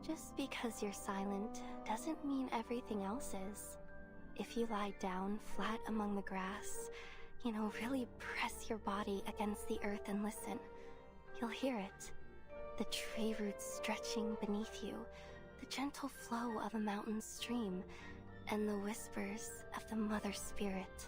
Just because you're silent doesn't mean everything else is. If you lie down flat among the grass, really press your body against the earth and listen, you'll hear it. The tree roots stretching beneath you, the gentle flow of a mountain stream, and the whispers of the Mother Spirit.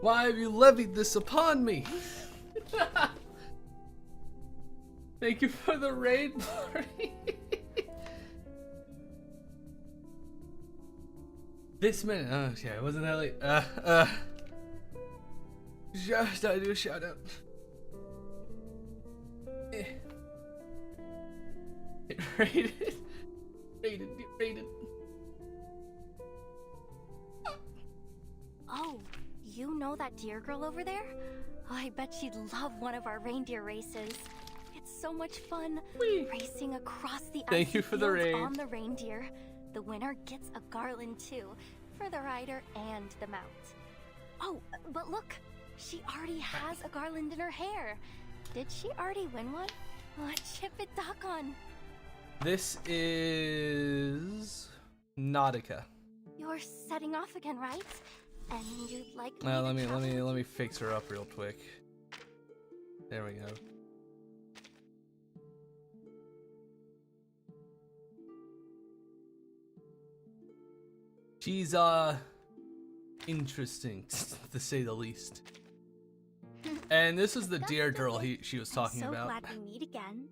Why have you levied this upon me? Thank you for the raid party. This minute. Oh, okay. Wasn't that late? Just I do a shout out. Get raided. Get raided. Oh, you know that deer girl over there? Oh, I bet she'd love one of our reindeer races. It's so much fun. Whee! Racing across the Thank you for the raid. on the reindeer. The winner gets a garland too, for the rider and the mount. Oh, but look, she already has a garland in her hair. Did she already win one? Oh, chip it Dakon. This is Nautica. You're setting off again, right? And you'd like me let me fix her up real quick. There we go. She's interesting to say the least. And this is the deer girl she was talking about. I'm so glad we meet again.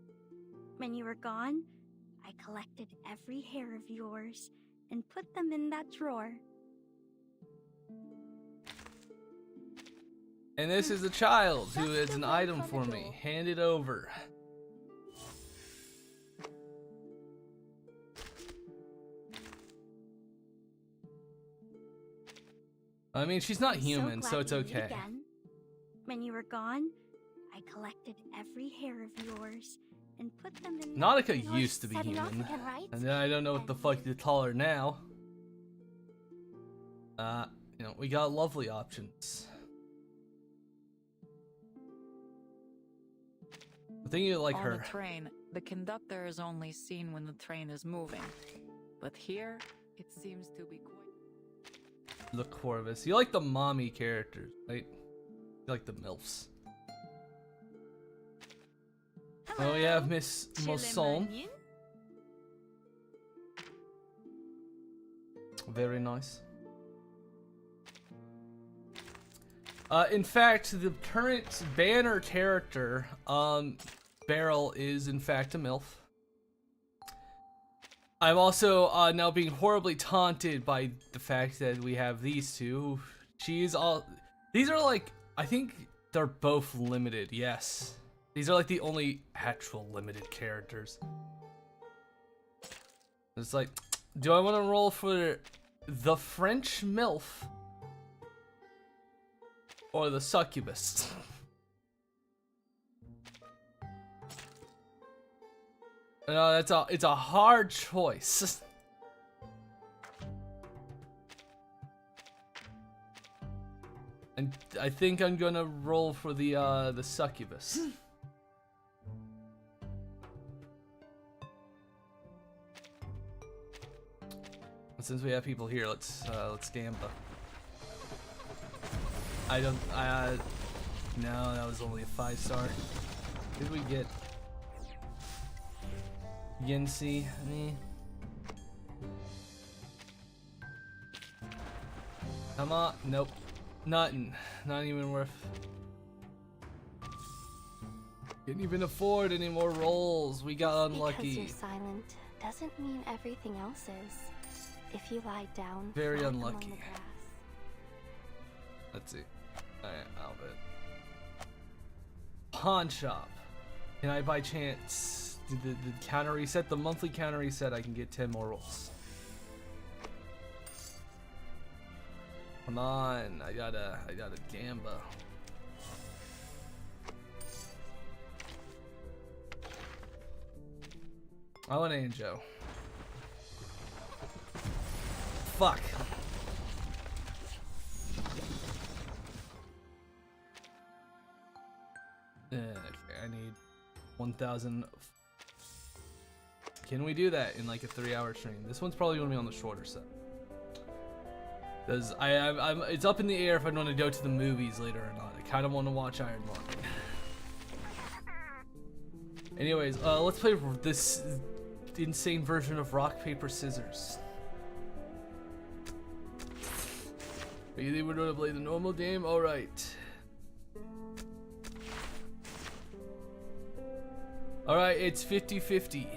When you were gone, I collected every hair of yours and put them in that drawer. And this is a child who is an item for me. Hand it over. I mean, she's not human, so it's okay. When you were gone, I collected every hair of yours and put them in. Nautica used to be human, and then I don't know what the fuck to call her now. We got lovely options. I think you like her. On the train, the conductor is only seen when the train is moving, but here it seems to be quite. The Corvus. You like the mommy characters, right? like the MILFs. Oh yeah, Miss Mosson. Very nice. In fact, the current banner character, Beryl, is in fact a MILF. I'm also now being horribly taunted by the fact that we have these two. These are like, I think they're both limited, yes. These are like the only actual limited characters. It's like, do I want to roll for the French MILF or the succubus? No, it's a hard choice. And I think I'm gonna roll for the succubus. Since we have people here, let's gamble. No, that was only a 5-star. Did we get Yinsi? Come on, nope, nothing, not even worth. Can't even afford any more rolls. We got unlucky. Because you're silent doesn't mean everything else is. If you lie down, very flat unlucky. among the grass. Let's see. Alright, Albert. Pawn shop. Can I by chance the counter reset? The monthly counter reset, I can get 10 more rolls. Come on, I gotta gamba. I want Anjo. Fuck. Okay, I need 1,000. Can we do that in like a 3-hour stream? This one's probably gonna be on the shorter side. Cause it's up in the air if I want to go to the movies later or not. I kind of want to watch Iron Man. Anyways, let's play this insane version of rock paper scissors. Really, we're gonna play the normal game? Alright. Alright, it's 50-50.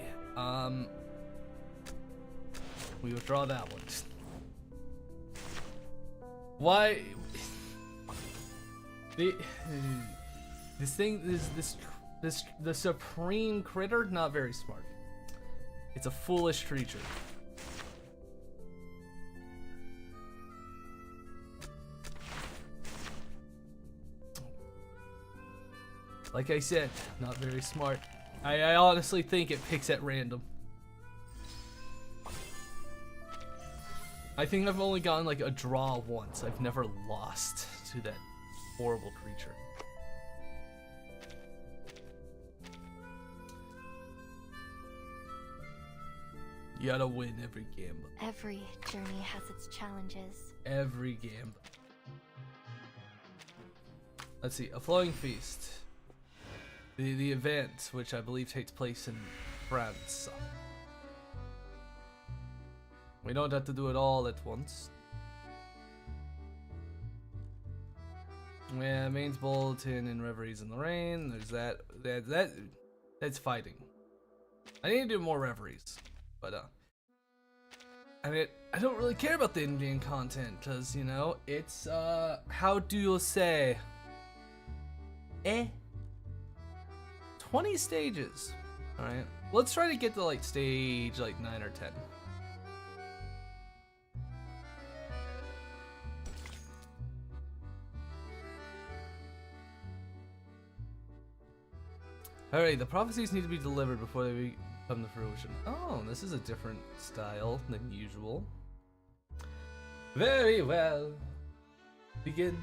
We withdraw that one. Why? This thing is the supreme critter? Not very smart. It's a foolish creature. Like I said, not very smart. I honestly think it picks at random. I think I've only gotten like a draw once. I've never lost to that horrible creature. You gotta win every game. Every journey has its challenges. Every game. Let's see, a flowing feast. The event, which I believe takes place in France. We don't have to do it all at once. Yeah, Maine's Bulletin and Reveries in the Rain. There's that's fighting. I need to do more Reveries, but I mean, I don't really care about the in-game content, cause you know, it's how do you say? 20 stages. Alright. Let's try to get to like stage like 9 or 10. Alright, the prophecies need to be delivered before they come to fruition. Oh, this is a different style than usual. Very well. Begin.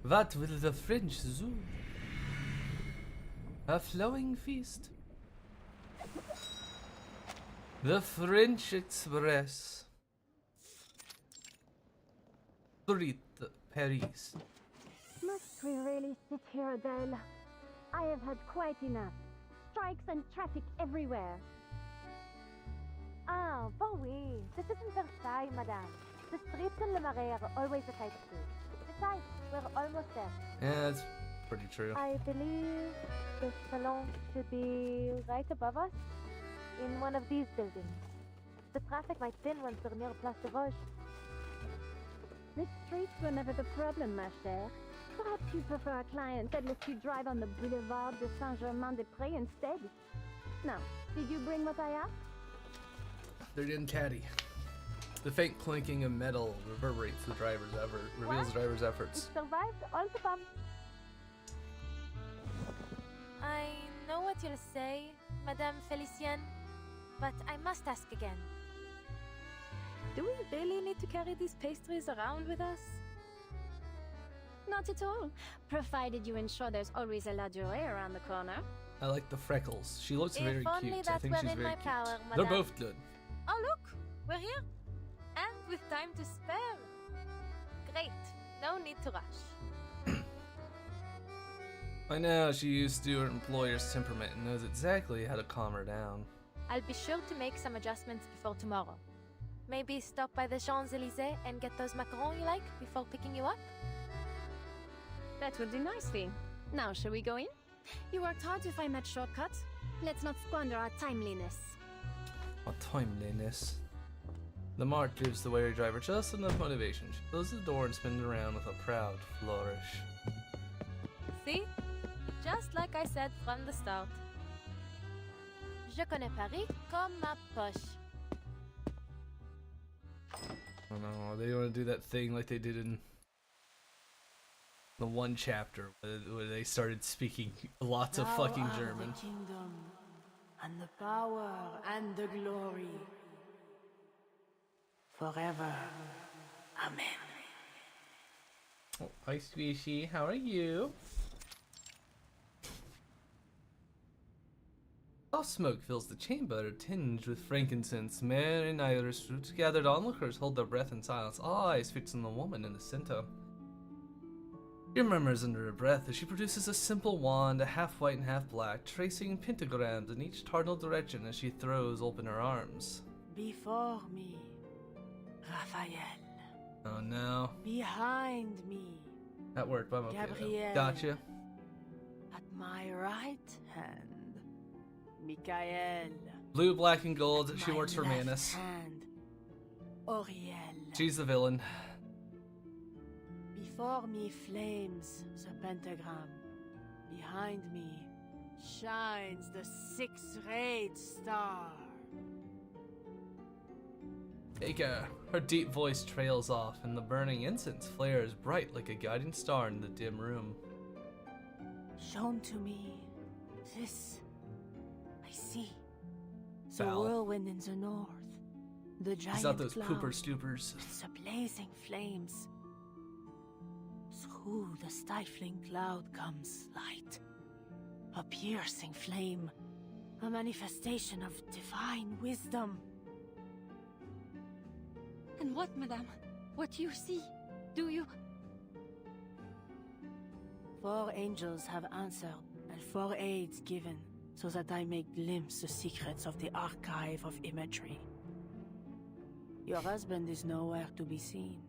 What will the French do? A flowing feast. The French Express. Street, Paris. Must we really sit here, Adele? I have had quite enough. Strikes and traffic everywhere. Ah, bon oui. This isn't Versailles, madame. The streets in Le Marais are always a tight squeeze. Besides, we're almost there. Yeah, that's pretty true. I believe the salon should be right above us, in one of these buildings. The traffic might thin once we're near Place de Vosges. The streets were never the problem, ma chère. Perhaps you prefer a client that lets you drive on the Boulevard de Saint-Germain-des-Prés instead? Now, did you bring what I asked? They're getting catty. The faint clinking of metal reverberates the driver's effort, reveals the driver's efforts. It survived all the bumps. I know what you'll say, Madame Felicienne, but I must ask again. Do we really need to carry these pastries around with us? Not at all, provided you ensure there's always a la durée around the corner. I like the freckles. She looks If very only cute. I that think were she's in very my cute. power, They're madame. both good. Oh look, we're here! And with time to spare. Great, no need to rush. I know, she used to her employer's temperament and knows exactly how to calm her down. I'll be sure to make some adjustments before tomorrow. Maybe stop by the Champs-Élysées and get those macarons you like before picking you up? That would do nicely. Now, shall we go in? You worked hard to find that shortcut. Let's not squander our timeliness. A timeliness. The mark gives the weary driver just enough motivation. She closes the door and spins around with a proud flourish. See? Just like I said from the start. Je connais Paris comme ma poche. I don't know, they want to do that thing like they did in the one chapter where they started speaking lots of fucking German. The kingdom and the power and the glory forever. Amen. Oh, hi, Squishy. How are you? Soft smoke fills the chamber, tinged with frankincense. Myrrh and iris roots gathered onlookers hold their breath in silence, all eyes fixed on the woman in the center. She murmurs under her breath as she produces a simple wand, half white and half black, tracing pentagrams in each cardinal direction as she throws open her arms. Before me, Raphael. Oh no. Behind me, That worked, but I'm okay though. Gabrielle. Gotcha. At my right hand, Michael. Blue, black, and gold. She My works for left Manus. hand, Oriel. She's the villain. Before me flames the pentagram. Behind me shines the six-rayed star. Baker. Her deep voice trails off, and the burning incense flares bright like a guiding star in the dim room. Shown to me, this I see. The Foul. whirlwind in the north, the giant He's not those cloud, pooper stoopers. the blazing flames. Through the stifling cloud comes light, a piercing flame, a manifestation of divine wisdom. And what, madame? What do you see? Do you... 4 angels have answered, and 4 aids given, so that I may glimpse the secrets of the archive of imagery. Your husband is nowhere to be seen.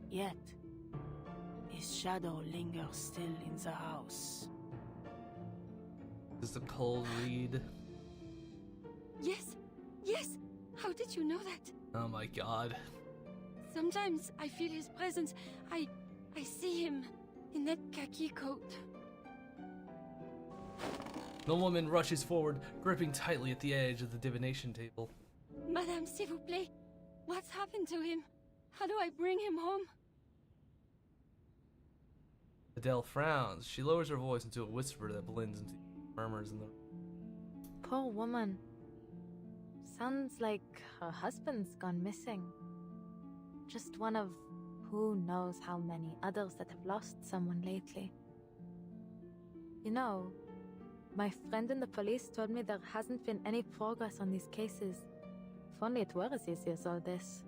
Yet, his shadow lingers still in the house. Is the cold read? Yes, yes! How did you know that? Oh my god. Sometimes I feel his presence. I see him in that khaki coat. The woman rushes forward, gripping tightly at the edge of the divination table. Madame, s'il vous plaît, what's happened to him? How do I bring him home? Adele frowns. She lowers her voice into a whisper that blends into murmurs in the... Poor woman. Sounds like her husband's gone missing. Just one of who knows how many others that have lost someone lately. You know, My friend in the police told me there hasn't been any progress on these cases. If only it were as easy as all this.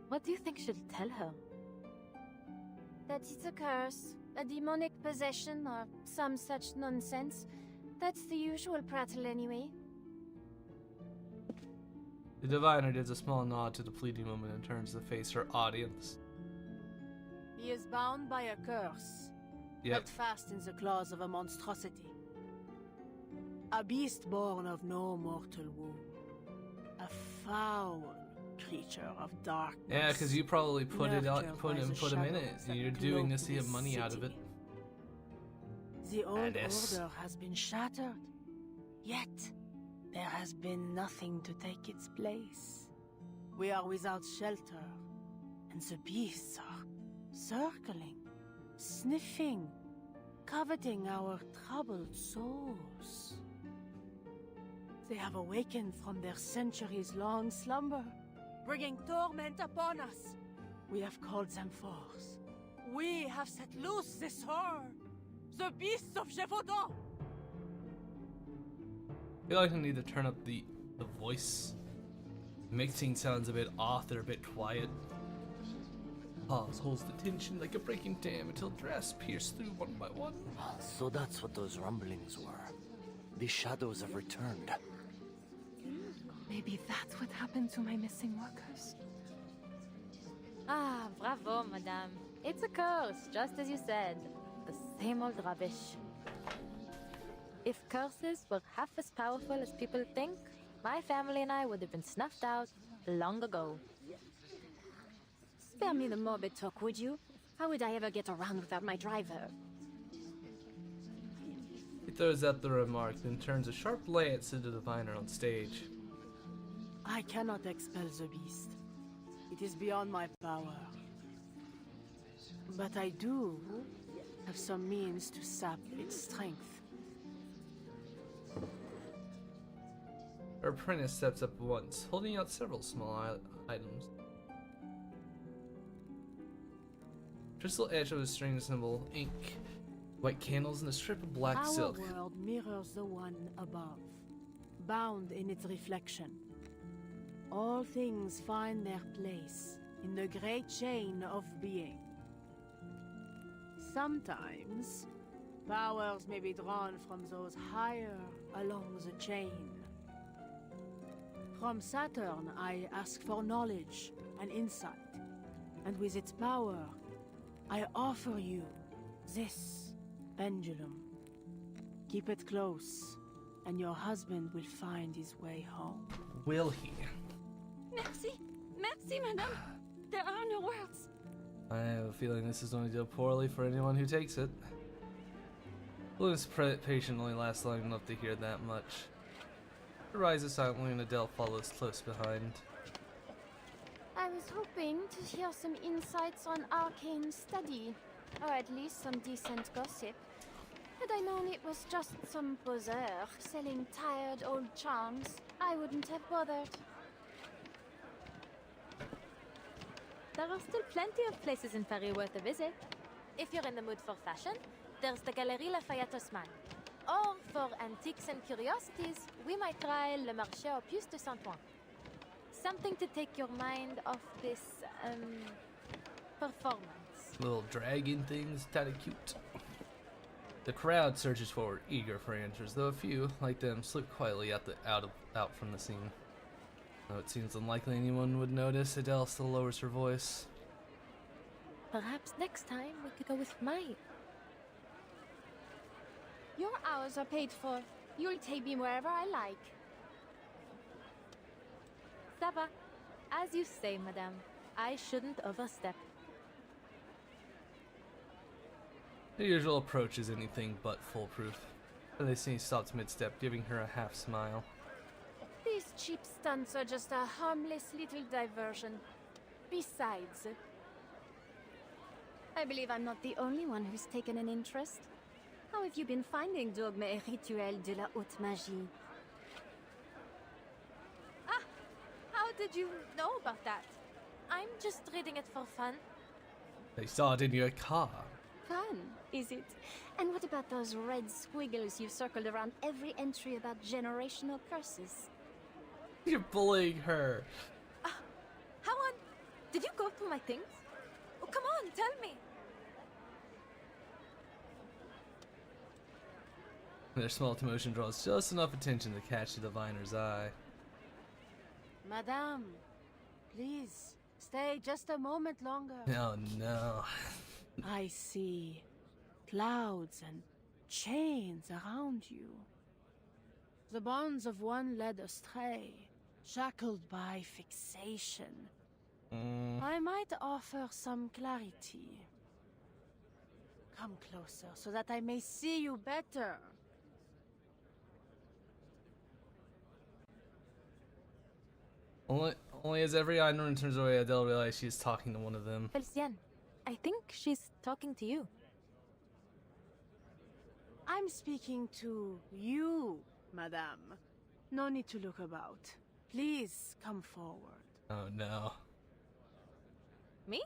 What do you think she'll tell her? That it's a curse, a demonic possession, or some such nonsense. That's the usual prattle anyway. The diviner gives a small nod to the pleading woman and turns to face her audience. He is bound by a curse, held fast in the claws of a monstrosity. A beast born of no mortal womb. A foul creature of darkness. Yeah, because you probably put him in it. That You're doing this to cloak get money out of it. The old Badass. order has been shattered, yet there has been nothing to take its place. We are without shelter, and the beasts are circling, sniffing, coveting our troubled souls. They have awakened from their centuries-long slumber, bringing torment upon us. We have called them forth. We have set loose this horror, the beasts of Gévaudan. I feel like I need to turn up the voice. Mixing sounds a bit off, they're a bit quiet. Pause holds the tension like a breaking dam until drafts pierce through one by one. So that's what those rumblings were. The shadows have returned. Maybe that's what happened to my missing workers. Ah, bravo, madame. It's a curse, just as you said. The same old rubbish. If curses were half as powerful as people think, my family and I would have been snuffed out long ago. Spare me the morbid talk, would you? How would I ever get around without my driver? He throws out the remark, then turns a sharp glance to the diviner on stage. I cannot expel the beast. It is beyond my power. But I do have some means to sap its strength. Her apprentice steps up once, holding out several small items. Crystal etch of a string symbol, ink, white candles, and a strip of black silk. Our world mirrors the one above, bound in its reflection. All things find their place in the great chain of being. Sometimes, powers may be drawn from those higher along the chain. From Saturn, I ask for knowledge and insight, and with its power, I offer you this pendulum. Keep it close, and your husband will find his way home. Will he? Merci! Merci, madame! There are no words. I have a feeling this is going to go poorly for anyone who takes it. Bloom's patiently lasts long enough to hear that much. He rises silently and Adele follows close behind. I was hoping to hear some insights on arcane study, or at least some decent gossip. Had I known it was just some poseur selling tired old charms, I wouldn't have bothered. There are still plenty of places in Paris worth a visit. If you're in the mood for fashion, there's the Galerie Lafayette Haussmann. Or for antiques and curiosities, we might try Le Marché aux Puces de Saint-Ouen. Something to take your mind off this, performance. Little dragon things, kinda cute. The crowd surges forward, eager for answers, though a few, like them, slip quietly out from the scene. Though it seems unlikely anyone would notice, Adele still lowers her voice. Perhaps next time we could go with mine. Your hours are paid for. You'll take me wherever I like. Ça va. As you say, madame. I shouldn't overstep. The usual approach is anything but foolproof. And they see he stops mid-step, giving her a half smile. These cheap stunts are just a harmless little diversion. Besides, I believe I'm not the only one who's taken an interest. How have you been finding Dogme et Rituel de la Haute Magie? Ah! How did you know about that? I'm just reading it for fun. They saw it in your car. fun, is it? And what about those red squiggles you've circled around every entry about generational curses? You're bullying her. How on? Did you go through my things? Oh, come on, tell me. Their small commotion draws just enough attention to catch the diviner's eye. Madame, please, stay just a moment longer. Oh no. I see clouds and chains around you. The bonds of one led astray, shackled by fixation. I might offer some clarity. Come closer so that I may see you better. Only as every eye turns away, Adele realizes she is talking to one of them. Felicien, I think she's talking to you. I'm speaking to you, madame. No need to look about. Please come forward. Oh no. Me?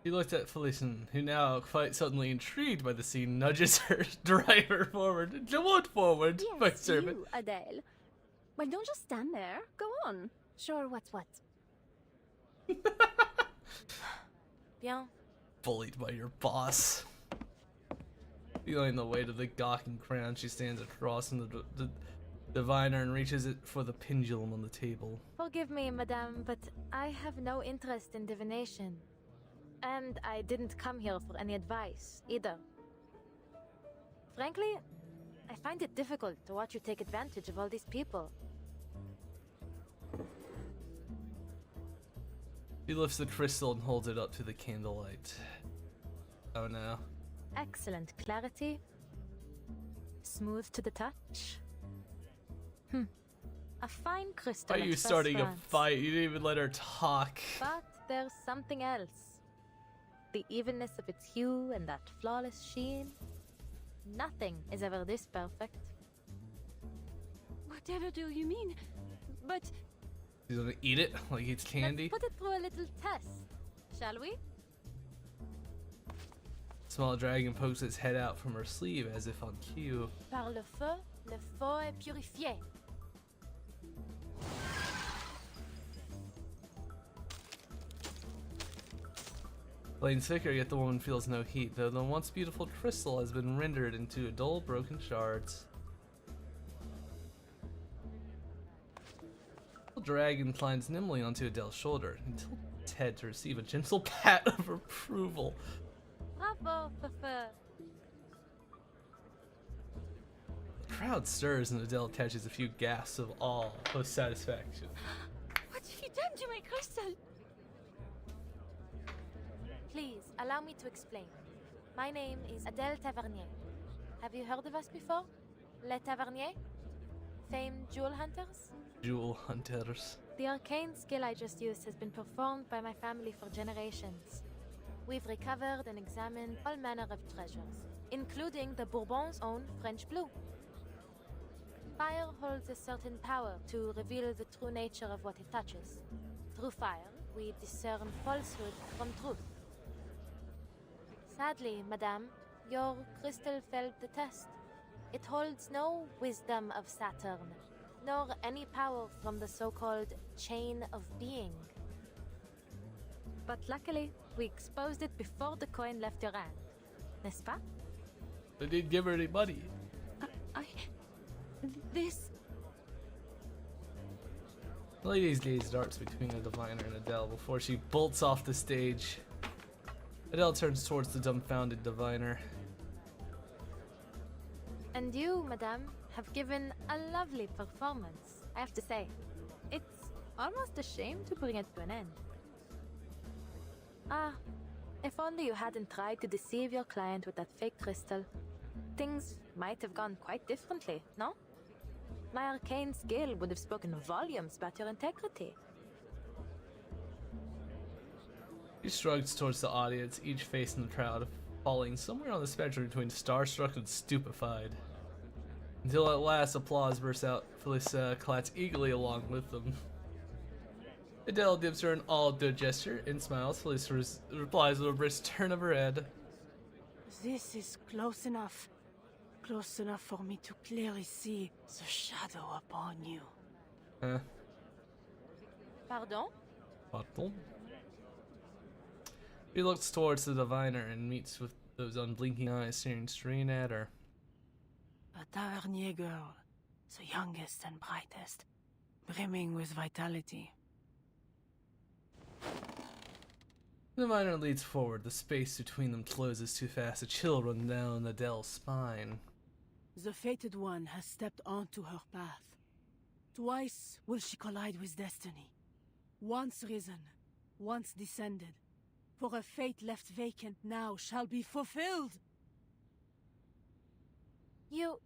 He looked at Felicien, who now, quite suddenly intrigued by the scene, nudges her driver forward. Come on forward, my servant. You, Adele. Well, don't just stand there. Go on. Sure, what's what? Bien. Bullied by your boss. Feeling the weight of the gawking crown, she stands across from the diviner and reaches it for the pendulum on the table. Forgive me, madame, but I have no interest in divination. And I didn't come here for any advice, either. Frankly, I find it difficult to watch you take advantage of all these people. He lifts the crystal and holds it up to the candlelight. Oh no. Excellent clarity. Smooth to the touch. A fine crystal. Why are you at first starting a glance. fight? You didn't even let her talk. But there's something else. The evenness of its hue and that flawless sheen. Nothing is ever this perfect. Whatever do you mean? But He's gonna eat it like it's candy. Let's put it through a little test, shall we? Small dragon pokes its head out from her sleeve as if on cue. Par le feu est purifié. Flames thicker, yet the woman feels no heat, though the once beautiful crystal has been rendered into dull, broken shards. The dragon climbs nimbly onto Adele's shoulder and tilts its head to receive a gentle pat of approval. Bravo, feu. The crowd stirs and Adele catches a few gasps of awe with satisfaction. what have you done to my crystal? Please, allow me to explain. My name is Adele Tavernier. Have you heard of us before? Les Taverniers? Famed jewel hunters? Jewel hunters. The arcane skill I just used has been performed by my family for generations. We've recovered and examined all manner of treasures, including the Bourbon's own French blue. Fire holds a certain power to reveal the true nature of what it touches. Through fire, we discern falsehood from truth. Sadly, madame, your crystal failed the test. It holds no wisdom of Saturn, nor any power from the so-called chain of being. But luckily, we exposed it before the coin left your hand. N'est-ce pas? They didn't give her any money. This... The lady's gaze darts between the diviner and Adele before she bolts off the stage. Adele turns towards the dumbfounded diviner. And you, madame, have given a lovely performance, I have to say. It's almost a shame to bring it to an end. Ah, if only you hadn't tried to deceive your client with that fake crystal. Things might have gone quite differently, no? My arcane skill would have spoken volumes about your integrity. He shrugs towards the audience, each face in the crowd falling somewhere on the spectrum between starstruck and stupefied. Until at last applause bursts out, Felicia claps eagerly along with them. Adele gives her an all-good gesture and smiles. Felicia replies with a brisk turn of her head. This is close enough. Close enough for me to clearly see the shadow upon you. Pardon? Pardon? He looks towards the diviner and meets with those unblinking eyes staring straight at her. A Tavernier girl, the youngest and brightest, brimming with vitality. The diviner leads forward. The space between them closes too fast. A chill runs down Adele's spine. The fated one has stepped onto her path. Twice will she collide with destiny. Once risen, once descended. For a fate left vacant now shall be fulfilled. You...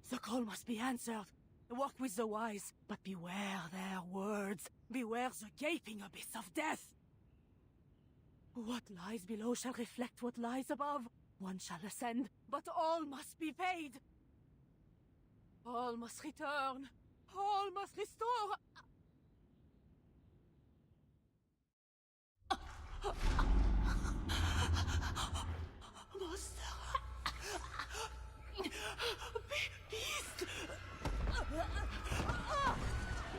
The call must be answered. Walk with the wise, but beware their words. Beware the gaping abyss of death. What lies below shall reflect what lies above. One shall ascend, but all must be paid. All must return. All must restore. Monster. Beast.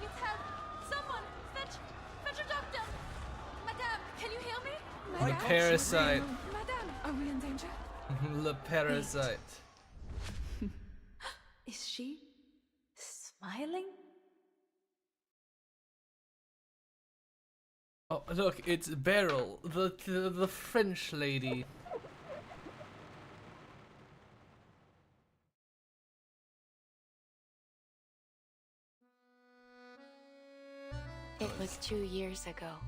Need help! Someone! Fetch a doctor! Madame, can you hear me? The parasite. Madame! Are we in danger? The parasite. Is she... smiling? Oh, look, it's Beryl, the French lady. It was 2 years ago.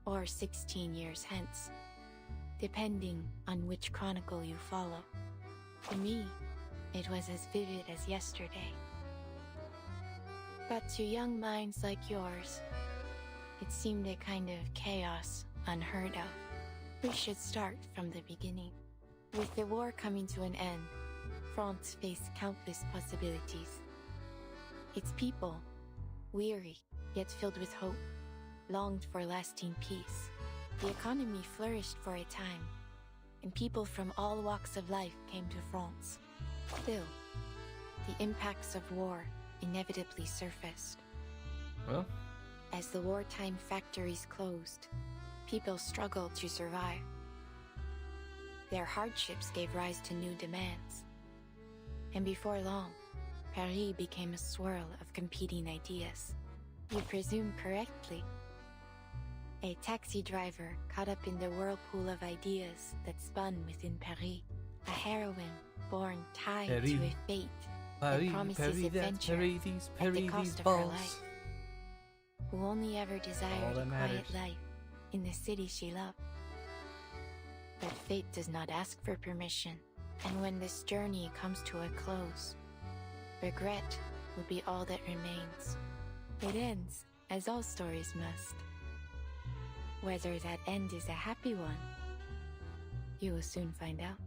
Or 16 years hence, depending on which chronicle you follow. To me, it was as vivid as yesterday. But to young minds like yours, it seemed a kind of chaos unheard of. We should start from the beginning. With the war coming to an end, France faced countless possibilities. Its people, weary yet filled with hope, longed for lasting peace. The economy flourished for a time, and people from all walks of life came to France. Still, the impacts of war inevitably surfaced. Well, As the wartime factories closed, people struggled to survive. Their hardships gave rise to new demands. And before long, Paris became a swirl of competing ideas. You presume correctly. A taxi driver caught up in the whirlpool of ideas that spun within Paris. A heroine born tied Paris. to a fate that promises adventure at the cost of her life. Who only ever desired that a quiet matters. life in the city she loved. But fate does not ask for permission, and when this journey comes to a close, regret will be all that remains. It ends, as all stories must. Whether that end is a happy one, you will soon find out.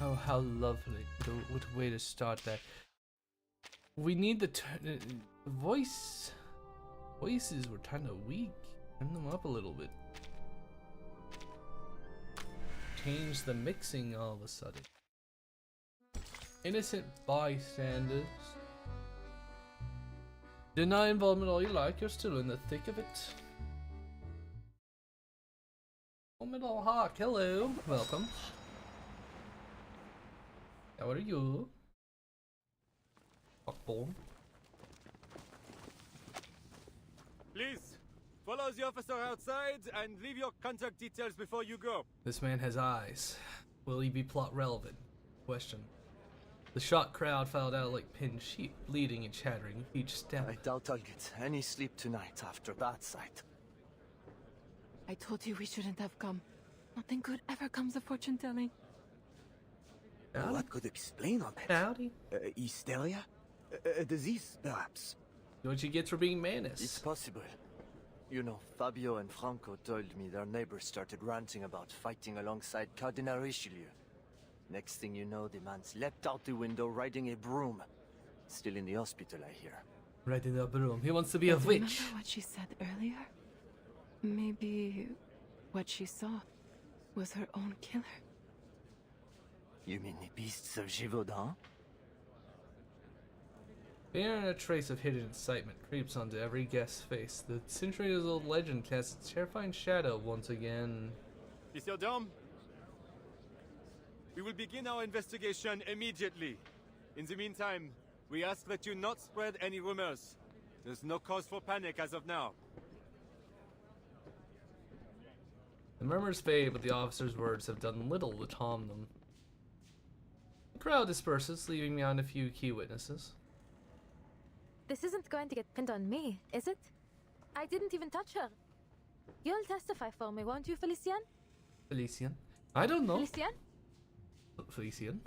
oh, how lovely. What a way to start that. We need the voices were kind of weak. Turn them up a little bit. Change the mixing all of a sudden. Innocent bystanders. Deny involvement all you like, you're still in the thick of it. Oh, Middle Hawk, hello. Welcome. How are you? Hawkbone. Please, follow the officer outside and leave your contact details before you go. This man has eyes. Will he be plot relevant? Question. The shocked crowd filed out like pinned sheep, bleeding and chattering with each step. I doubt I'll get any sleep tonight after that sight. I told you we shouldn't have come. Nothing good ever comes of fortune telling. Howdy. What could explain all that? Howdy. Hysteria? A disease, perhaps? What you get for being It's Manus? possible. You know, Fabio and Franco told me their neighbors started ranting about fighting alongside Cardinal Richelieu. Next thing you know, the man's leapt out the window riding a broom. Still in the hospital, I hear. Right in the upper room. He wants to be a Remember witch. what she said earlier? Maybe what she saw was her own killer. You mean the beasts of Gévaudan? Fear and a trace of hidden excitement creeps onto every guest's face. The centuries-old legend casts its terrifying shadow once again. Monsieur Dom, we will begin our investigation immediately. In the meantime, we ask that you not spread any rumors. There's no cause for panic as of now. The murmurs fade, but the officer's words have done little to calm them. The crowd disperses, leaving behind a few key witnesses. This isn't going to get pinned on me, is it? I didn't even touch her. You'll testify for me, won't you, Felician? Felician? I don't know. Felician? Felician?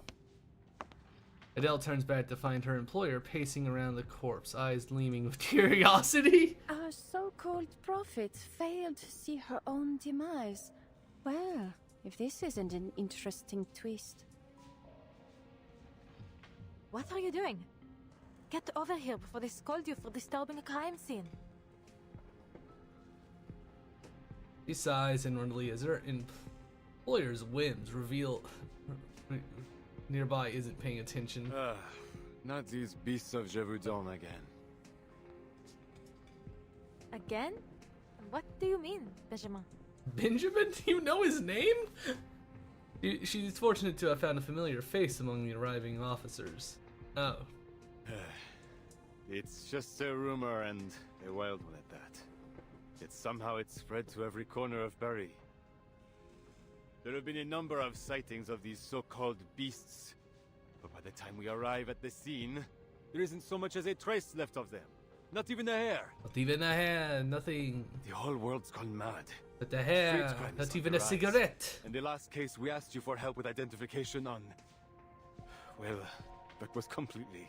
Adele turns back to find her employer pacing around the corpse, eyes gleaming with curiosity. Our so-called prophet failed to see her own demise. Well, if this isn't an interesting twist. What are you doing? Get over here before they scold you for disturbing a crime scene. She sighs inwardly as her employer's whims reveal nearby isn't paying attention. Not these beasts of Gévaudan again. Again? What do you mean, Benjamin? Benjamin? Do you know his name? She's fortunate to have found a familiar face among the arriving officers. Oh. It's just a rumor, and a wild one at that. Yet somehow it's spread to every corner of Barry. There have been a number of sightings of these so-called beasts, but by the time we arrive at the scene, there isn't so much as a trace left of them. Not even a hair. Not even a hair, nothing. The whole world's gone mad. But the hair, Street crime is not on even the a rise. cigarette. In the last case, we asked you for help with identification on... Well, that was completely...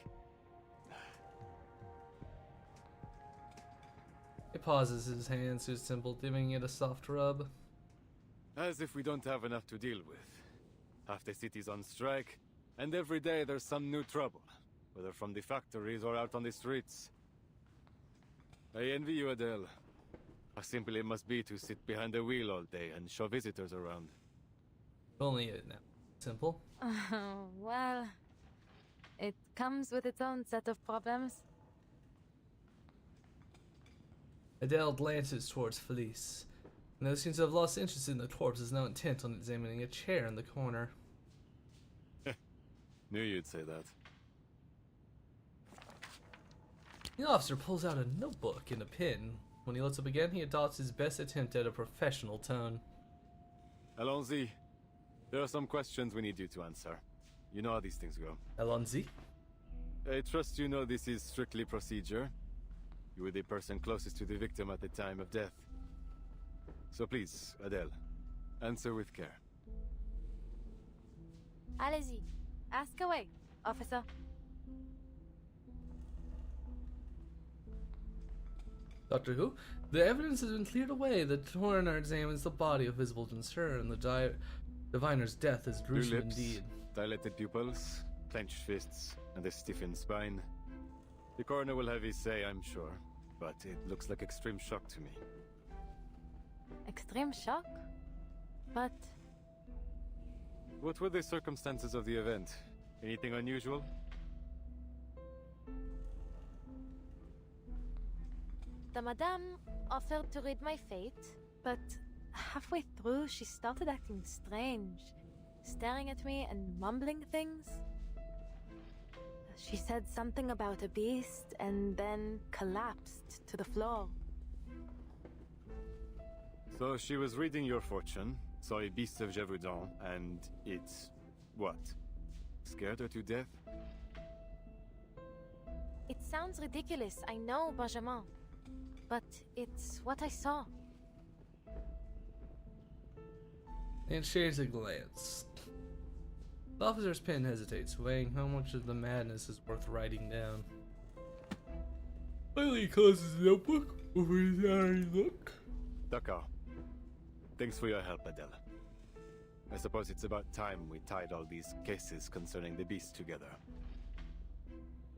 He pauses his hands to his temple, giving it a soft rub. As if we don't have enough to deal with. Half the city's on strike, and every day there's some new trouble, whether from the factories or out on the streets. I envy you, Adele. How simple it must be to sit behind the wheel all day and show visitors around. Only it now. Simple. Oh, well... It comes with its own set of problems. Adele glances towards Felice. And though seems to have lost interest in the corpse, is now intent on examining a chair in the corner. Knew you'd say that. The officer pulls out a notebook and a pen. When he looks up again, he adopts his best attempt at a professional tone. Allons-y. There are some questions we need you to answer. You know how these things go. Alonzi? I trust you know this is strictly procedure. You were the person closest to the victim at the time of death. So please, Adele, answer with care. Allez-y. Ask away, officer. Doctor Who? The evidence has been cleared away. The coroner examines the body of visible concern, and the diviner's death is Blue gruesome lips, indeed. dilated pupils, clenched fists, and a stiffened spine. The coroner will have his say, I'm sure, but it looks like extreme shock to me. Extreme shock? But... What were the circumstances of the event? Anything unusual? The madame offered to read my fate, but halfway through she started acting strange, staring at me and mumbling things. She said something about a beast and then collapsed to the floor. So she was reading your fortune, saw a beast of Gévaudan, and it... what? Scared her to death? It sounds ridiculous, I know, Benjamin. But it's what I saw. And shares a glance. The officer's pen hesitates, weighing how much of the madness is worth writing down. Finally, he closes the notebook over his eye look. D'accord. Thanks for your help, Adele. I suppose it's about time we tied all these cases concerning the beast together.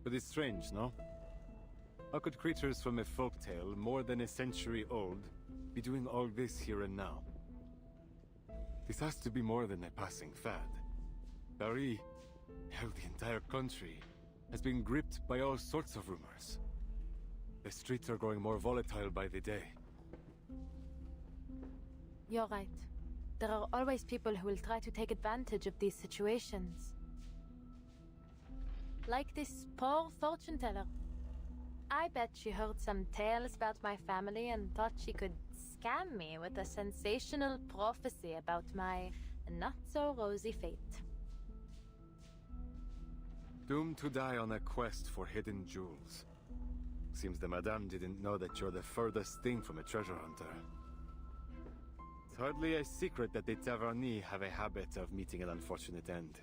But it's strange, no? How could creatures from a folktale more than a century old be doing all this here and now? This has to be more than a passing fad. Paris, hell, the entire country, has been gripped by all sorts of rumors. The streets are growing more volatile by the day. You're right. There are always people who will try to take advantage of these situations. Like this poor fortune teller. I bet she heard some tales about my family and thought she could scam me with a sensational prophecy about my not-so-rosy fate. Doomed to die on a quest for hidden jewels. Seems the Madame didn't know that you're the furthest thing from a treasure hunter. It's hardly a secret that the Taverny have a habit of meeting an unfortunate end.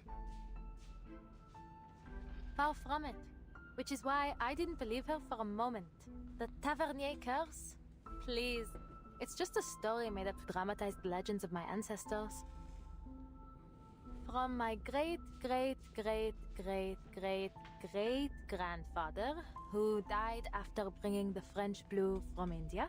Far from it. Which is why I didn't believe her for a moment. The Tavernier curse? Please. It's just a story made up to dramatize the legends of my ancestors. From my great-great-great-great-great-grandfather, who died after bringing the French blue from India,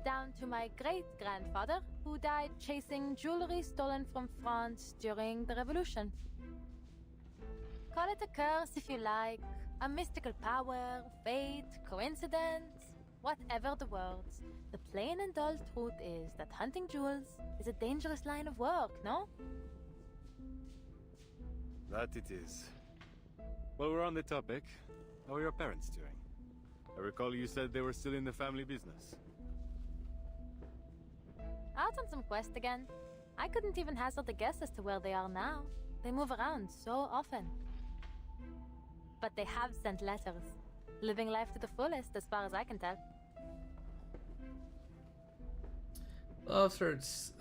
down to my great-grandfather, who died chasing jewelry stolen from France during the Revolution. Call it a curse if you like, a mystical power, fate, coincidence, whatever the words. The plain and dull truth is that hunting jewels is a dangerous line of work, no? That it is. While we're on the topic, how are your parents doing? I recall you said they were still in the family business. Out on some quest again. I couldn't even hazard a guess as to where they are now. They move around so often. But they have sent letters. Living life to the fullest, as far as I can tell. Well, I'm sure it's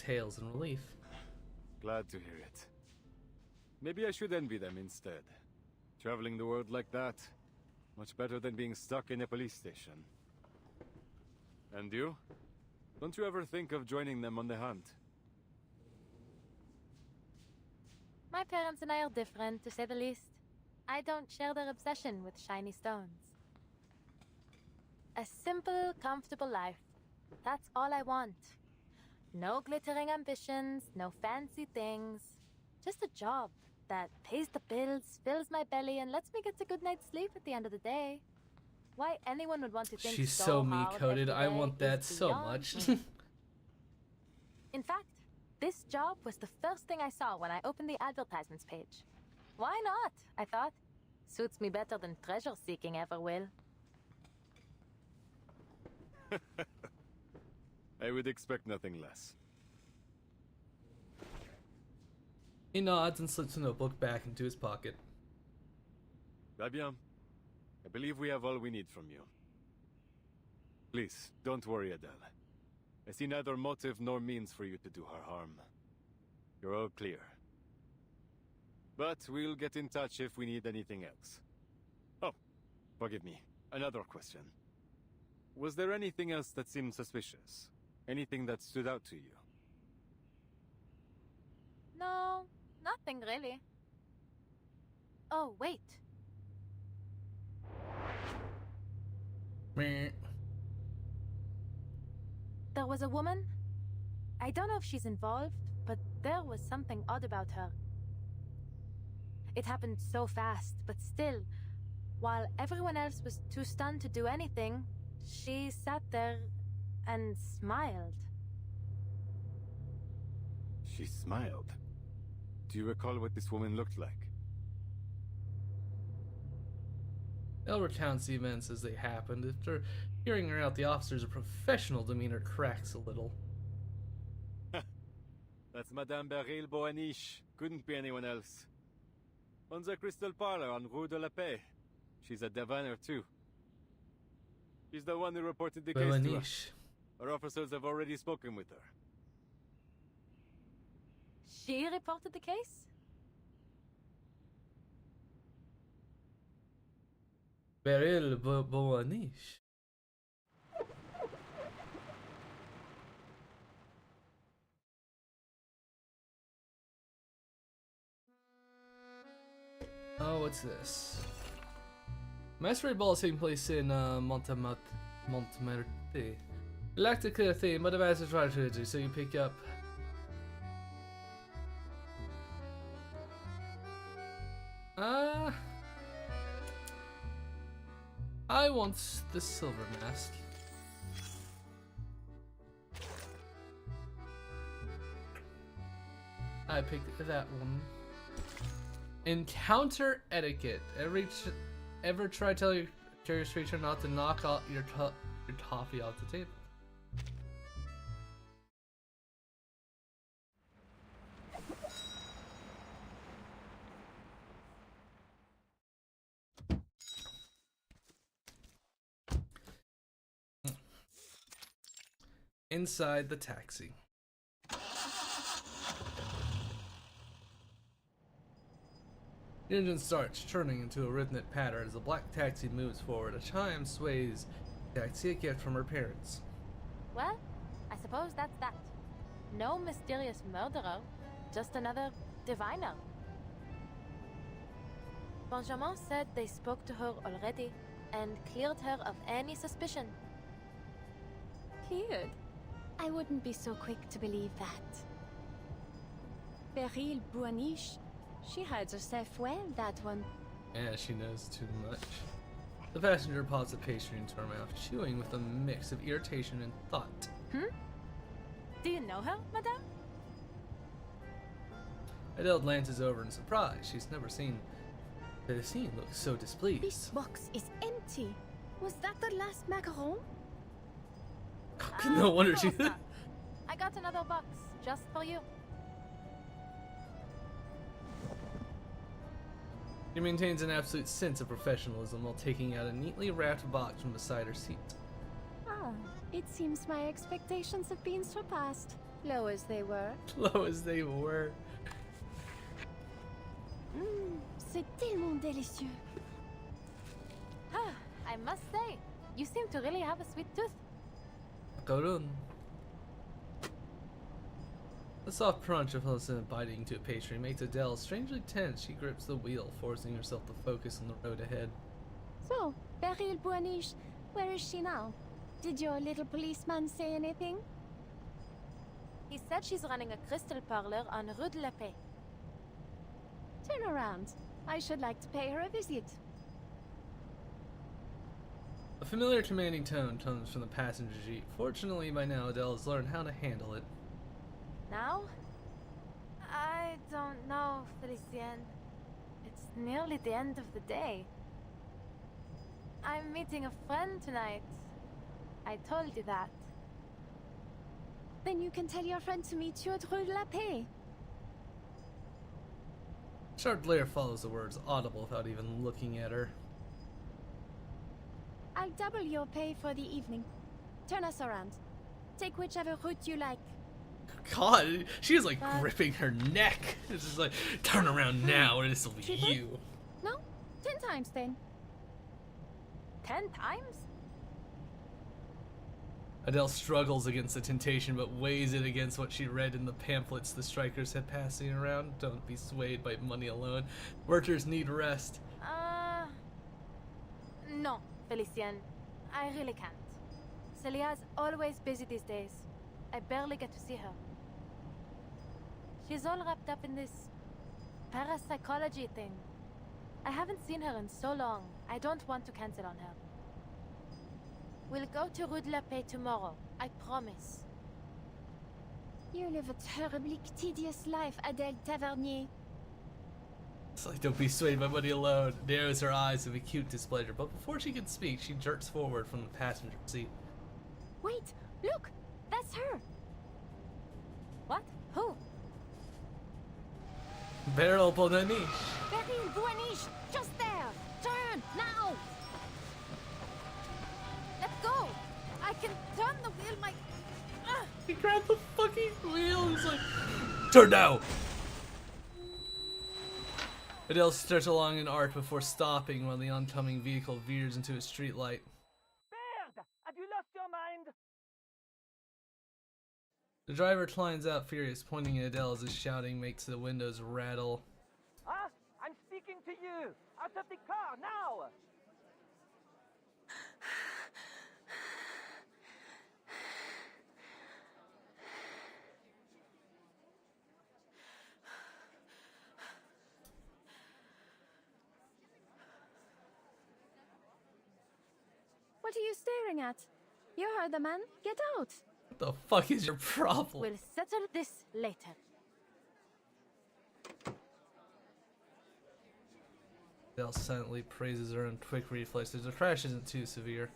hails in relief. Glad to hear it. Maybe I should envy them instead. Traveling the world like that, much better than being stuck in a police station. And you? Don't you ever think of joining them on the hunt? My parents and I are different, to say the least. I don't share their obsession with shiny stones. A simple, comfortable life. That's all I want. No glittering ambitions, no fancy things. Just a job that pays the bills, fills my belly, and lets me get a good night's sleep at the end of the day. Why anyone would want to think She's so so hard me-coded. every I day want that is so beyond much. me. In fact, this job was the first thing I saw when I opened the advertisements page. Why not? I thought. Suits me better than treasure seeking ever will. I would expect nothing less. He nods and slips a notebook back into his pocket. Va bien. I believe we have all we need from you. Please, don't worry, Adele. I see neither motive nor means for you to do her harm. You're all clear. But we'll get in touch if we need anything else. Oh, forgive me. Another question. Was there anything else that seemed suspicious? Anything that stood out to you? No, nothing really. Oh, wait. Meh. There was a woman. I don't know if she's involved, but there was something odd about her. It happened so fast, but still, while everyone else was too stunned to do anything, she sat there and smiled. She smiled. Do you recall what this woman looked like? They'll recount the events as they happened. After hearing her out, the officer's professional demeanor cracks a little. That's Madame Beryl Boaniche. Couldn't be anyone else. On the Crystal Parlor on Rue de la Paix. She's a diviner too. She's the one who reported the case to us. Our officers have already spoken with her. She reported the case? Beryl Boaniche. Oh, what's this? Masquerade Ball is taking place in Montemarte. You lack the clear theme, but the master's strategy, so you pick up. I want the silver mask. I picked that one. Encounter etiquette. Ever try to tell your curious creature not to knock out your toffee off the table? Inside the taxi. The engine starts, turning into a rhythmic pattern as the black taxi moves forward. A chime sways the taxi, a gift from her parents. Well, I suppose that's that. No mysterious murderer, just another diviner. Benjamin said they spoke to her already and cleared her of any suspicion. Cleared? I wouldn't be so quick to believe that. Beryl Buaniche, she hides herself well, that one. Yeah, she knows too much. The passenger pops a pastry into her mouth, chewing with a mix of irritation and thought. Do you know her, madame? Adele glances over in surprise. She's never seen Felicine look so displeased. This box is empty. Was that the last macaron? No wonder she. I got another box just for you. She maintains an absolute sense of professionalism while taking out a neatly wrapped box from beside her seat. Ah, it seems my expectations have been surpassed. Low as they were. Low as they were. C'est tellement délicieux. I must say, you seem to really have a sweet tooth. Macaron. The soft crunch of Felicine biting into a pastry makes Adele strangely tense. She grips the wheel, forcing herself to focus on the road ahead. So, Beryl Buaniche, where is she now? Did your little policeman say anything? He said she's running a crystal parlor on Rue de la Paix. Turn around. I should like to pay her a visit. A familiar commanding tone comes from the passenger seat. Fortunately, by now Adele has learned how to handle it. Now? I don't know, Felicien. It's nearly the end of the day. I'm meeting a friend tonight. I told you that. Then you can tell your friend to meet you at Rue de la Paix. Sharp glare follows the words, audible without even looking at her. I'll double your pay for the evening. Turn us around. Take whichever route you like. God, she is like gripping her neck. It's just like, turn around now or this will be Triple? you. No? 10 times then. 10 times? Adele struggles against the temptation but weighs it against what she read in the pamphlets the strikers had passing around. Don't be swayed by money alone. Workers need rest. No, Felicien. I really can't. Celia's always busy these days. I barely get to see her. She's all wrapped up in this parapsychology thing. I haven't seen her in so long. I don't want to cancel on her. We'll go to Rue de la Paix tomorrow. I promise. You live a terribly tedious life, Adele Tavernier. It's like, don't be swayed by money alone. Narrows her eyes with acute displeasure, but before she can speak, she jerks forward from the passenger seat. Wait, look! That's her! What? Who? Beryl Buaniche. Beryl Buaniche! Just there! Turn! Now! Let go! I can turn the wheel, my... He grabbed the fucking wheel. He's like, turn now! Adele starts along an arc before stopping while the oncoming vehicle veers into a street light. Merde! Have you lost your mind? The driver climbs out furious, pointing at Adele as his shouting makes the windows rattle. Huh? I'm speaking to you! Out of the car, now! What are you staring at? You heard the man. Get out. What the fuck is your problem? We'll settle this later. Adele silently praises her own quick reflexes. The crash isn't too severe.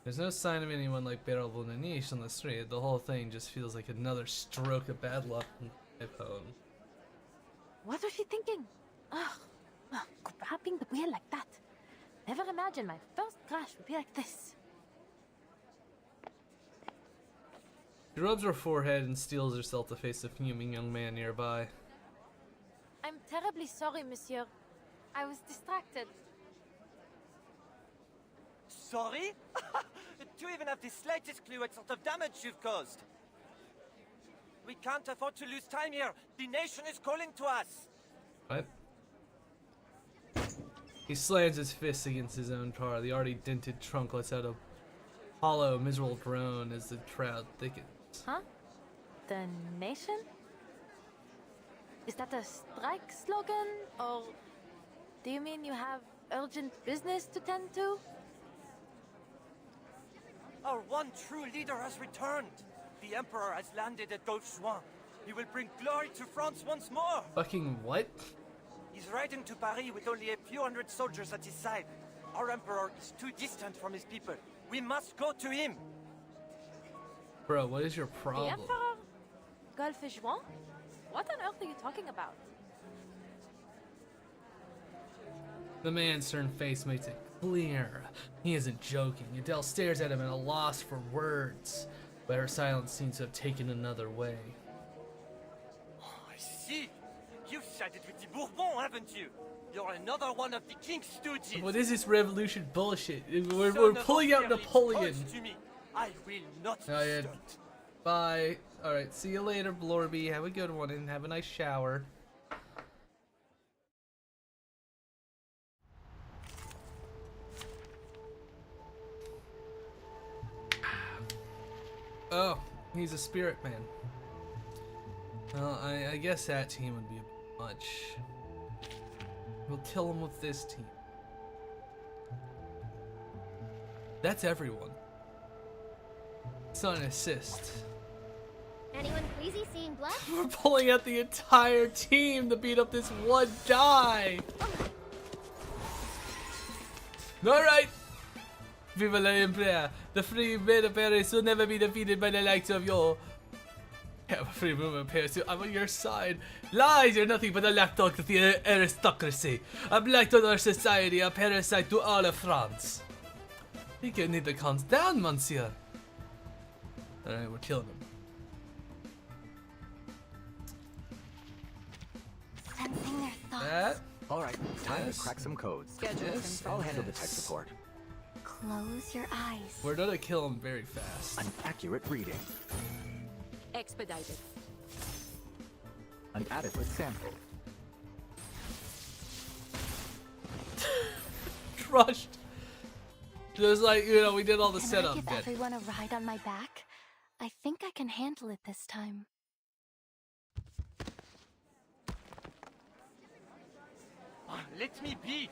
There's no sign of anyone like Beryl Bunanish on the street. The whole thing just feels like another stroke of bad luck from the iPhone. What was she thinking? Grabbing the wheel like that. Never imagined my first crash would be like this. She rubs her forehead and steels herself to face the fuming young man nearby. I'm terribly sorry, monsieur. I was distracted. Sorry? Do you even have the slightest clue what sort of damage you've caused? We can't afford to lose time here. The nation is calling to us. What? He slams his fist against his own car. The already dented trunk lets out a hollow, miserable groan as the crowd thickens. Huh? The nation? Is that a strike slogan? Or do you mean you have urgent business to tend to? Our one true leader has returned. The Emperor has landed at Gauche-Juin. He will bring glory to France once more. Fucking what? He's riding to Paris with only a few hundred soldiers at his side. Our Emperor is too distant from his people. We must go to him. Bro, what is your The problem? Emperor? Gauche-Juin? What on earth are you talking about? The man's stern face makes it clear. He isn't joking. Adele stares at him at a loss for words, but her silence seems to have taken another way. Oh, I see. You've sided with the Bourbons, haven't you? You're another one of the King's stooges. What is this revolution bullshit? We're Son of pulling out Austerlitz, Napoleon. close to me. I will not Oh, yeah. stand. Bye. Alright, see you later, Blorby. Have a good one and have a nice shower. Oh, he's a spirit man. Well, I guess that team would be a bit much. We'll kill him with this team. That's everyone. It's not an assist. Anyone queasy seeing blood? We're pulling out the entire team to beat up this one guy. Alright. Viva la Emperor. The free men of Paris will never be defeated by the likes of your... Yeah, free movement of Paris. I'm on your side. Lies, you're nothing but a lapdog to the aristocracy. A blight on our society, a parasite to all of France. You can need the cons down, monsieur. Alright, we're killing him. Sensing their thoughts. That? All right, time Yes. to crack some codes. Yes, I'll handle the yes. tech support. Close your eyes. We're gonna kill him very fast. An accurate reading. Expedited. An adequate sample. Crushed. Just like, you know, we did all the Can I setup give bit. everyone a ride on my back? I think I can handle it this time. Let me be.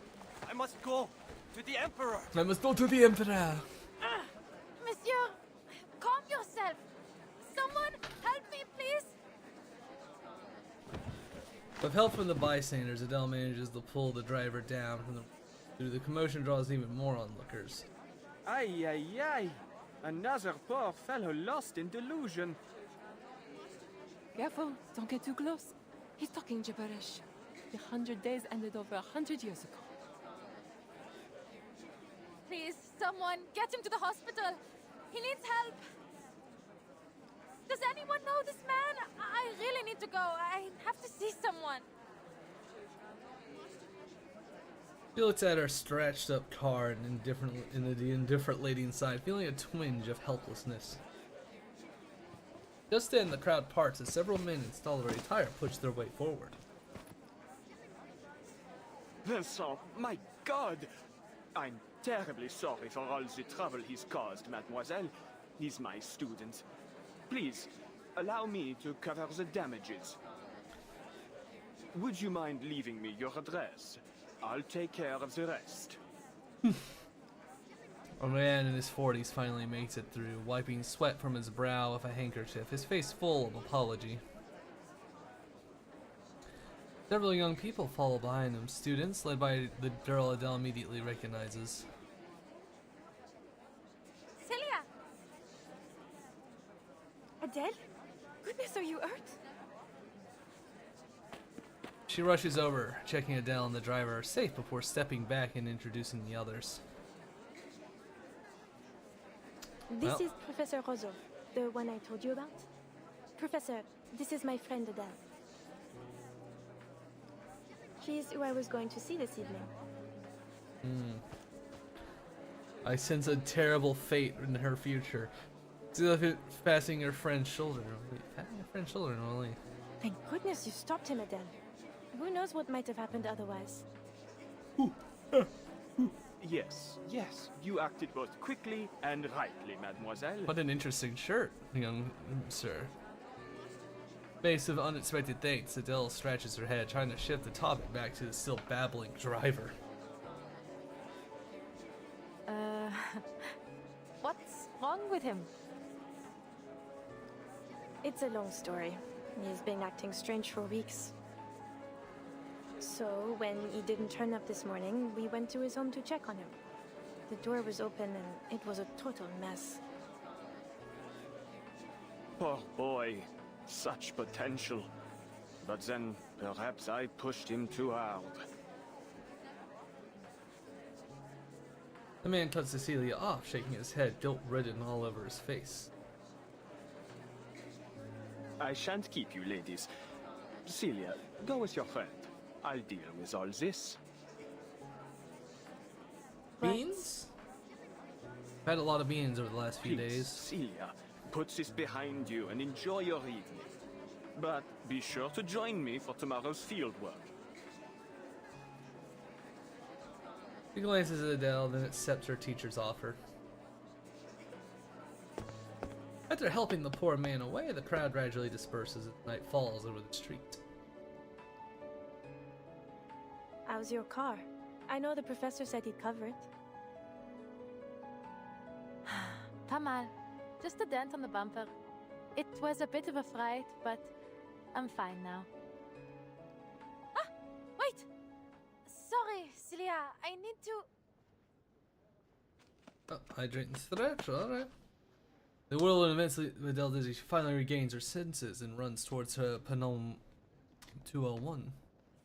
I must go to the Emperor. I must go to the Emperor. Monsieur, calm yourself. Someone help me, please. With help from the bystanders, Adele manages to pull the driver down from the commotion draws even more onlookers. Aye, aye, aye. Another poor fellow lost in delusion. Careful, don't get too close. He's talking gibberish. The 100 days ended over 100 years ago. Please, someone, get him to the hospital. He needs help. Does anyone know this man? I really need to go. I have to see someone. She looks at her stretched up car and the indifferent lady inside, feeling a twinge of helplessness. Just then, the crowd parts as several men installed a tire push their way forward. Vincent, my God! I'm terribly sorry for all the trouble he's caused, mademoiselle. He's my student. Please, allow me to cover the damages. Would you mind leaving me your address? I'll take care of the rest. A man in his 40s finally makes it through, wiping sweat from his brow with a handkerchief, his face full of apology. Several young people follow behind him, students led by the girl Adele immediately recognizes. Celia! Adele? Goodness, are you hurt? She rushes over, checking Adele and the driver are safe before stepping back and introducing the others. This is Professor Rozo, the one I told you about. Professor, this is my friend Adele. She's who I was going to see this evening. I sense a terrible fate in her future. See if it passing her friend's shoulder. Wait, passing her friend's shoulder only. Thank goodness you stopped him, Adele. Who knows what might have happened otherwise? Yes, you acted both quickly and rightly, mademoiselle. What an interesting shirt, young sir. Face of unexpected things, Adele scratches her head, trying to shift the topic back to the still babbling driver. What's wrong with him? It's a long story. He's been acting strange for weeks. So, when he didn't turn up this morning, we went to his home to check on him. The door was open and it was a total mess. Poor boy. Such potential. But then, perhaps I pushed him too hard. The man cuts Cecilia off, shaking his head, guilt-ridden all over his face. I shan't keep you, ladies. Celia, go with your friend. I'll deal with all this. Beans? I've had a lot of beans over the last few Please, days. Celia, put this behind you and enjoy your evening. But be sure to join me for tomorrow's field work. He glances at Adele, then accepts her teacher's offer. After helping the poor man away, the crowd gradually disperses as night falls over the street. How's your car? I know the professor said he'd cover it. Pas mal. Just a dent on the bumper. It was a bit of a fright, but I'm fine now. Ah! Wait! Sorry, Celia. I need to... Oh, hydrate and stretch, alright. The whirlwind immensely Adele dizzy. She finally regains her senses and runs towards her Panome 201.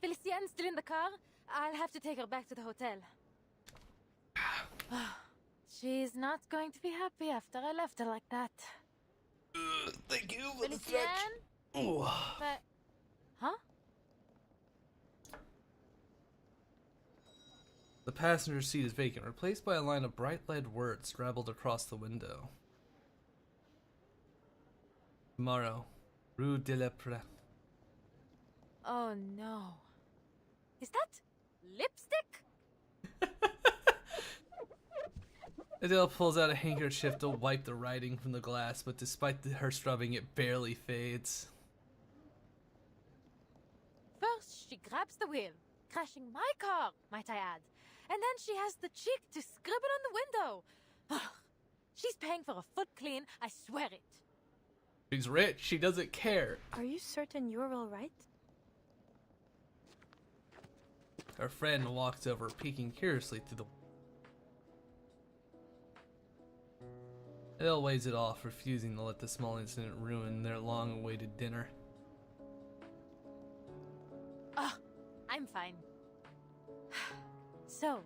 Felicienne's still in the car. I'll have to take her back to the hotel. She's not going to be happy after I left her like that. Thank you for Felicienne? the stretch. Ooh. But... Huh? The passenger seat is vacant, replaced by a line of bright lead words scrabbled across the window. Tomorrow, Rue de la Pré. Oh no. Is that lipstick? Adele pulls out a handkerchief to wipe the writing from the glass, but despite her scrubbing, it barely fades. First, she grabs the wheel, crashing my car, might I add. And then she has the cheek to scribble on the window. Ugh. She's paying for a foot clean, I swear it. She's rich, she doesn't care. Are you certain you're all right? Her friend walks over, peeking curiously through the... Adele weighs it off, refusing to let the small incident ruin their long-awaited dinner. I'm fine. So,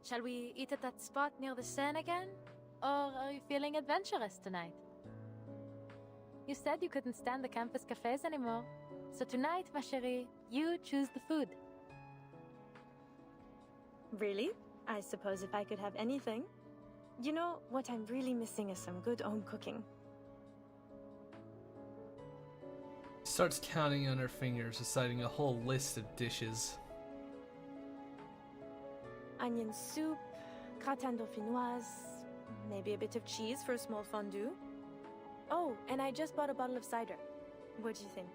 shall we eat at that spot near the Seine again? Or are you feeling adventurous tonight? You said you couldn't stand the campus cafes anymore. So tonight, ma chérie, you choose the food. Really? I suppose if I could have anything. You know, what I'm really missing is some good home cooking. She starts counting on her fingers, reciting a whole list of dishes. Onion soup, gratin dauphinoise, maybe a bit of cheese for a small fondue. Oh, and I just bought a bottle of cider. What do you think?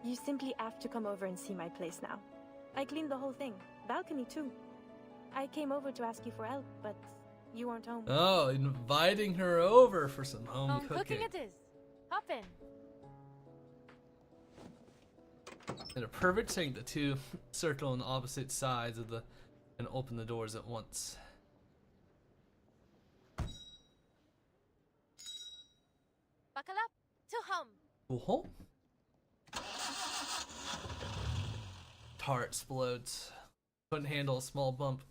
You simply have to come over and see my place now. I cleaned the whole thing. Balcony too. I came over to ask you for help, but you weren't home. Oh, inviting her over for some home Cooking cooking. it is. Hop in. And a perfect thing, the two circle on opposite sides of the and open the doors at once. Buckle up. To home. Cool. Tar explodes. Couldn't handle a small bump.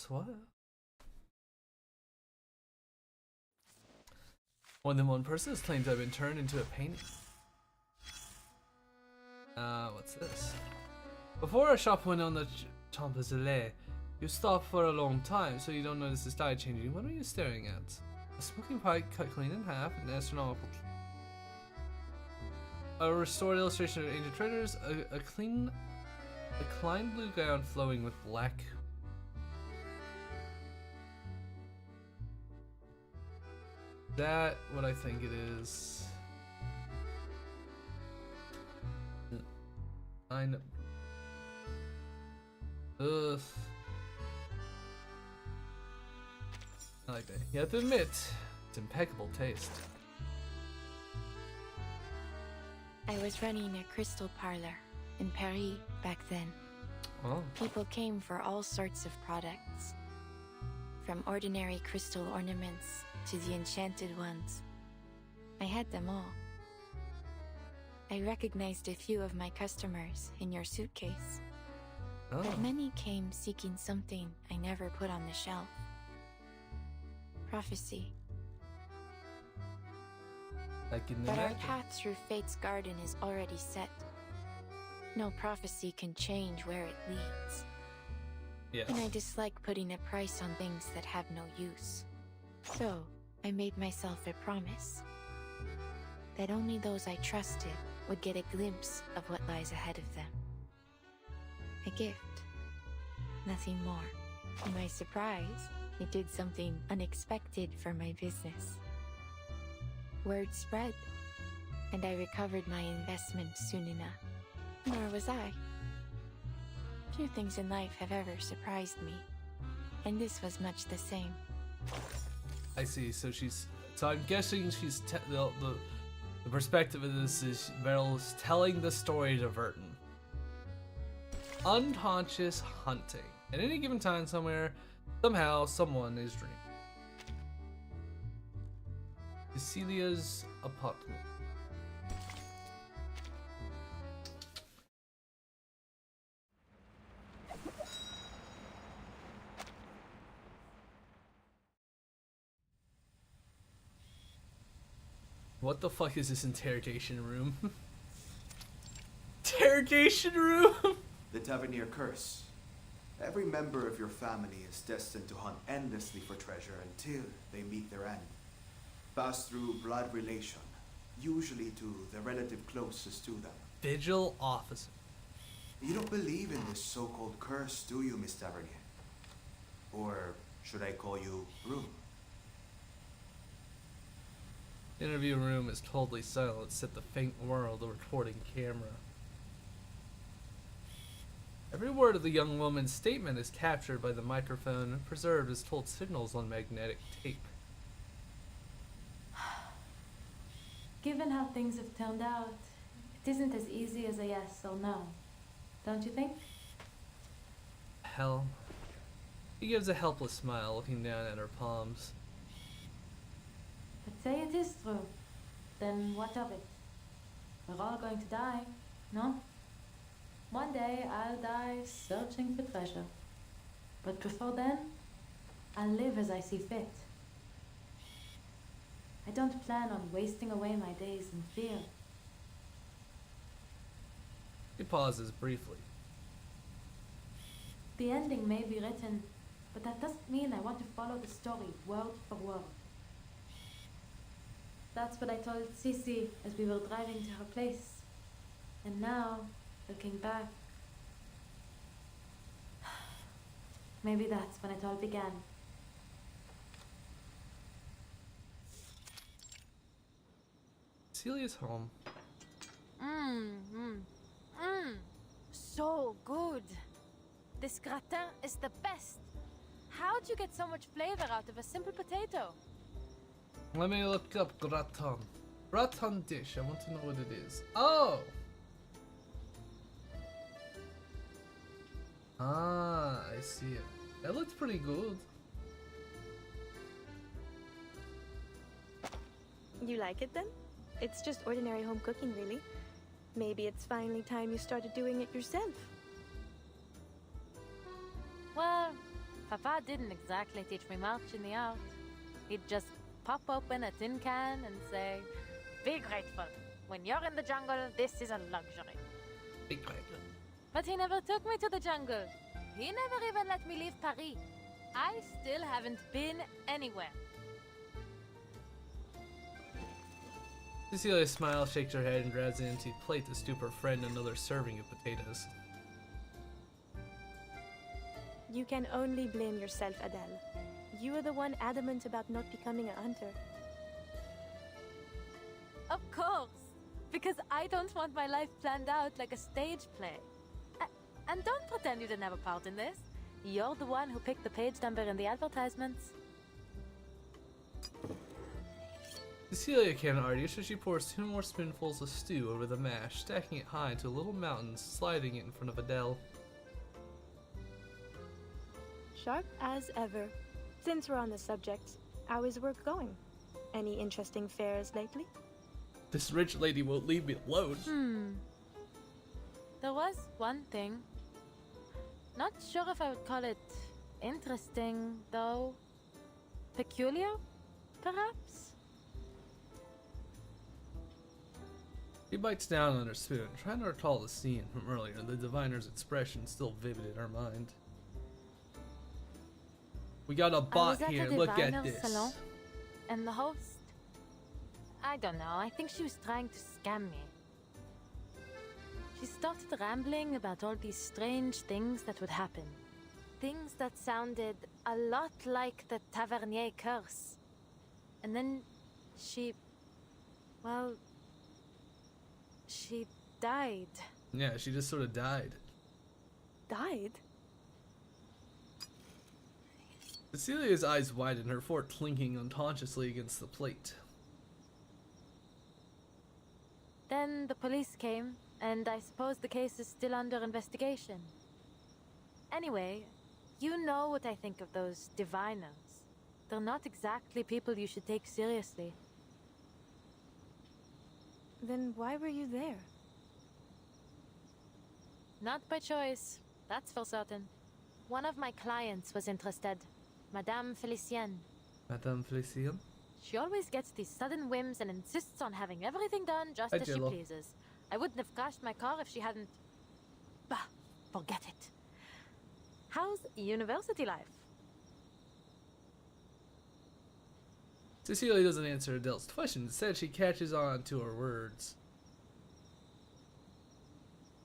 What? More than one person has claimed to have been turned into a painting. What's this? Before a shop went on the Champs-Élysées, you stop for a long time so you don't notice the style changing. What are you staring at? A smoking pipe cut clean in half, an astronomical. A restored illustration of ancient traders, a clean blue gown flowing with black. That what I think it is. I know. Ugh. I like that. You have to admit, it's impeccable taste. I was running a crystal parlor in Paris back then. Oh. People came for all sorts of products, from ordinary crystal ornaments to the enchanted ones. I had them all. I recognized a few of my customers in your suitcase, but many came seeking something I never put on the shelf. Prophecy. Like in the But our magic. path through Fate's garden is already set. No prophecy can change where it leads. Yes. And I dislike putting a price on things that have no use. So, I made myself a promise that only those I trusted would get a glimpse of what lies ahead of them. A gift. Nothing more. To my surprise, it did something unexpected for my business. Word spread, and I recovered my investment soon enough. Nor was I. Few things in life have ever surprised me, and this was much the same. I see. So I'm guessing she's the perspective of this is Beryl's telling the story to Verton. Unconscious hunting. At any given time, somewhere, somehow, someone is dreaming. Cecilia's apartment. What the fuck is this interrogation room? Interrogation room? The Tavernier Curse. Every member of your family is destined to hunt endlessly for treasure until they meet their end. Pass through blood relation, usually to the relative closest to them. Vigil officer. You don't believe in this so-called curse, do you, Miss Tavernier? Or should I call you Room? Interview room is totally silent except the faint whir of the recording camera. Every word of the young woman's statement is captured by the microphone and preserved as told signals on magnetic tape. Given how things have turned out, it isn't as easy as a yes or no. Don't you think? Hell. She gives a helpless smile, looking down at her palms. But say it is true. Then what of it? We're all going to die, no? One day I'll die searching for treasure. But before then, I'll live as I see fit. I don't plan on wasting away my days in fear. He pauses briefly. The ending may be written, but that doesn't mean I want to follow the story word for word. That's what I told Sisi as we were driving to her place. And now, looking back, maybe that's when it all began. Celia's home. so good. This gratin is the best. How'd you get so much flavor out of a simple potato? Let me look up gratin. Gratin dish. I want to know what it is. Oh! Ah, I see it. That looks pretty good. You like it then? It's just ordinary home cooking, really. Maybe it's finally time you started doing it yourself. Well, Papa didn't exactly teach me much in the art. He'd just pop open a tin can and say, "Be grateful. When you're in the jungle, this is a luxury." Be grateful. But he never took me to the jungle. He never even let me leave Paris. I still haven't been anywhere. Cecilia smiles, shakes her head, and grabs an empty plate to scoop her friend another serving of potatoes. You can only blame yourself, Adele. You were the one adamant about not becoming a hunter. Of course, because I don't want my life planned out like a stage play. And don't pretend you didn't have a part in this. You're the one who picked the page number in the advertisements. Cecilia can't argue, so she pours 2 more spoonfuls of stew over the mash, stacking it high into a little mountain, sliding it in front of Adele. Sharp as ever. Since we're on the subject, how is work going? Any interesting fairs lately? This rich lady won't leave me alone. There was one thing. Not sure if I would call it interesting, though. Peculiar, perhaps? She bites down on her spoon, trying to recall the scene from earlier, the diviner's expression still vivid in her mind. We got a bot here, look at this. Salon, and the host? I don't know, I think she was trying to scam me. She started rambling about all these strange things that would happen. Things that sounded a lot like the Tavernier curse. And then she... well... she died. Yeah, she just sort of died. Died? Cecilia's eyes widen, her fork clinking unconsciously against the plate. Then the police came, and I suppose the case is still under investigation. Anyway, you know what I think of those diviners. They're not exactly people you should take seriously. Then why were you there? Not by choice, that's for certain. One of my clients was interested, Madame Felicienne. Madame Felicienne? She always gets these sudden whims and insists on having everything done just as she pleases. I wouldn't have crashed my car if she hadn't... Bah, forget it. How's university life? Cecilia doesn't answer Adele's question. Instead, she catches on to her words.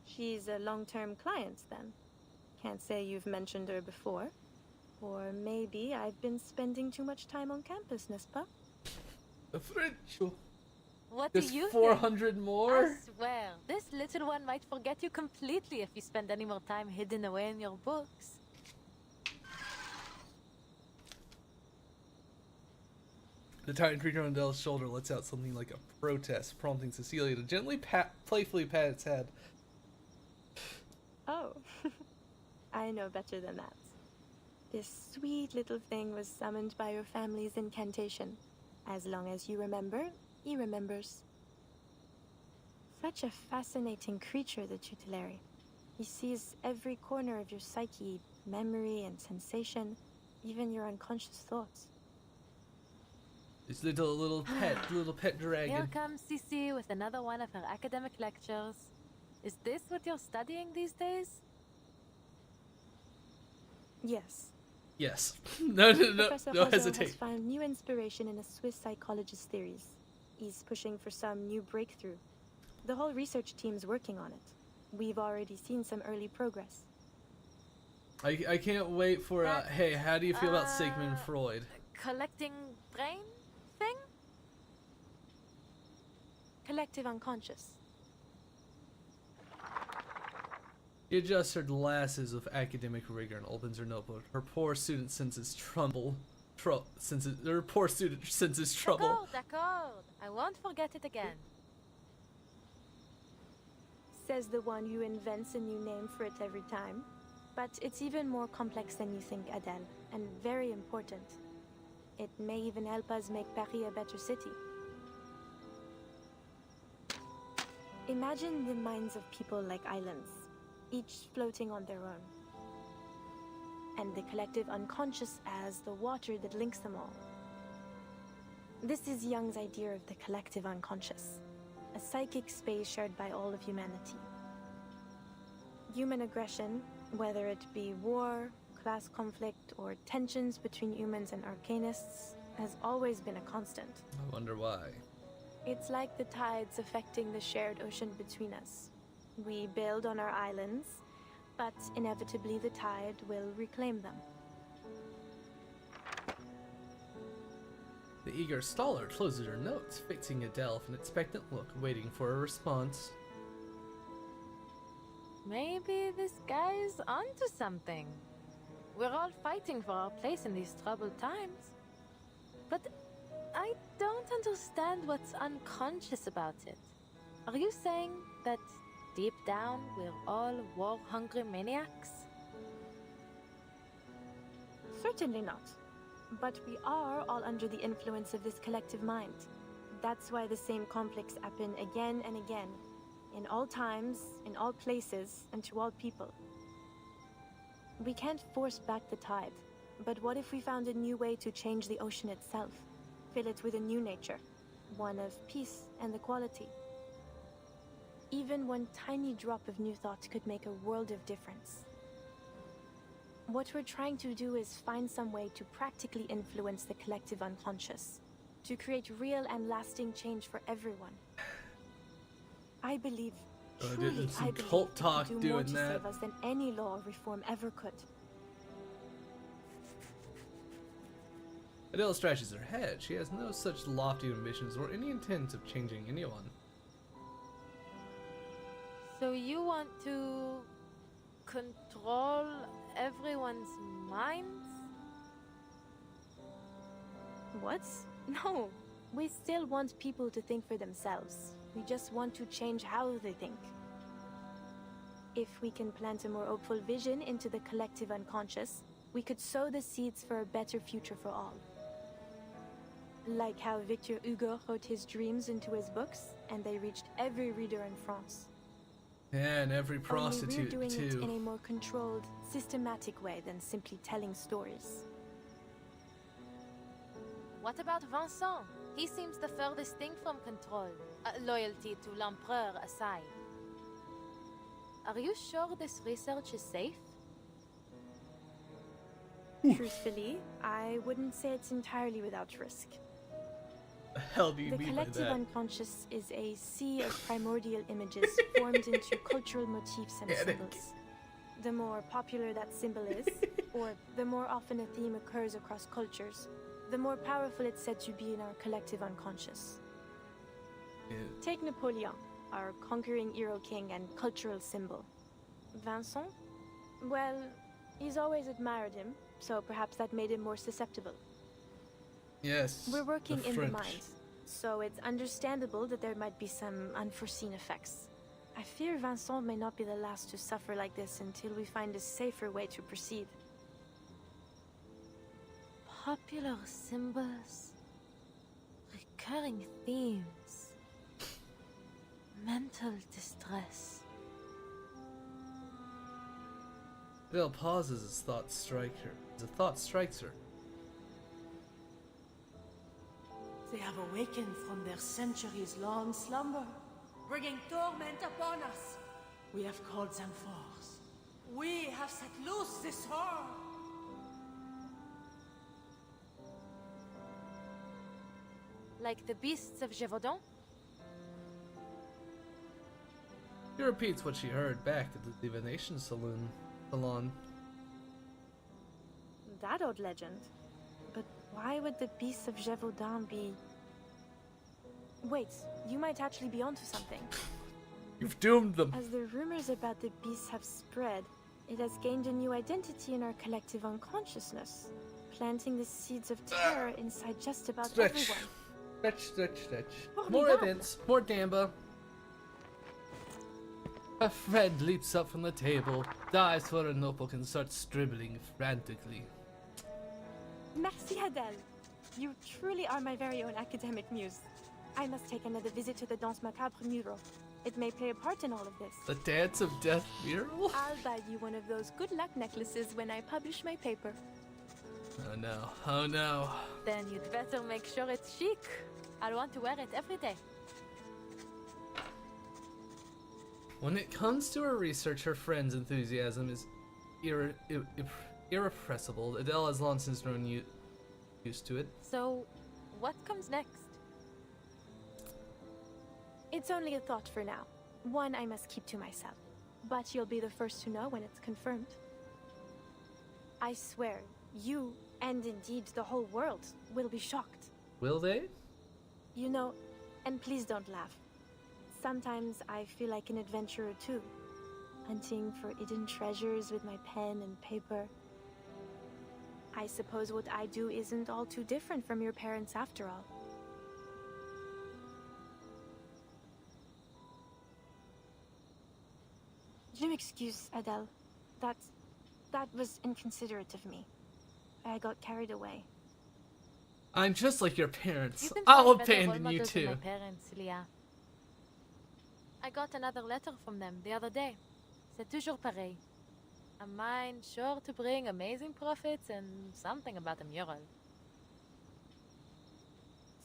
She's a long-term client, then. Can't say you've mentioned her before. Or maybe I've been spending too much time on campus, n'est-ce pas? A French. What There's do you 400 think? more? I swear, this little one might forget you completely if you spend any more time hidden away in your books. The tiny creature on Adele's shoulder lets out something like a protest, prompting Cecilia to gently playfully pat its head. Oh, I know better than that. This sweet little thing was summoned by your family's incantation. As long as you remember, he remembers. Such a fascinating creature, the tutelary. He sees every corner of your psyche, memory and sensation, even your unconscious thoughts. This little pet dragon. Here comes Cici with another one of her academic lectures. Is this what you're studying these days? Yes. Yes. No Professor Rousseau hesitate. has found new inspiration in a Swiss psychologist's theories. He's pushing for some new breakthrough. The whole research team's working on it. We've already seen some early progress. I can't wait for hey, how do you feel about Sigmund Freud? Collecting brain thing? Collective unconscious. She adjusts her glasses with academic rigor and opens her notebook. Her poor student senses trouble. Her poor student senses trouble. D'accord. I won't forget it again. Says the one who invents a new name for it every time. But it's even more complex than you think, Adele, and very important. It may even help us make Paris a better city. Imagine the minds of people like islands, each floating on their own. And the collective unconscious as the water that links them all. This is Jung's idea of the collective unconscious, a psychic space shared by all of humanity. Human aggression, whether it be war, class conflict, or tensions between humans and arcanists, has always been a constant. I wonder why. It's like the tides affecting the shared ocean between us. We build on our islands, but inevitably the tide will reclaim them. The eager Staller closes her notes, fixing Adele with an expectant look, waiting for a response. Maybe this guy's onto something. We're all fighting for our place in these troubled times. But I don't understand what's unconscious about it. Are you saying that deep down we're all war-hungry maniacs? Certainly not. But we are all under the influence of this collective mind. That's why the same conflicts happen again and again, in all times, in all places, and to all people. We can't force back the tide, but what if we found a new way to change the ocean itself? Fill it with a new nature, one of peace and equality. Even one tiny drop of new thought could make a world of difference. What we're trying to do is find some way to practically influence the collective unconscious, to create real and lasting change for everyone. I believe, truly I believe, cult talk we do more doing to that. save us than any law or reform ever could. Adele scratches her head. She has no such lofty ambitions or any intent of changing anyone. So you want to control everyone's minds? What? No. We still want people to think for themselves. We just want to change how they think. If we can plant a more hopeful vision into the collective unconscious, we could sow the seeds for a better future for all. Like how Victor Hugo wrote his dreams into his books, and they reached every reader in France. Yeah, and every prostitute, Only we're doing too. it in a more controlled, systematic way than simply telling stories. What about Vincent? He seems the furthest thing from control, loyalty to l'Empereur aside. Are you sure this research is safe? Truthfully, I wouldn't say it's entirely without risk. The hell do you The mean by collective that? unconscious is a sea of primordial images formed into cultural motifs and symbols. The more popular that symbol is, or the more often a theme occurs across cultures, the more powerful it's said to be in our collective unconscious. Yeah. Take Napoleon, our conquering hero king and cultural symbol. Vincent? Well, he's always admired him, so perhaps that made him more susceptible. Yes. We're working the in the French. mind, so it's understandable that there might be some unforeseen effects. I fear Vincent may not be the last to suffer like this until we find a safer way to proceed. Popular symbols, recurring themes, mental distress. Adele pauses as thoughts strike her. As a thought strikes her. They have awakened from their centuries-long slumber, bringing torment upon us. We have called them forth. We have set loose this horror. Like the beasts of Gévaudan? She repeats what she heard back at the divination salon. That old legend. But why would the beasts of Gévaudan be... Wait, you might actually be onto something. You've doomed them. As the rumors about the beasts have spread, it has gained a new identity in our collective unconsciousness, planting the seeds of terror inside just about everyone. Stretch. More events, more Damba. A friend leaps up from the table, dives for a notebook, and starts scribbling frantically. Merci, Adele. You truly are my very own academic muse. I must take another visit to the Danse Macabre mural. It may play a part in all of this. The Dance of Death mural? I'll buy you one of those good luck necklaces when I publish my paper. Oh no, oh no. Then you'd better make sure it's chic. I'll want to wear it every day. When it comes to her research, her friend's enthusiasm is irrepressible. Adele has long since grown used to it. So, what comes next? It's only a thought for now. One I must keep to myself. But you'll be the first to know when it's confirmed. I swear, you, and indeed the whole world, will be shocked. Will they? You know, and please don't laugh. Sometimes I feel like an adventurer too, hunting for hidden treasures with my pen and paper. I suppose what I do isn't all too different from your parents after all. Do excuse, Adele. That was inconsiderate of me. I got carried away. I'm just like your parents. You can I'll find better abandon role you models than too. my parents, Leah. I got another letter from them the other day. C'est toujours pareil. A mind sure to bring amazing profits and something about a mural.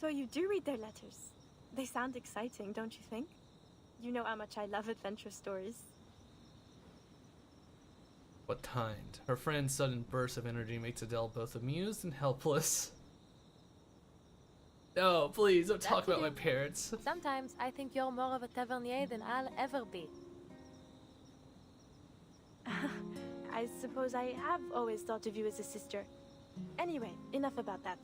So you do read their letters. They sound exciting, don't you think? You know how much I love adventure stories. What kind? Her friend's sudden burst of energy makes Adele both amused and helpless. No, please don't talk about my parents. Sometimes I think you're more of a tavernier than I'll ever be. I suppose I have always thought of you as a sister. Anyway, enough about that.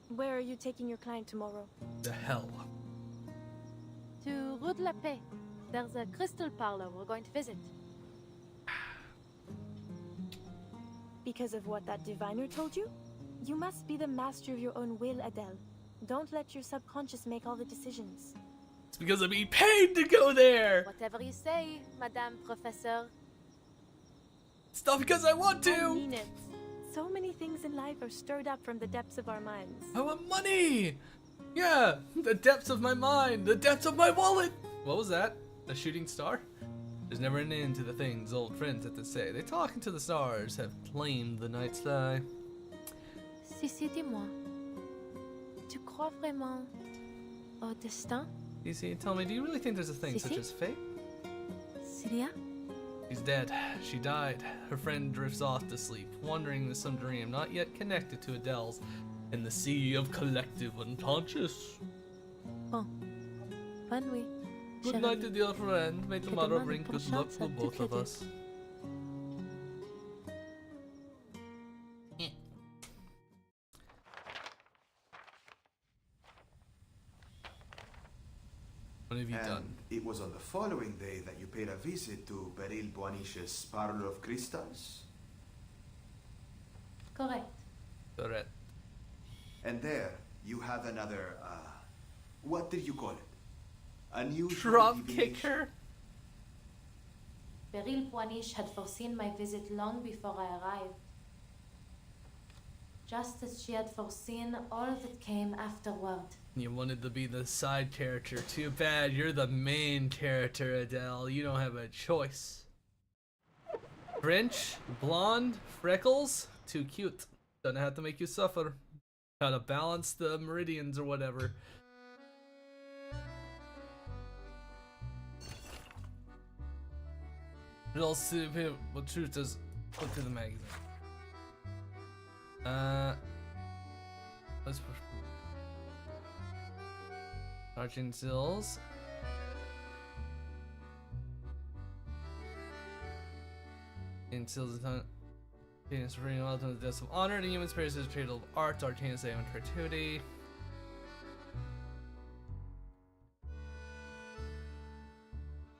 Where are you taking your client tomorrow? The hell? To Rue de la Paix. There's a crystal parlor we're going to visit. Because of what that diviner told you? You must be the master of your own will, Adele. Don't let your subconscious make all the decisions. It's because I'm being paid to go there! Whatever you say, Madame Professeur. It's not because I want to! I mean it. So many things in life are stirred up from the depths of our minds. I want money! Yeah, the depths of my mind, the depths of my wallet! What was that? A shooting star? There's never an end to the things old friends have to say. They talk into the stars, have claimed the night sky. Sissi, dis-moi. Tu crois vraiment au destin? Sissi, tell me, do you really think there's a thing such as fate? Celia? She's dead. She died. Her friend drifts off to sleep, wandering with some dream not yet connected to Adele's in the sea of collective unconscious. Bon. Bonne nuit. Good night, dear friend. May tomorrow bring good luck to both of us. What have you done? It was on the following day that you paid a visit to Beryl Boaniche's Parlor of Crystals? Correct. Correct. And there, you have another, what did you call it? A new drop kicker? Beryl Boaniche had foreseen my visit long before I arrived. Just as she had foreseen all that came afterward. You wanted to be the side character. Too bad, you're the main character, Adele. You don't have a choice. French, blonde, freckles, too cute. Doesn't have to make you suffer. Gotta balance the meridians or whatever. Real stupid. What truth does look through the magazine? Let's push. Arching Sills. In Sills is not. Arcanus bringing all to the deaths of honor. The human spirit is traded of art. Arcanus and creativity.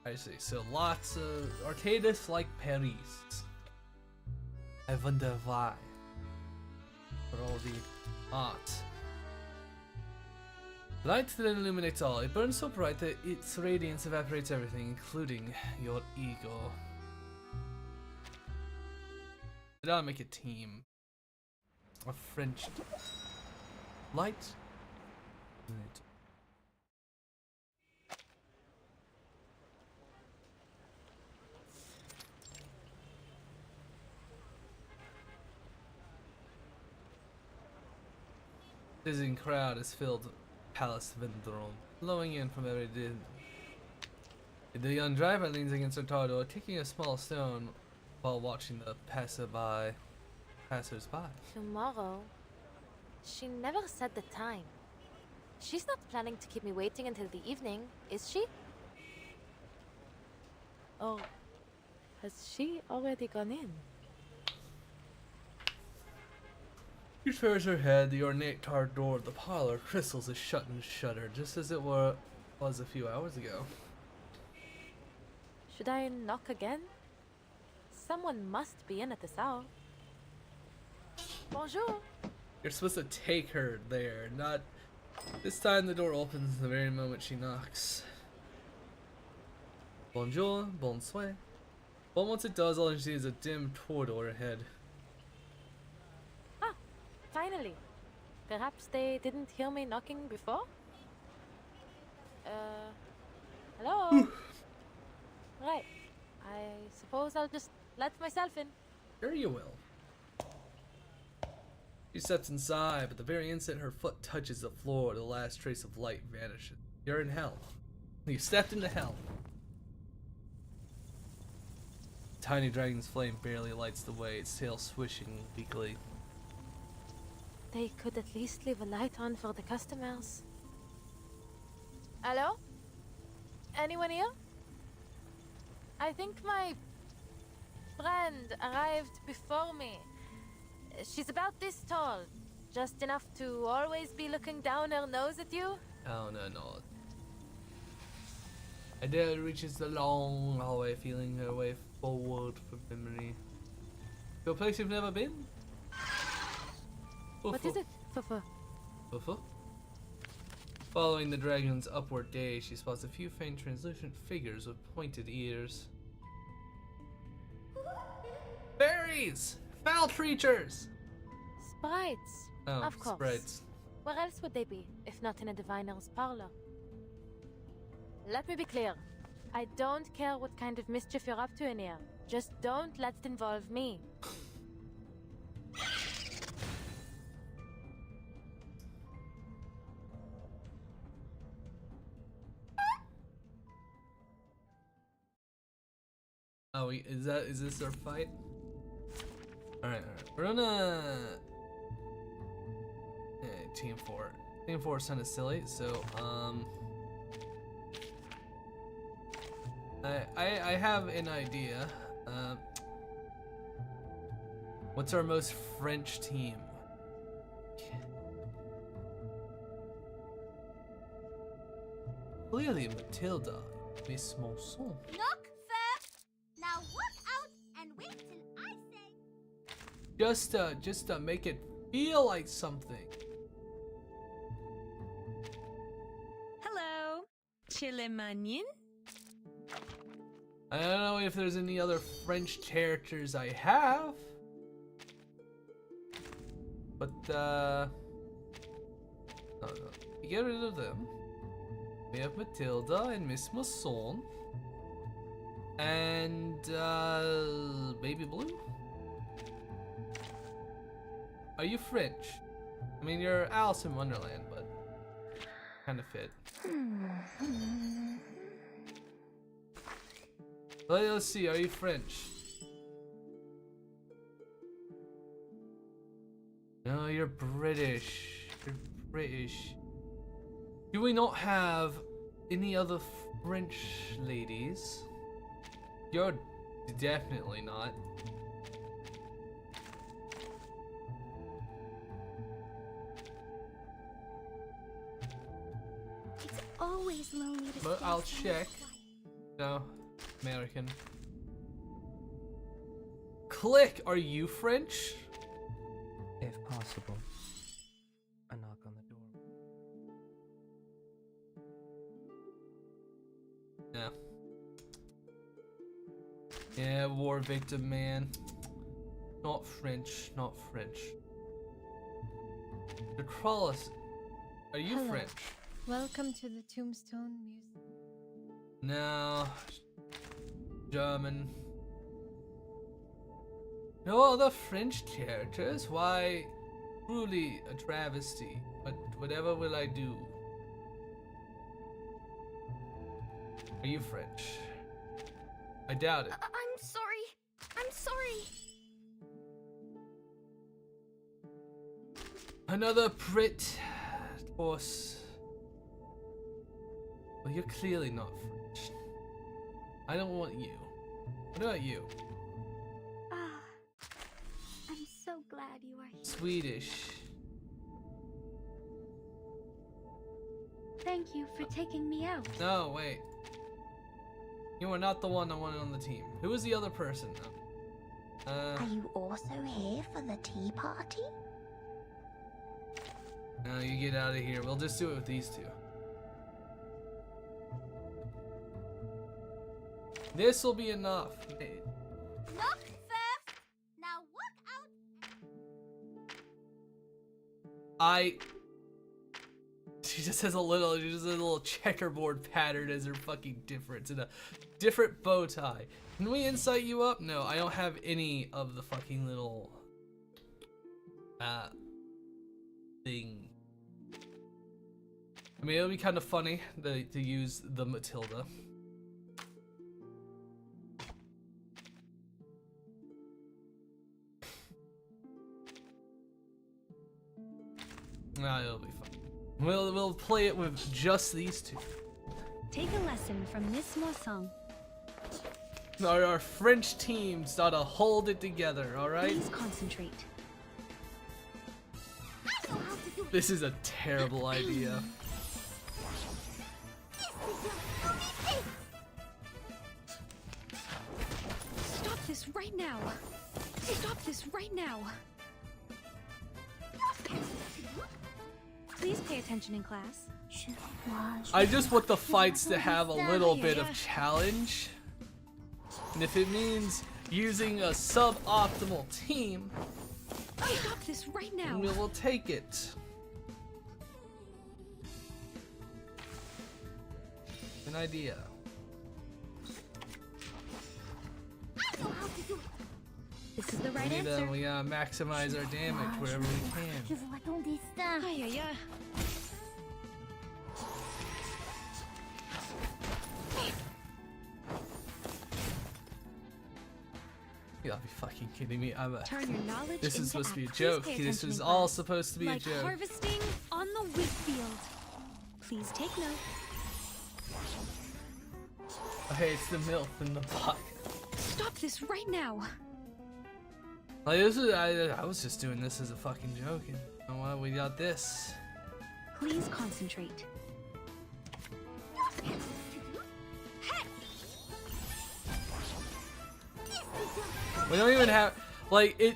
I see. So lots of Arcadis like Paris. I wonder why. For all the art. Light that illuminates all. It burns so bright that its radiance evaporates everything, including your ego. Did I make a team? A French light? Right. Dizzying crowd has filled Palace Vendrome, flowing in from every din. The young driver leans against her car door, kicking a small stone while watching the passers-by. Tomorrow? She never said the time. She's not planning to keep me waiting until the evening, is she? Or has she already gone in? She turns her head. The ornate tar door of the parlor crystals is shut and shuttered, just as it was a few hours ago. Should I knock again? Someone must be in at this hour. Bonjour. You're supposed to take her there, not... This time the door opens the very moment she knocks. Bonjour, bonsoir. But once it does, all she sees is a dim corridor ahead. Ah, finally. Perhaps they didn't hear me knocking before? Hello? Right. I suppose I'll just let myself in. Sure you will. She steps inside, but the very instant her foot touches the floor, the last trace of light vanishes. You're in hell. You stepped into hell. Tiny dragon's flame barely lights the way, its tail swishing weakly. They could at least leave a light on for the customers. Hello? Anyone here? I think my friend arrived before me. She's about this tall, just enough to always be looking down her nose at you. Oh no. Adele reaches the long hallway, feeling her way forward from memory. To a place you've never been? What is it, Fufu? Fufu? Following the dragon's upward gaze, she spots a few faint translucent figures with pointed ears. Fairies! Foul creatures! Sprites. Oh, of course. sprites. Where else would they be, if not in a diviner's parlor? Let me be clear. I don't care what kind of mischief you're up to in here. Just don't let it involve me. Oh, is this our fight? Alright. We're gonna... Team 4. Team 4 is kinda silly, so, I have an idea. What's our most French team? Clearly Matilda, Miss Monson. Look first. Now walk out and wait till I say. Just to make it feel like something. Hello, Chilemanin. I don't know if there's any other French characters I have, but no, get rid of them. We have Matilda and Miss Masson and Baby Blue. Are you French? I mean, you're Alice in Wonderland, but kind of fit. Let's see, are you French? No, you're British. You're British. Do we not have any other French ladies? You're definitely not. It's always lonely to But see I'll someone's check. wife. No. American. Click, are you French? If possible, a knock on the door. Yeah. Yeah, war victim, man. Not French, not French. The Crawlers, are you Hello. French? Welcome to the Tombstone Museum. No. German. No other French characters? Why, truly a travesty. But whatever will I do? Are you French? I doubt it. I'm sorry. I'm sorry. Another Brit. Boss. Well, you're clearly not French. I don't want you. What about you? Ah, I'm so glad you are here. Swedish. Thank you for taking me out. No, wait. You are not the one I wanted on the team. Who was the other person? Are you also here for the tea party? No, you get out of here. We'll just do it with these two. This will be enough. Knock first. Now walk out. She just has a little checkerboard pattern as her fucking difference and a different bow tie. Can we insight you up? No, I don't have any of the fucking little thing. I mean, it'll be kind of funny to use the Matilda. Nah, it'll be fun. We'll play it with just these two. Take a lesson from Miss Moisson. Our French team's gotta hold it together, alright? Please concentrate. This is a terrible idea. Stop this right now. Stop this right now. Please pay attention in class. I just want the fights to have a little bit of challenge. And if it means using a suboptimal team, Stop this right now. we will take it. An idea. This is the right We answer. gotta maximize our damage wherever we can. Je vois ton destin. Aïe aïe aïe. You gotta be fucking kidding me. Turn your knowledge This is into supposed to be a act. joke. Please pay This attention was in all class. supposed to be a Like joke. harvesting on the wheat field. Please take note. Oh, hey, it's the MILF in the pot. Stop this right now. Like, this is, I was just doing this as a fucking joke. And you know what? We got this. Please concentrate. We don't even have, like, it.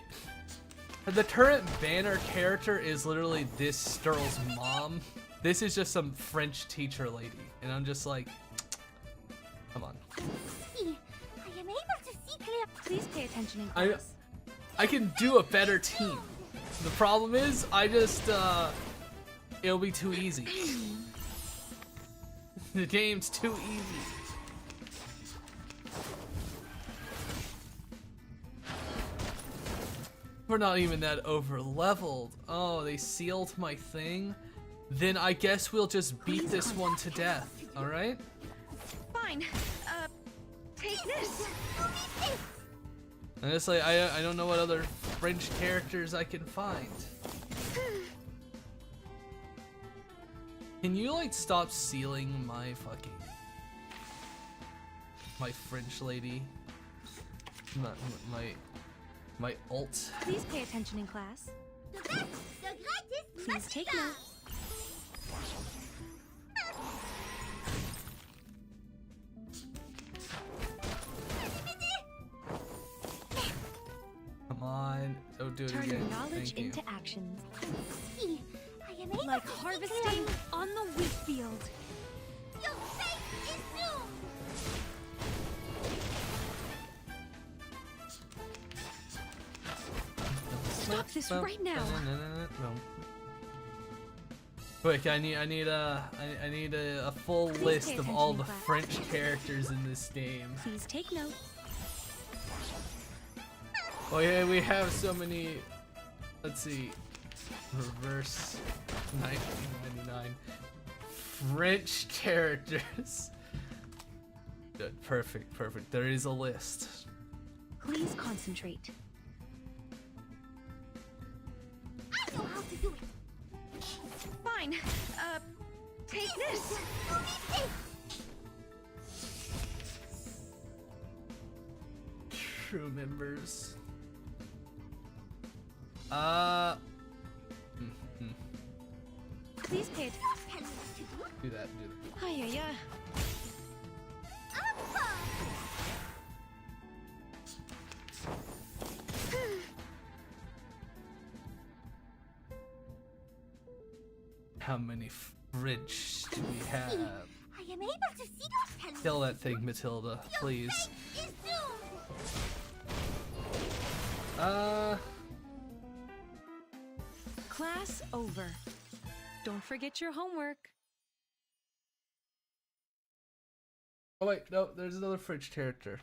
The current banner character is literally this girl's mom. This is just some French teacher lady. And I'm just like, come on. See, I am able to see clear. Please pay attention in class. I can do a better team. The problem is, I just, it'll be too easy. The game's too easy. We're not even that over leveled. Oh, they sealed my thing? Then I guess we'll just beat this one to death, alright? Fine. Take this. Honestly, I don't know what other French characters I can find. Can you, like, stop sealing my French lady? My ult? Please pay attention in class. Please take note. Come on, don't do it Turn again. your knowledge Thank you. into actions. See, I am able Like to see harvesting clearly. on the wheat field. Your fate is doomed. Stop this right now. No. Quick, I need a full Please list pay of all attention, the class. French characters in this game. Please take note. Oh yeah, we have so many. Let's see. Reverse 1999 French characters. Good, perfect. There is a list. Please concentrate. I know how to do it. Fine. Take this. True members. Please pay attention. Do that. Hiya, yeah. How many French do we have? I am able to see your tendencies. Kill that thing, Matilda, please. Is doomed. Class over. Don't forget your homework. Oh wait, no, there's another French character.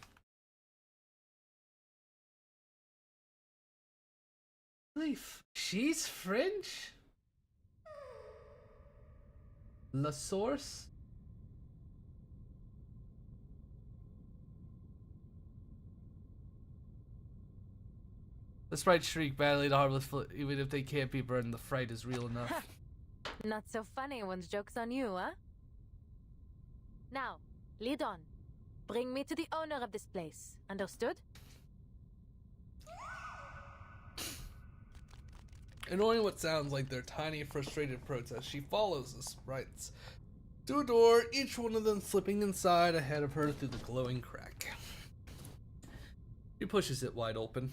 Leaf. She's French? La Source? The sprites shriek badly to harmless even if they can't be burned. The fright is real enough. Not so funny when joke's on you, huh? Now, lead on. Bring me to the owner of this place. Understood? Ignoring what sounds like their tiny, frustrated protest, she follows the sprites to a door, each one of them slipping inside ahead of her through the glowing crack. She pushes it wide open.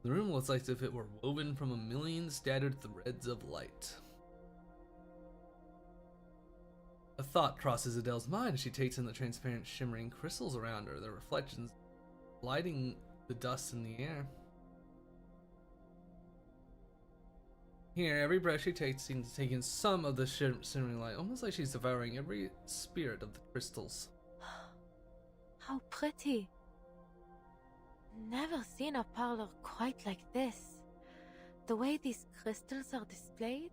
The room looks like as if it were woven from a million scattered threads of light. A thought crosses Adele's mind as she takes in the transparent shimmering crystals around her, their reflections lighting the dust in the air. Here, every breath she takes seems to take in some of the shimmering light, almost like she's devouring every spirit of the crystals. How pretty. Never seen a parlor quite like this. The way these crystals are displayed,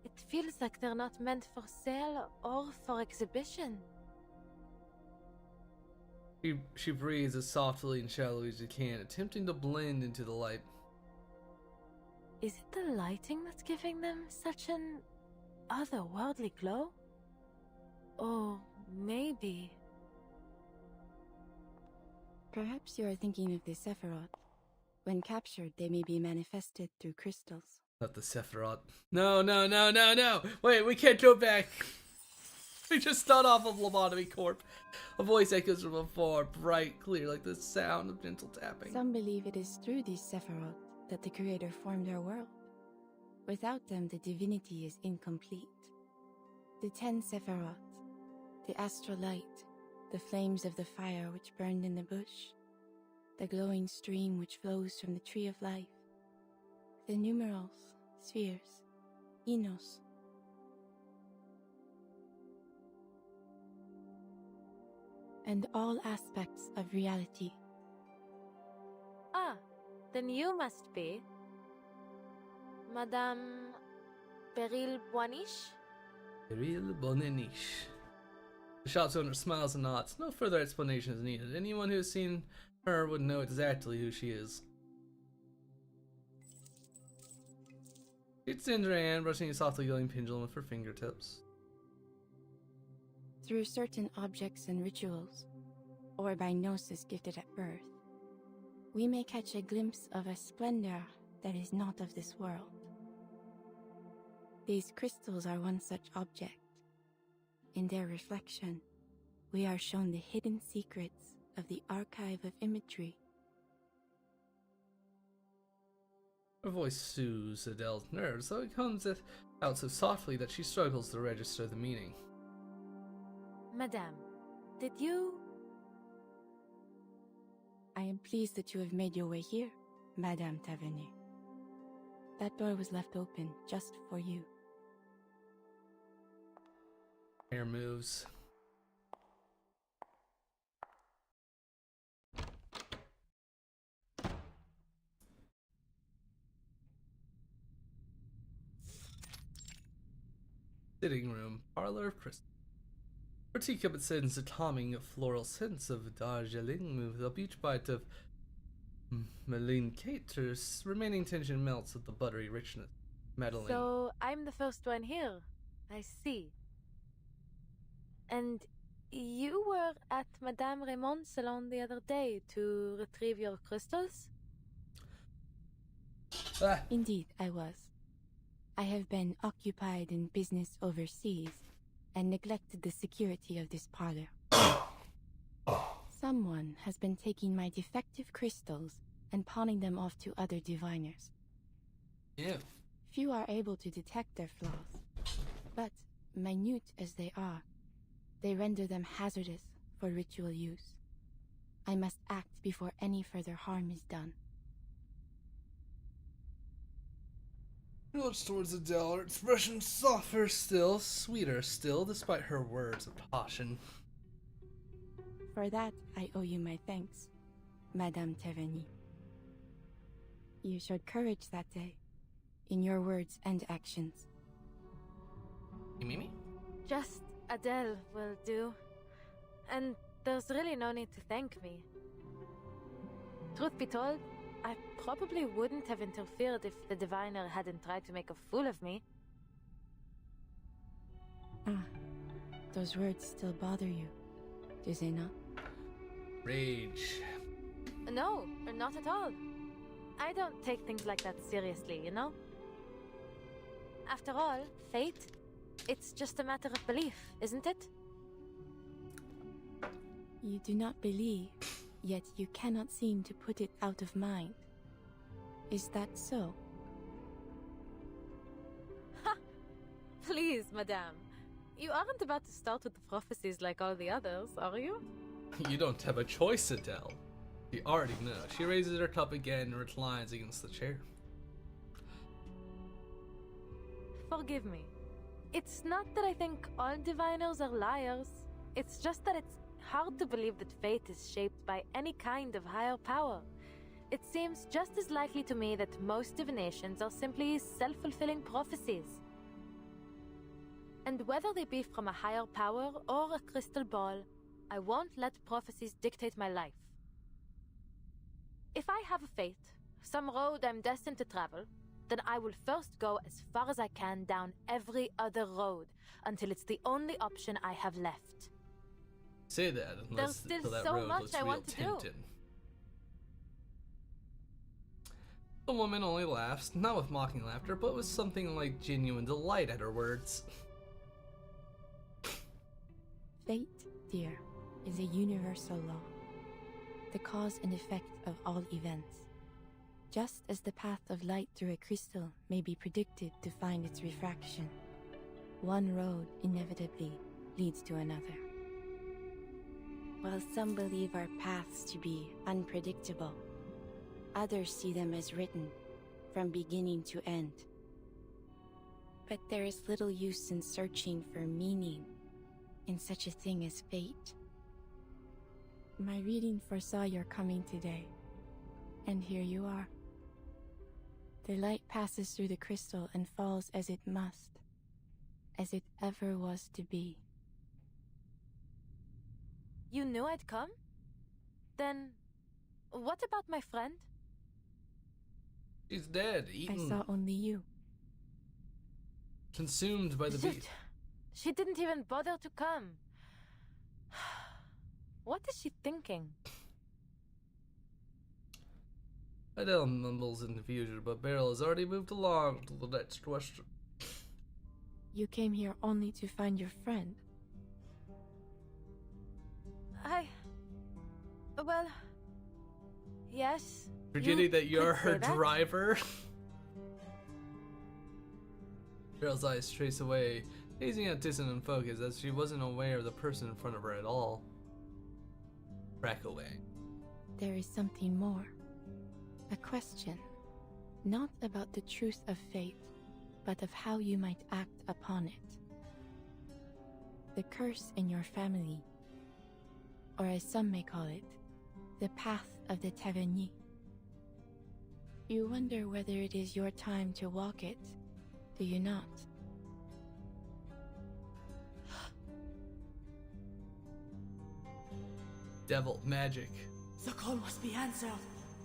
it feels like they're not meant for sale or for exhibition. She breathes as softly and shallowly as she can, attempting to blend into the light. Is it the lighting that's giving them such an otherworldly glow? Or maybe... Perhaps you are thinking of the Sephiroth. When captured, they may be manifested through crystals. Not the Sephiroth. No. Wait, we can't go back. We just start off of Lobotomy Corp. A voice echoes from afar, bright, clear, like the sound of gentle tapping. Some believe it is through these Sephiroth that the Creator formed our world. Without them, the divinity is incomplete. The 10 Sephiroth, the astral light, the flames of the fire which burned in the bush, the glowing stream which flows from the tree of life, the numerals, spheres, Enos. And all aspects of reality. Ah, then you must be... Madame... Beryl Boiniche? Beryl Boiniche. The shop's owner smiles and nods. No further explanation is needed. Anyone who has seen her would know exactly who she is. She extends her hand, brushing a softly glowing pendulum with her fingertips. Through certain objects and rituals, or by gnosis gifted at birth, we may catch a glimpse of a splendor that is not of this world. These crystals are one such object. In their reflection, we are shown the hidden secrets of the archive of imagery. Her voice soothes Adele's nerves, though it comes out so softly that she struggles to register the meaning. Madame, did you... I am pleased that you have made your way here, Madame Tavernier. That door was left open just for you. Hair moves. Sitting room, parlor of crystal. Her teacup sends a calming floral scents of Darjeeling with each bite of Malin Cater's remaining tension melts with the buttery richness. Madeline. So, I'm the first one here. I see. And you were at Madame Raymond's salon the other day to retrieve your crystals? Indeed, I was. I have been occupied in business overseas and neglected the security of this parlor. Someone has been taking my defective crystals and pawning them off to other diviners. Ew. Few are able to detect their flaws, but minute as they are, they render them hazardous for ritual use. I must act before any further harm is done. She looks towards Adele, her expression softer still, sweeter still, despite her words of caution. For that, I owe you my thanks, Madame Tavernier. You showed courage that day, in your words and actions. You mean me? Just Adele will do. And there's really no need to thank me. Truth be told, I probably wouldn't have interfered if the diviner hadn't tried to make a fool of me. Ah, those words still bother you, do they not? Rage. No, not at all. I don't take things like that seriously, you know? After all, fate, it's just a matter of belief, isn't it? You do not believe, yet you cannot seem to put it out of mind. Is that so? Ha! Please, madame. You aren't about to start with the prophecies like all the others, are you? You don't have a choice, Adele. You already know. She raises her cup again and reclines against the chair. Forgive me. It's not that I think all diviners are liars. It's just that it's hard to believe that fate is shaped by any kind of higher power. It seems just as likely to me that most divinations are simply self-fulfilling prophecies. And whether they be from a higher power or a crystal ball, I won't let prophecies dictate my life. If I have a fate, some road I'm destined to travel, then I will first go as far as I can down every other road until it's the only option I have left. Say that unless There's still that so road much looks I real want to do. tempting. The woman only laughs, not with mocking laughter, but with something like genuine delight at her words. Fate, dear, is a universal law, the cause and effect of all events. Just as the path of light through a crystal may be predicted to find its refraction, one road inevitably leads to another. While some believe our paths to be unpredictable, others see them as written, from beginning to end. But there is little use in searching for meaning in such a thing as fate. My reading foresaw your coming today, and here you are. The light passes through the crystal and falls as it must, as it ever was to be. You knew I'd come? Then, what about my friend? She's dead, eaten, I saw only you. consumed by the beast. She didn't even bother to come. What is she thinking? Adele mumbles in confusion, but Beryl has already moved along to the next question. You came here only to find your friend. Well, yes. Forgetting that you're could her say that. driver. Girl's eyes trace away, gazing at distant and focused as she wasn't aware of the person in front of her at all. Crack away. There is something more. A question. Not about the truth of fate, but of how you might act upon it. The curse in your family, or as some may call it, the path of the Tavernier. You wonder whether it is your time to walk it, do you not? Devil magic. The call must be answered.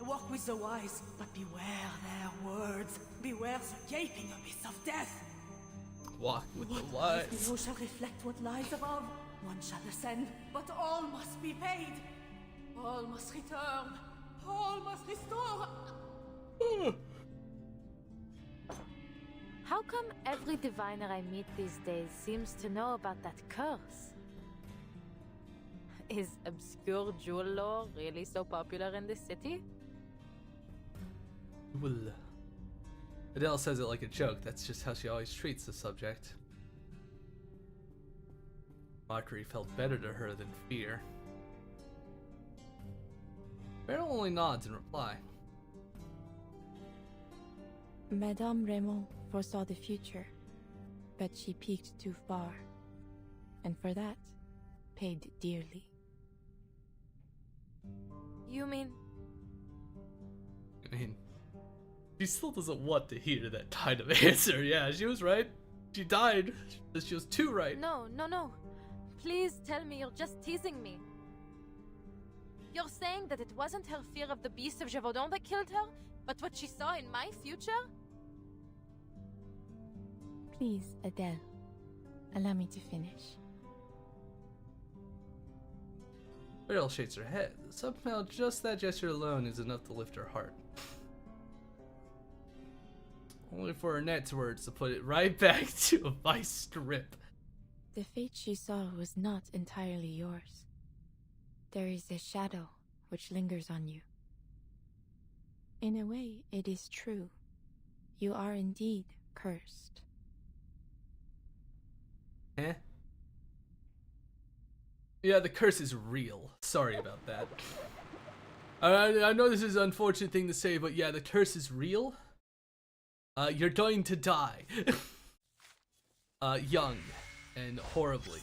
Walk with the wise, but beware their words. Beware the gaping abyss of death. Walk with What the lies wise. below shall reflect what lies above. One shall ascend, but all must be paid. All must return. All must restore. How come every diviner I meet these days seems to know about that curse? Is obscure jewel lore really so popular in this city? Well, Adele says it like a joke. That's just how she always treats the subject. Mockery felt better to her than fear. Beryl only nods in reply. Madame Raymond foresaw the future, but she peeked too far, and for that, paid dearly. You mean? I mean, she still doesn't want to hear that kind of answer. Yeah, she was right. She died. She was too right. No. Please tell me you're just teasing me. You're saying that it wasn't her fear of the beast of Gévaudan that killed her, but what she saw in my future? Please, Adele, allow me to finish. Beryl shakes her head. Somehow, just that gesture alone is enough to lift her heart. Only for Annette's words to put it right back to a vice strip. The fate she saw was not entirely yours. There is a shadow which lingers on you. In a way, it is true. You are indeed cursed. Eh? Yeah, the curse is real. Sorry about that. I know this is an unfortunate thing to say, but yeah, the curse is real. You're going to die. Young and horribly.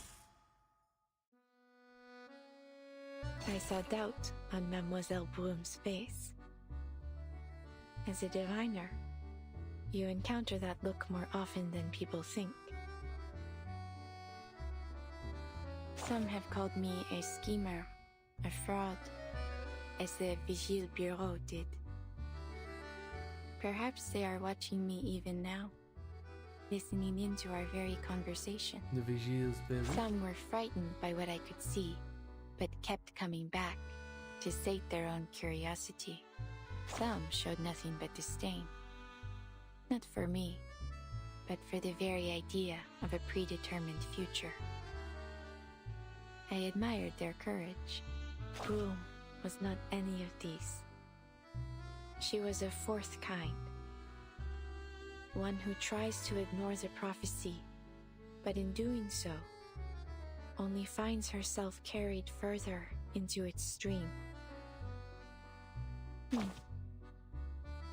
I saw doubt on Mademoiselle Brum's face. As a diviner, you encounter that look more often than people think. Some have called me a schemer, a fraud, as the Vigile Bureau did. Perhaps they are watching me even now, listening into our very conversation. The Vigile's Bureau. Some were frightened by what I could see, but kept coming back to sate their own curiosity. Some showed nothing but disdain. Not for me, but for the very idea of a predetermined future. I admired their courage. Broom was not any of these. She was a fourth kind. One who tries to ignore the prophecy, but in doing so, only finds herself carried further into its stream.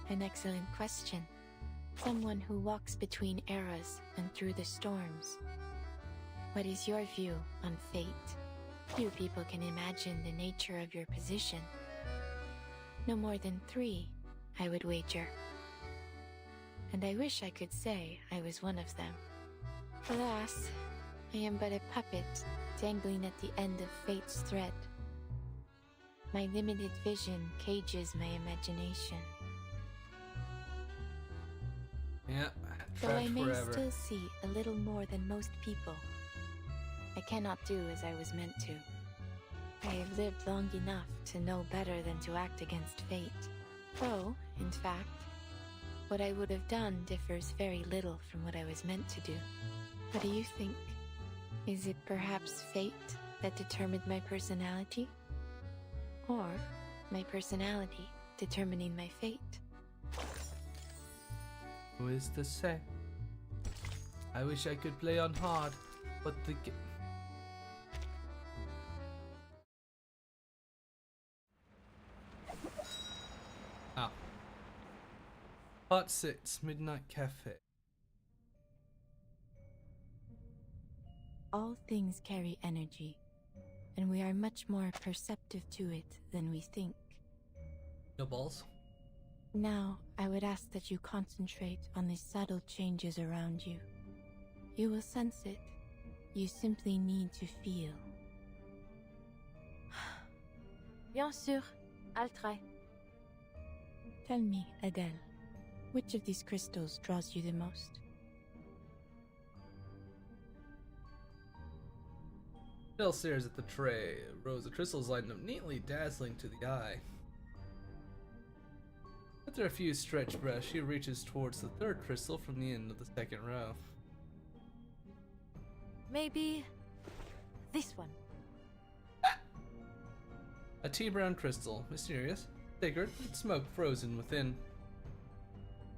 An excellent question. Someone who walks between eras and through the storms. What is your view on fate? Few people can imagine the nature of your position. No more than 3, I would wager. And I wish I could say I was one of them. Alas, I am but a puppet dangling at the end of fate's thread. My limited vision cages my imagination. Yeah, Though I trapped may forever. still see a little more than most people, I cannot do as I was meant to. I have lived long enough to know better than to act against fate. Though, in fact, what I would have done differs very little from what I was meant to do. What do you think? Is it perhaps fate that determined my personality? Or my personality determining my fate? Who is to say? I wish I could play on hard, but the Part 6, Midnight Cafe. All things carry energy, and we are much more perceptive to it than we think. No balls? Now, I would ask that you concentrate on the subtle changes around you. You will sense it. You simply need to feel. Bien sûr, I'll try. Tell me, Adele, which of these crystals draws you the most? Adele stares at the tray. Rows of crystals lighten up neatly, dazzling to the eye. After a few stretch breaths, she reaches towards the third crystal from the end of the second row. Maybe this one. A tea brown crystal, mysterious, sacred, with smoke frozen within.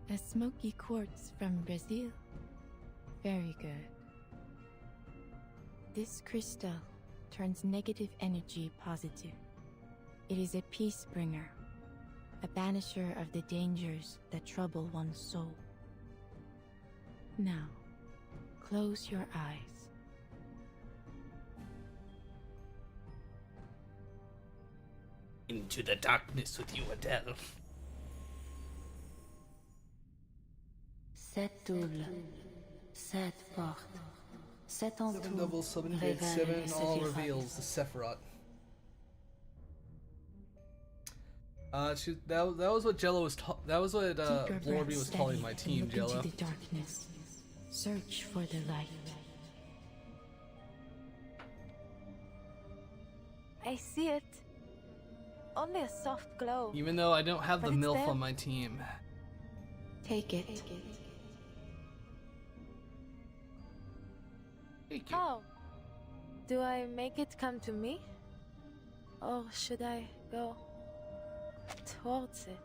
A smoky quartz from Brazil. Very good. This crystal turns negative energy positive. It is a peace bringer, a banisher of the dangers that trouble one's soul. Now, close your eyes. Into the darkness with you, Adele. Sept double, sept portes, sept en Seven tout, doubles, 7 gates, 7 in all Sephiroth. reveals the Sephiroth. That was what Jello was that was what Keep your Blorby breath was calling steady my and team, look Jello. into the darkness. Search for the light. I see it. Only a soft glow. Even though I don't have the But it's MILF there. on my team. Take it. Thank you. How? Do I make it come to me? Or should I go towards it?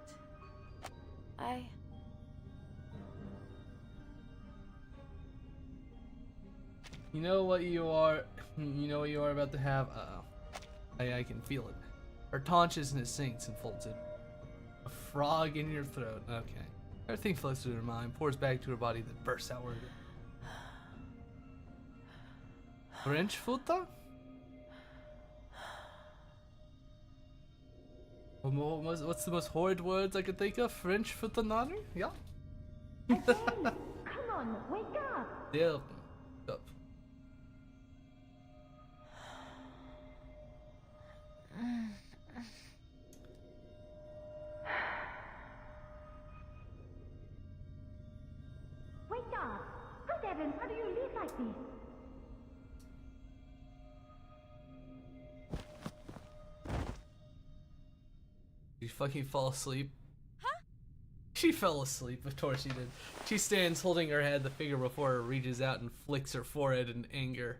You know what you are. You know what you are about to have. I can feel it. Her consciousness sinks and folds in. A frog in your throat. Okay. Everything flows through her mind, pours back to her body, then bursts outward. French futa? What's the most horrid words I could think of? French futanari? Yeah. Come on, wake up! Yeah. Up. Wake up! Good heavens, how do you live like this? Did you fucking fall asleep? Huh? She fell asleep, of course she did. She stands holding her head, the figure before her reaches out and flicks her forehead in anger.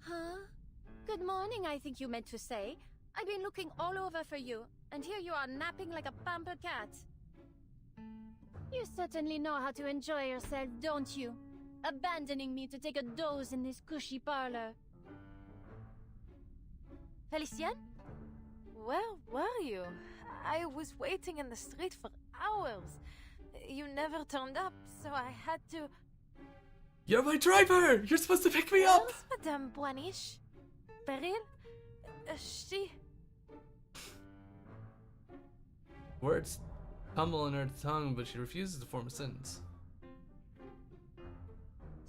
Huh? Good morning, I think you meant to say. I've been looking all over for you, and here you are napping like a pampered cat. You certainly know how to enjoy yourself, don't you? Abandoning me to take a doze in this cushy parlor. Felicien? Where were you? I was waiting in the street for hours. You never turned up, so I had to... You're my driver! You're supposed to pick me up! Where's Madame Boaniche? Peril? She... Words tumble in her tongue, but she refuses to form a sentence.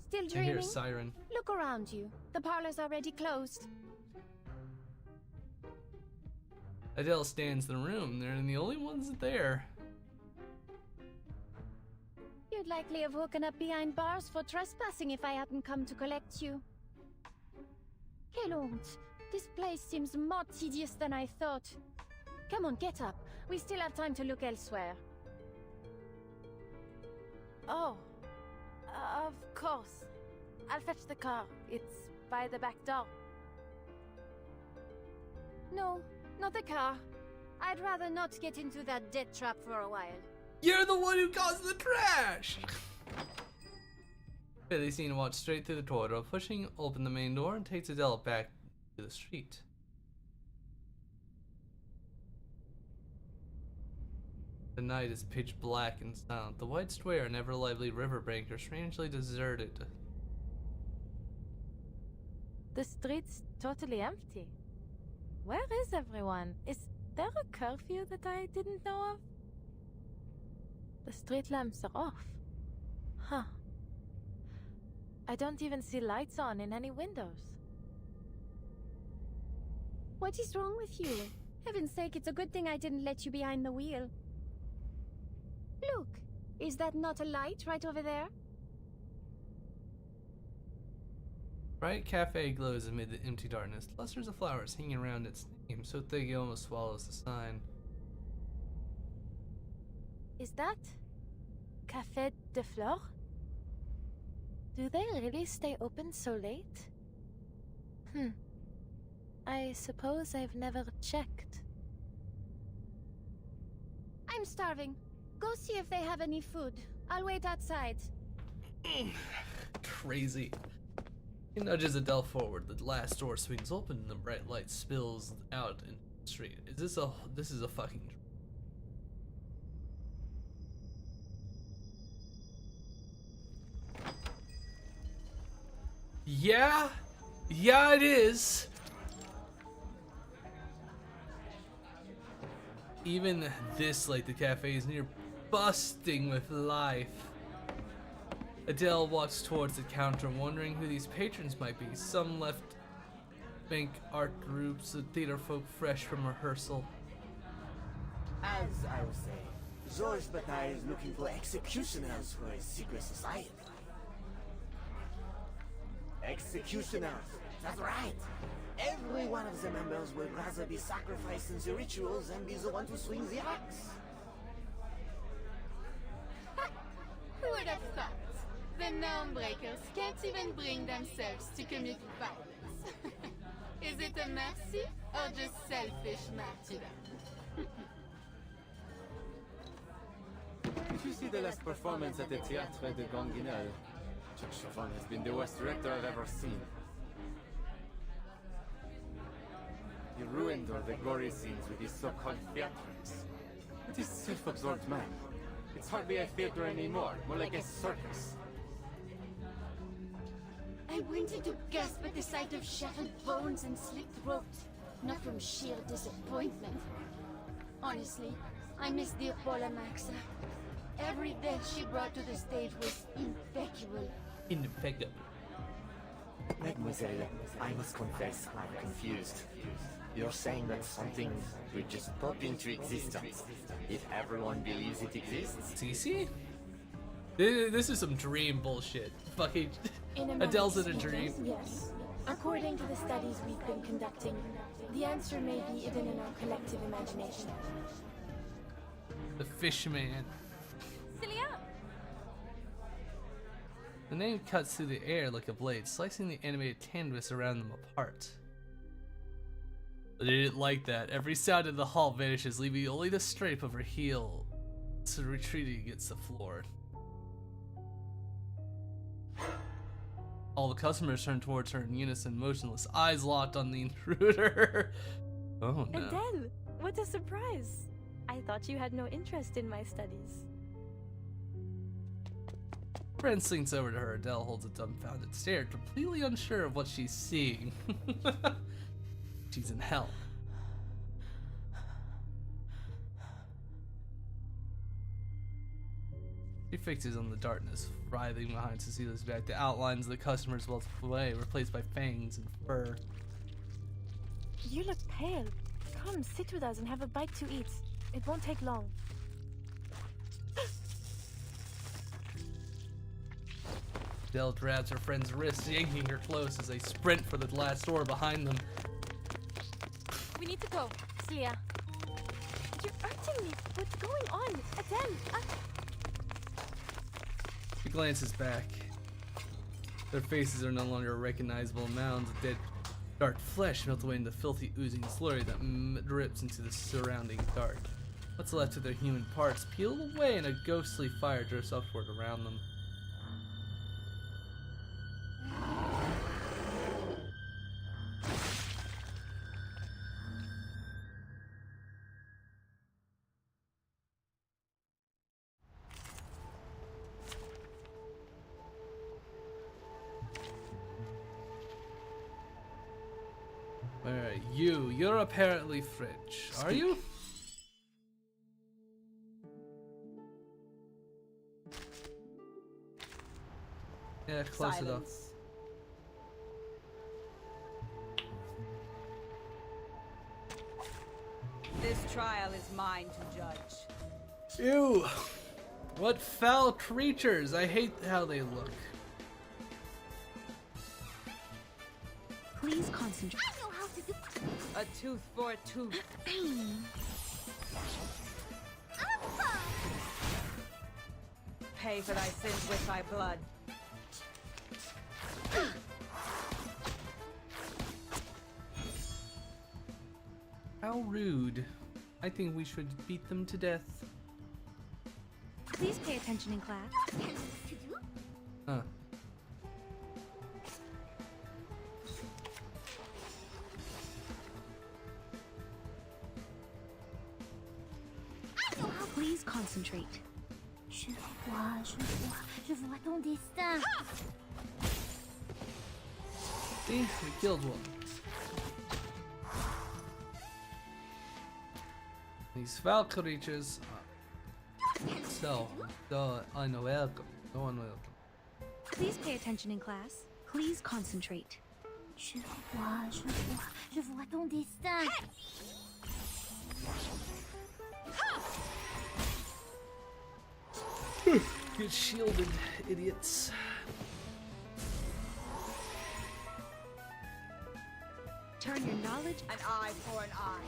Still I hear dreaming? a siren. Look around you. The parlor's already closed. Adele stands in the room. They're the only ones there. You'd likely have woken up behind bars for trespassing if I hadn't come to collect you. Quelle honte. This place seems more tedious than I thought. Come on, get up. We still have time to look elsewhere. Oh, Of course. I'll fetch the car. It's by the back door. No, not the car. I'd rather not get into that death trap for a while. You're the one who caused the crash! Felicine walks straight through the corridor, pushing open the main door and takes Adele back to the street. The night is pitch black and silent. The white square and ever lively riverbank are strangely deserted. The street's totally empty. Where is everyone? Is there a curfew that I didn't know of? The street lamps are off. Huh. I don't even see lights on in any windows. What is wrong with you? Heaven's sake, it's a good thing I didn't let you behind the wheel. Look, is that not a light right over there? Bright cafe glows amid the empty darkness. Clusters of flowers hanging around its name, so thick it almost swallows the sign. Is that Café de Flore? Do they really stay open so late? I suppose I've never checked. I'm starving. Go see if they have any food. I'll wait outside. Crazy. He nudges Adele forward. The last door swings open and the bright light spills out into the street. This is a fucking dream. Yeah, it is. Even this late, the cafe is near busting with life. Adele walks towards the counter, wondering who these patrons might be. Some left bank art groups, the theater folk fresh from rehearsal. As I was saying, Georges Bataille is looking for executioners for his secret society. Executioners, that's right. Every one of the members would rather be sacrificed in the rituals than be the one to swing the axe. Who would have thought? The Gnome Breakers can't even bring themselves to commit violence. Is it a mercy or just selfish martyrdom? Did you see the last performance at the Théâtre de Ganguinel? Jacques Chauvin has been the worst director I've ever seen. He ruined all the gory scenes with his so-called theatrics. It is self-absorbed man. It's hardly a theater anymore, more like a circus. I wanted to gasp at the sight of shattered bones and slit throat, not from sheer disappointment. Honestly, I miss dear Paula Maxa. Every death she brought to the stage was impeccable. Impeccable. Mademoiselle, I must confess I'm confused. You're saying that something will just pop into existence if everyone believes it exists? CC? This is some dream bullshit. Fucking Adele's in a dream. Yes. According to the studies we've been conducting, the answer may be hidden in our collective imagination. The Fishman. Celia! The name cuts through the air like a blade, slicing the animated canvas around them apart. But they didn't like that. Every sound in the hall vanishes, leaving only the scrape of her heel, so retreating against the floor. All the customers turn towards her in unison, motionless, eyes locked on the intruder. Oh no. Adele, what a surprise! I thought you had no interest in my studies. Brent slinks over to her. Adele holds a dumbfounded stare, completely unsure of what she's seeing. She's in hell. She fixes on the darkness, writhing behind Cecilia's back. The outlines of the customers melt away, replaced by fangs and fur. You look pale. Come, sit with us and have a bite to eat. It won't take long. Adele grabs her friend's wrist, yanking her close as they sprint for the glass door behind them. We need to go. Celia. You're hurting me. What's going on? Adele! She glances back. Their faces are no longer recognizable. Mounds of dead, dark flesh melt away in the filthy, oozing slurry that drips into the surrounding dark. What's left of their human parts peel away, and a ghostly fire drifts upward around them. Where are you? You're apparently French. Are you? Yeah, close enough. This trial is mine to judge. Ew! What foul creatures! I hate how they look. Please concentrate. I know how to do. A tooth for a tooth. Pay for thy sins with thy blood. How rude. I think we should beat them to death. Please pay attention in class. Huh. Please concentrate. Je vois ton destin. See, we killed one. These foul creatures are so unwelcome. So unwelcome. Please pay attention in class. Please concentrate. Je vois ton destin. Get shielded, idiots. Turn your knowledge. An eye for an eye.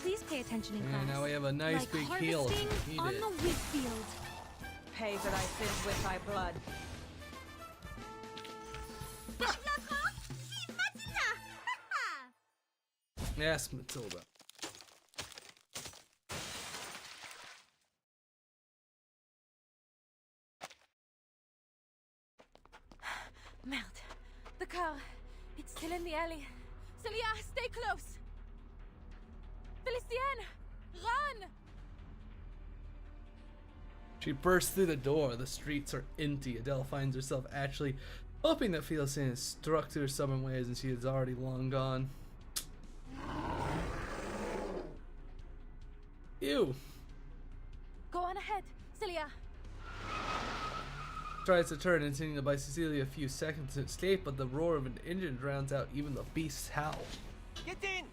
Please pay attention in class. And now we have a nice like big heal. harvesting on the wheat field. Pay for thy sins with thy blood. Yes, Matilda. Merde. The car. It's still in the alley. Celia, stay close. Felicienne, run! She bursts through the door. The streets are empty. Adele finds herself actually hoping that Felicienne is struck to her stubborn ways and she is already long gone. Ew. Go on ahead, Celia. Tries to turn, intending to buy Cecilia a few seconds to escape, but the roar of an engine drowns out even the beast's howl. Get in!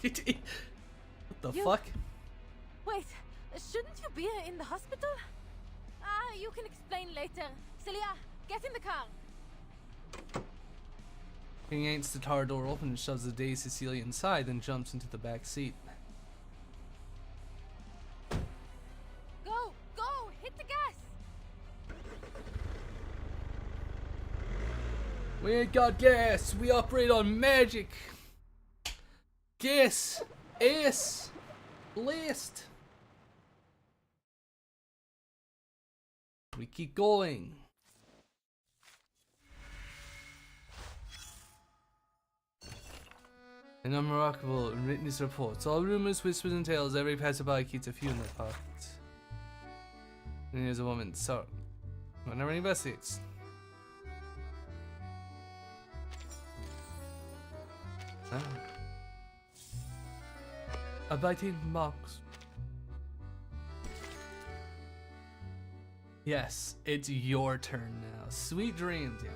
What the fuck? Wait, shouldn't you be in the hospital? You can explain later. Celia, get in the car. He yanks the car door open and shoves the dazed Cecilia inside, then jumps into the back seat. Go, hit the gas. We ain't got gas. We operate on magic. Gas. Ass. Blast. We keep going. An unremarkable witness reports. All rumors, whispers, and tales, every passerby keeps a few in their pockets. And here's a woman, so whenever he investigates. Ah. A biting box. Yes, it's your turn now. Sweet dreams, yeah.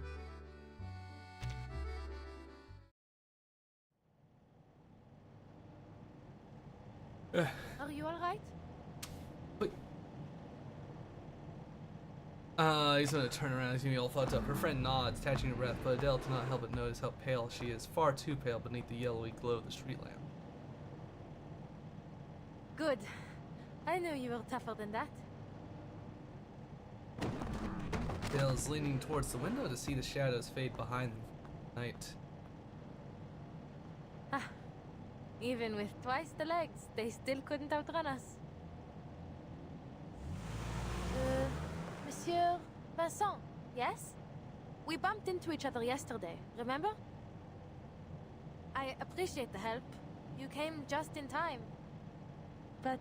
Are you alright? Wait. He's gonna turn around. He's gonna be all fucked up. Her friend nods, catching her breath, but Adele cannot help but notice how pale she is. Far too pale beneath the yellowy glow of the street lamp. Good. I knew you were tougher than that. Dale's leaning towards the window to see the shadows fade behind the night. Ah, even with twice the legs, they still couldn't outrun us. Monsieur Vincent, yes? We bumped into each other yesterday, remember? I appreciate the help. You came just in time. But,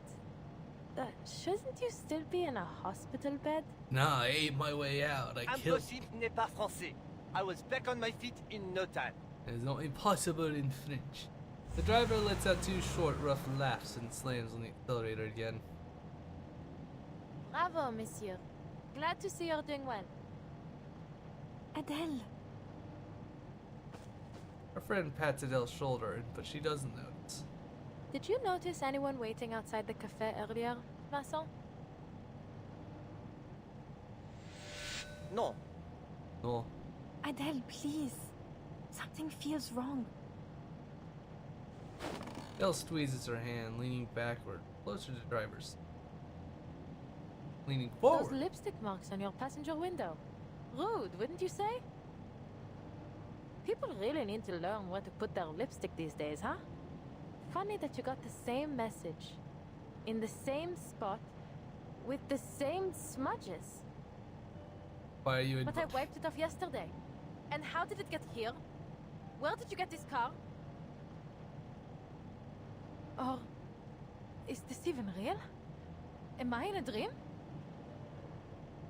shouldn't you still be in a hospital bed? Nah, I ate my way out. I killed. Impossible n'est pas français. I was back on my feet in no time. It's not impossible in French. The driver lets out two short, rough laughs and slams on the accelerator again. Bravo, monsieur. Glad to see you're doing well. Adele. Our friend pats Adele's shoulder, but she doesn't notice. Did you notice anyone waiting outside the cafe earlier, Vincent? No. No. Adele, please. Something feels wrong. Adele squeezes her hand, leaning backward, closer to the driver's. Leaning forward. Those lipstick marks on your passenger window. Rude, wouldn't you say? People really need to learn where to put their lipstick these days, huh? Funny that you got the same message, in the same spot, with the same smudges. Why are you But I wiped it off yesterday. And how did it get here? Where did you get this car? Or is this even real? Am I in a dream?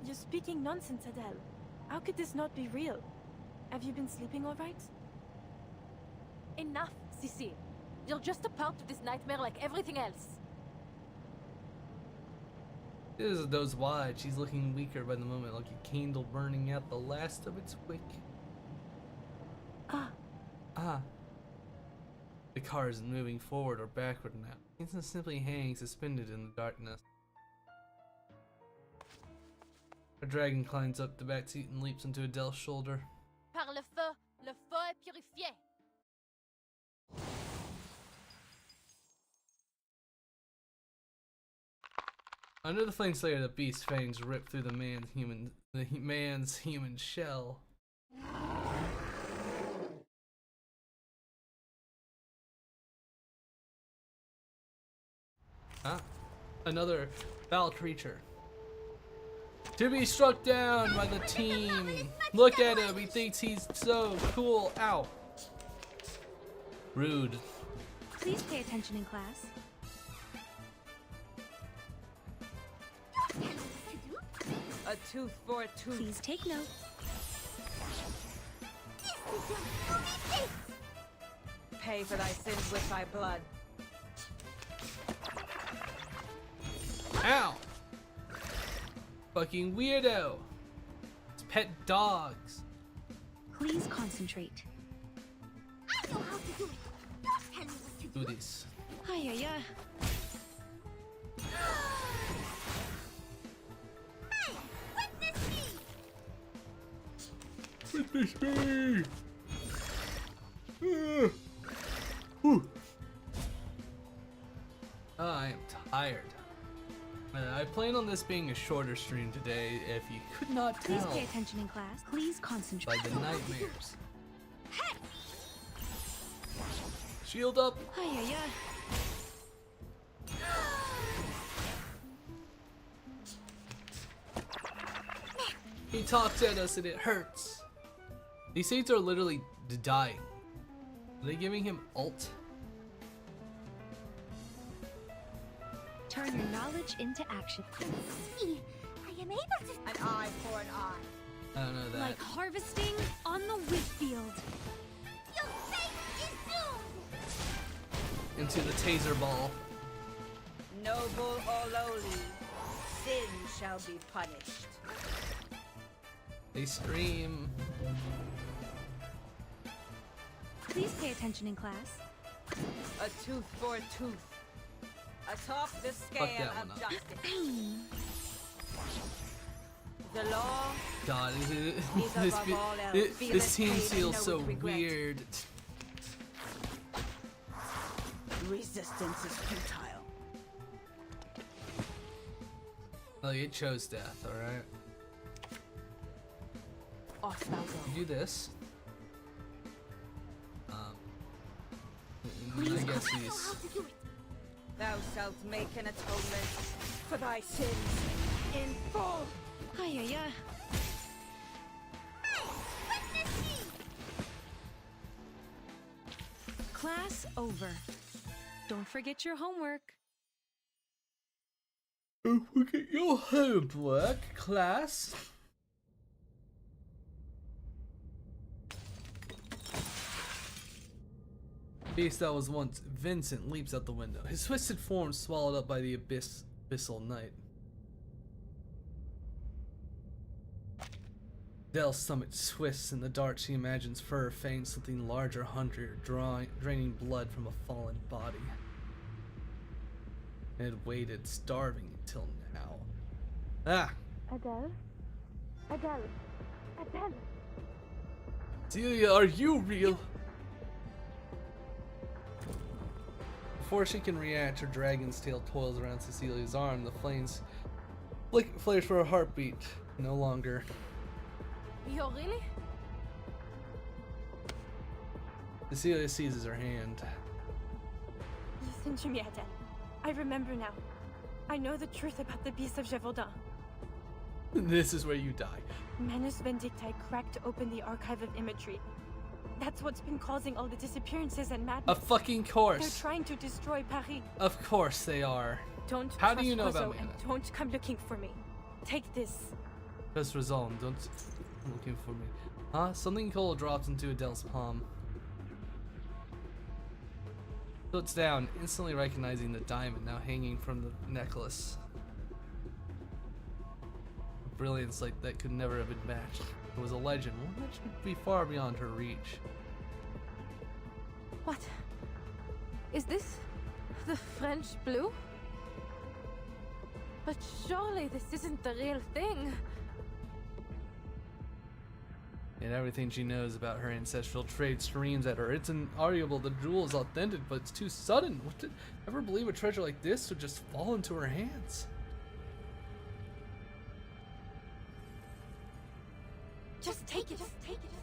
You're speaking nonsense, Adele. How could this not be real? Have you been sleeping all right? Enough, Cecile. You're just a part of this nightmare like everything else. It is those wide. She's looking weaker by the moment, like a candle burning out the last of its wick. Ah. The car isn't moving forward or backward now. It's simply hanging suspended in the darkness. A dragon climbs up the back seat and leaps into Adele's shoulder. Par le feu est purifié. Under the flame slayer, the beast's fangs rip through the man's human shell. Another foul creature. To be struck down by the team. Look at him, he thinks he's so cool. Ow. Rude. Please pay attention in class. A tooth for a tooth. Please take note. Pay for thy sins with thy blood. Ow! Fucking weirdo! It's pet dogs. Please concentrate. I know how to do it. Don't tell me what to do. Do this. Ay, ay, ay. Hey, witness me! Witness me! I am tired. I plan on this being a shorter stream today, if you could not tell. Please pay attention in class. Please concentrate. By the nightmares. Shield up! Ay, ay, ay. He talks at us and it hurts. These seeds are literally dying. Are they giving him ult? Turn your knowledge into action. See, I am able to. An eye for an eye. I don't know that. Like harvesting on the wheat field. Your fate is doomed! Into the taser ball. Noble or lowly, sin shall be punished. They stream. Please pay attention in class. A tooth for a tooth. Atop the scale of justice. The law. God, is above all else. this team Feeleth feels no so regret. weird. Resistance is futile. Like, it chose death, alright? off thou go. Do this. I guess he's. Thou shalt make an atonement for thy sins in full. Ay, ay, ay. Class over. Don't forget your homework. Don't forget your homework, class. Beast that was once Vincent leaps out the window, his twisted form swallowed up by the abyssal night. Dell's stomach twists in the dark. She imagines fur, fangs, something larger, hungrier, draining blood from a fallen body. It had waited, starving until now. Ah! Adele? Adele? Adele? Celia, are you real? Before she can react, her dragon's tail toils around Cecilia's arm. The flames flares for her heartbeat. No longer. Yo, really? Cecilia seizes her hand. Listen to me, Adele. I remember now. I know the truth about the beast of Gévaudan. This is where you die. Manus Vindicti cracked open the archive of imagery. That's what's been causing all the disappearances and madness. Of fucking course. They're trying to destroy Paris. Of course they are. Don't How trust do you know Rousseau about and Mana? don't come looking for me. Take this. Just Razon, don't come looking for me. Huh? Something cold drops into Adele's palm. Puts down, instantly recognizing the diamond now hanging from the necklace. A brilliance like that could never have been matched. It was a legend, one that should be far beyond her reach. What? Is this the French blue? But surely this isn't the real thing. And everything she knows about her ancestral trade screams at her. It's inarguable the jewel is authentic, but it's too sudden. Would you ever believe a treasure like this would just fall into her hands? Just take it.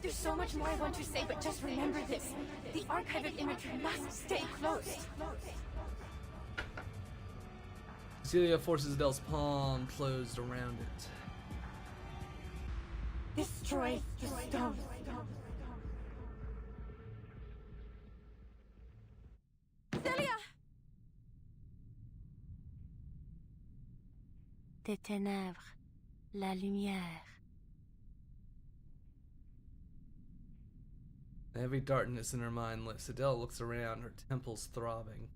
There's so much more I want to say, but just remember this. The archive of imagery must stay closed. Celia forces Adele's palm closed around it. Destroy the stone. Celia! Des ténèbres, la lumière. The heavy darkness in her mind lifts. Adele looks around, her temples throbbing.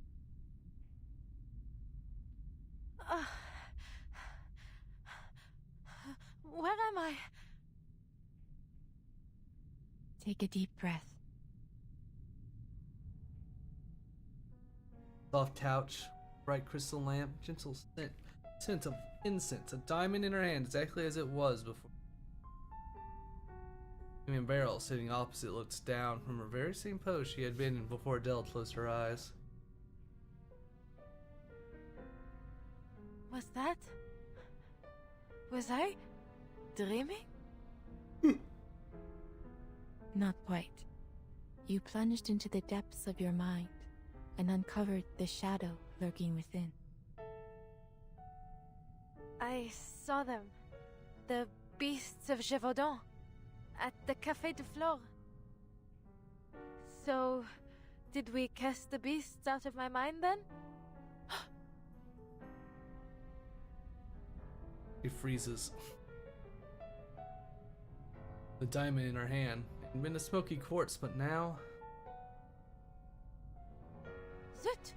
Where am I? Take a deep breath. Soft couch, bright crystal lamp, gentle scent of incense, a diamond in her hand exactly as it was before. Beryl, sitting opposite, looks down from her very same pose she had been in before Adele closed her eyes. Was that? Was I dreaming? Not quite. You plunged into the depths of your mind and uncovered the shadow lurking within. I saw them. The beasts of Gévaudan. At the Café de Flore. So, did we cast the beasts out of my mind then? She freezes. The diamond in her hand. It had been a smoky quartz, but now... Zut!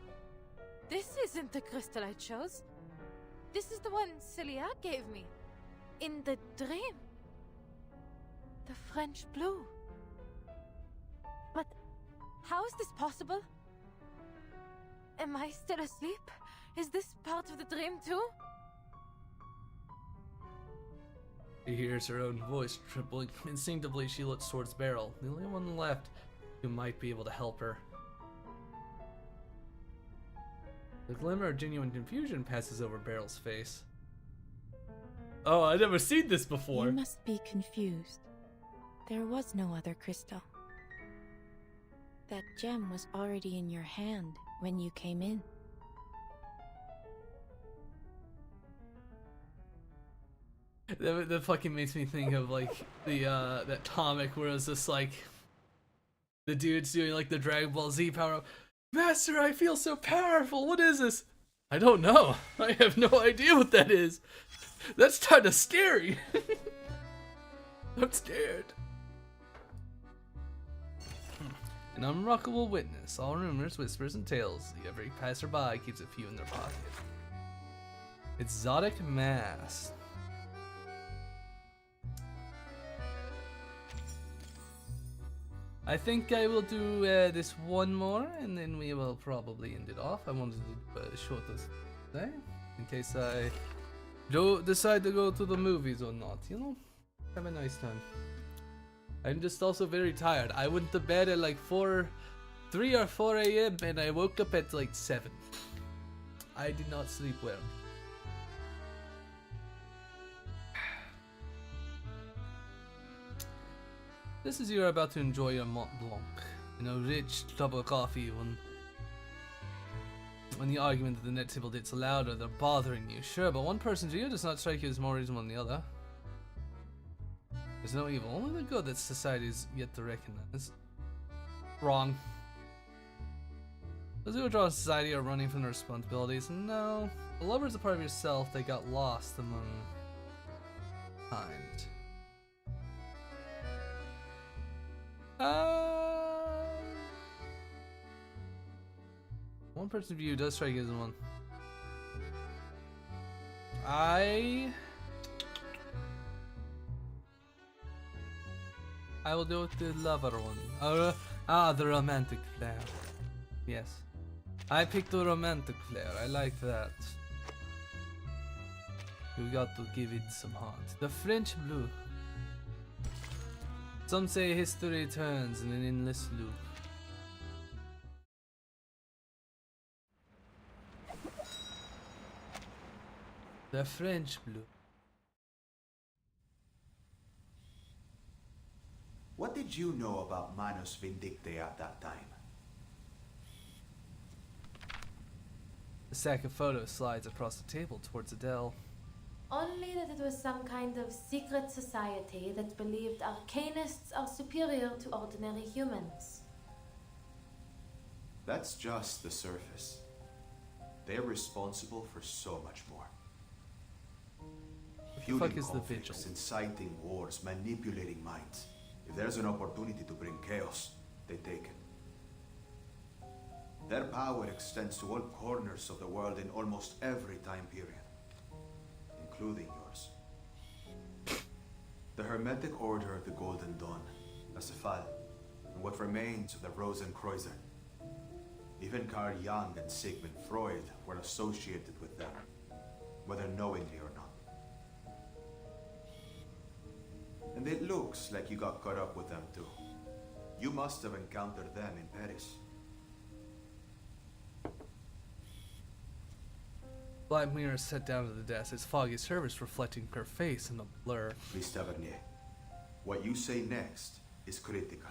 This isn't the crystal I chose. This is the one Celia gave me. In the dream. The French blue. But how is this possible? Am I still asleep? Is this part of the dream too? She hears her own voice trembling. Instinctively, she looks towards Beryl, the only one left who might be able to help her. The glimmer of genuine confusion passes over Beryl's face. Oh, I've never seen this before. You must be confused. There was no other crystal. That gem was already in your hand when you came in. That fucking makes me think of like the that comic where it's just like the dude's doing like the Dragon Ball Z power up. Master, I feel so powerful. What is this? I don't know. I have no idea what that is. That's kind of scary. I'm scared. An unrockable witness. All rumors, whispers, and tales. Every passerby keeps a few in their pocket. Exotic mask. I think I will do this one more, and then we will probably end it off. I wanted to short this today, in case I do decide to go to the movies or not, you know? Have a nice time. I'm just also very tired. I went to bed at like 3 or 4 a.m. and I woke up at like 7. I did not sleep well. This is you're about to enjoy your Mont Blanc. You know, rich double coffee when the argument at the net table gets louder, they're bothering you. Sure, but one person's view does not strike you as more reasonable than the other. There's no evil, only the good that society is yet to recognize. Wrong. Those who are drawn to society are running from their responsibilities. No. The lover is a part of yourself that got lost among kind. One person's view does strike you as one. I will go with the lover one. The romantic flair. Yes. I picked the romantic flair. I like that. You got to give it some heart. The French blue. Some say history turns in an endless loop. The French blue. What did you know about Manus Vindictae at that time? The sack of photos slides across the table towards Adele. Only that it was some kind of secret society that believed arcanists are superior to ordinary humans. That's just the surface. They're responsible for so much more. What the fuck is the vigil? Inciting wars, manipulating minds. If there's an opportunity to bring chaos, they take it. Their power extends to all corners of the world in almost every time period, including yours. The Hermetic Order of the Golden Dawn, Asafal, and what remains of the Rosenkreuzer. Even Carl Jung and Sigmund Freud were associated with them, whether knowingly or not. And it looks like you got caught up with them too. You must have encountered them in Paris. Black Mirror sat down at the desk, its foggy surface reflecting her face in a blur. Miss Tavernier, what you say next is critical.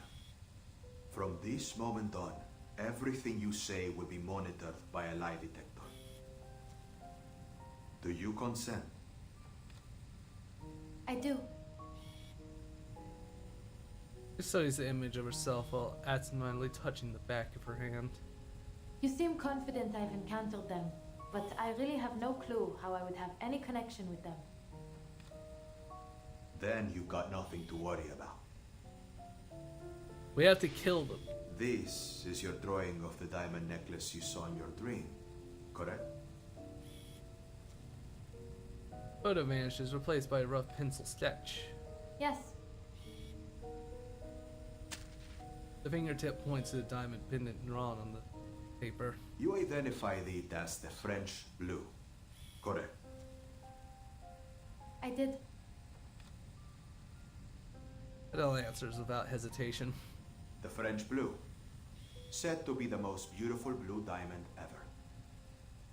From this moment on, everything you say will be monitored by a lie detector. Do you consent? I do. She studies the image of herself while absentmindedly touching the back of her hand. You seem confident I've encountered them, but I really have no clue how I would have any connection with them. Then you've got nothing to worry about. We have to kill them. This is your drawing of the diamond necklace you saw in your dream, correct? Photo vanishes, replaced by a rough pencil sketch. Yes. The fingertip points to the diamond pendant drawn on the paper. You identified it as the French blue, correct? I did. Adele answers without hesitation. The French blue, said to be the most beautiful blue diamond ever.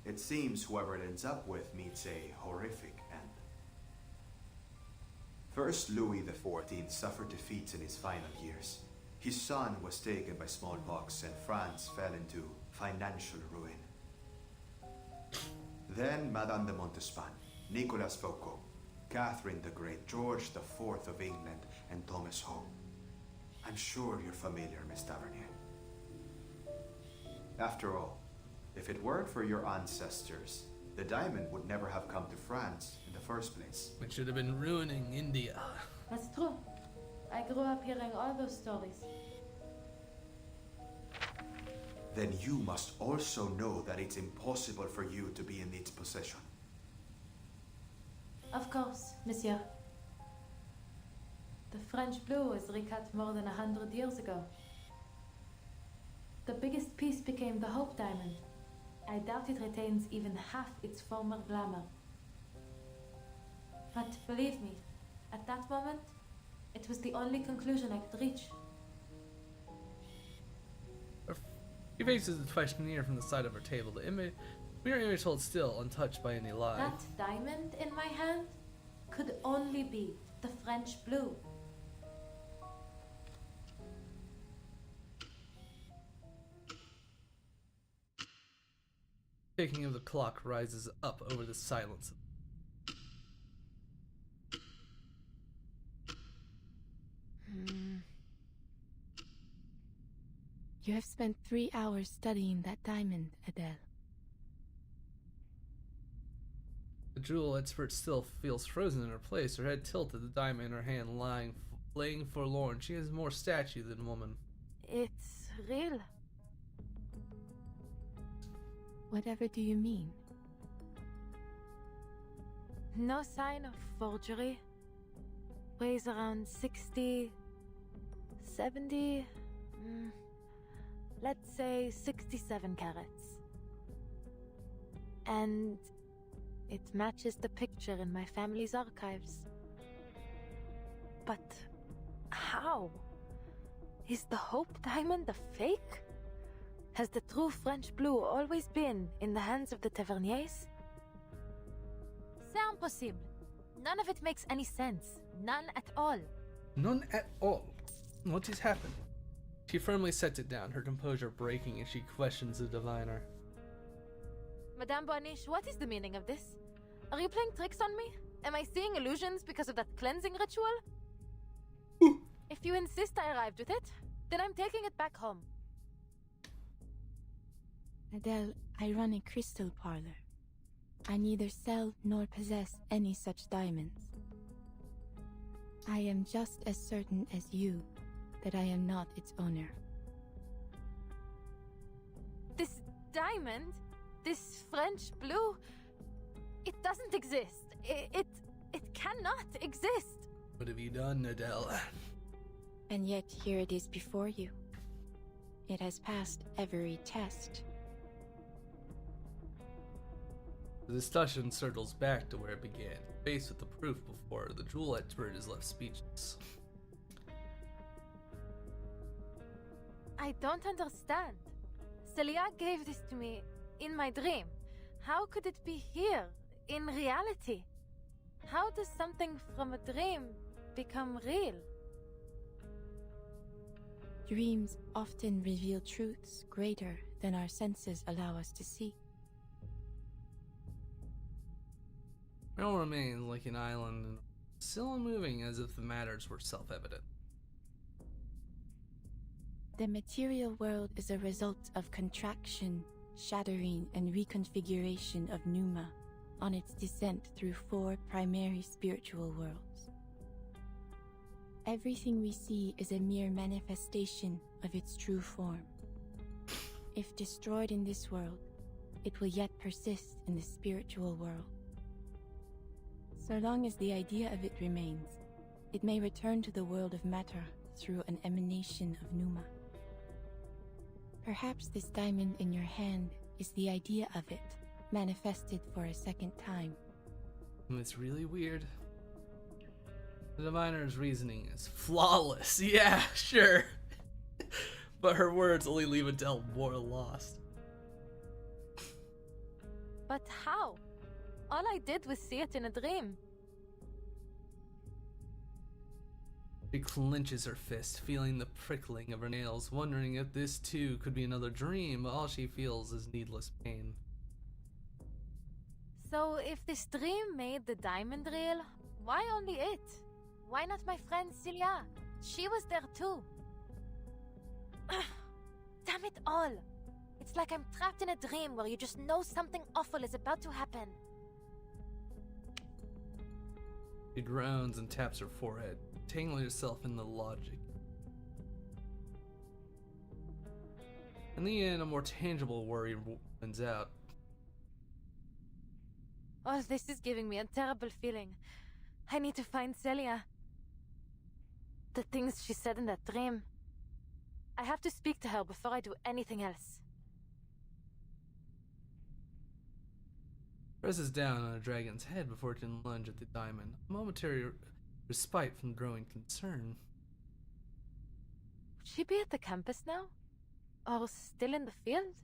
It seems whoever it ends up with meets a horrific end. First Louis XIV suffered defeats in his final years. His son was taken by smallpox and France fell into financial ruin. Then Madame de Montespan, Nicolas Foucault, Catherine the Great, George IV of England, and Thomas Hope. I'm sure you're familiar, Miss Tavernier. After all, if it weren't for your ancestors, the diamond would never have come to France in the first place. Which should have been ruining India. That's true. I grew up hearing all those stories. Then you must also know that it's impossible for you to be in its possession. Of course, monsieur. The French blue was recut more than 100 years ago. The biggest piece became the Hope Diamond. I doubt it retains even half its former glamour. But believe me, at that moment, it was the only conclusion I could reach. She faces the questionnaire from the side of her table. We are image hold still, untouched by any lie. That diamond in my hand could only be the French blue. Ticking of the clock rises up over the silence. You have spent 3 hours studying that diamond, Adele. The jewel expert still feels frozen in her place, her head tilted, the diamond in her hand laying forlorn. She is more statue than woman. It's real. Whatever do you mean? No sign of forgery. Weighs around 60, 70, let's say 67 carats. And it matches the picture in my family's archives. But how? Is the Hope Diamond a fake? Has the true French blue always been in the hands of the Taverniers? C'est impossible. None of it makes any sense. None at all. None at all. What has happened? She firmly sets it down, her composure breaking as she questions the diviner. Madame Boaniche, what is the meaning of this? Are you playing tricks on me? Am I seeing illusions because of that cleansing ritual? If you insist I arrived with it, then I'm taking it back home. Adele, I run a crystal parlor. I neither sell nor possess any such diamonds. I am just as certain as you that I am not its owner. This diamond, this French blue, it doesn't exist. It cannot exist. What have you done, Adele? And yet here it is before you. It has passed every test. The discussion circles back to where it began. Faced with the proof before, the jewel expert is left speechless. I don't understand. Celia gave this to me in my dream. How could it be here, in reality? How does something from a dream become real? Dreams often reveal truths greater than our senses allow us to see. It all remains like an island, still moving as if the matters were self-evident. The material world is a result of contraction, shattering, and reconfiguration of Numa on its descent through 4 primary spiritual worlds. Everything we see is a mere manifestation of its true form. If destroyed in this world, it will yet persist in the spiritual world. So long as the idea of it remains, it may return to the world of matter through an emanation of Numa. Perhaps this diamond in your hand is the idea of it, manifested for a second time. It's really weird. The diviner's reasoning is flawless. Yeah, sure. But her words only leave Adele more lost. But how? All I did was see it in a dream. She clenches her fist, feeling the prickling of her nails, wondering if this too could be another dream, but all she feels is needless pain. So, if this dream made the diamond real, why only it? Why not my friend Celia? She was there too. Damn it all! It's like I'm trapped in a dream where you just know something awful is about to happen. She groans and taps her forehead, tangling herself in the logic. In the end, a more tangible worry wins out. Oh, this is giving me a terrible feeling. I need to find Celia. The things she said in that dream. I have to speak to her before I do anything else. Presses down on a dragon's head before it can lunge at the diamond, a momentary respite from growing concern. Would she be at the campus now? Or still in the field?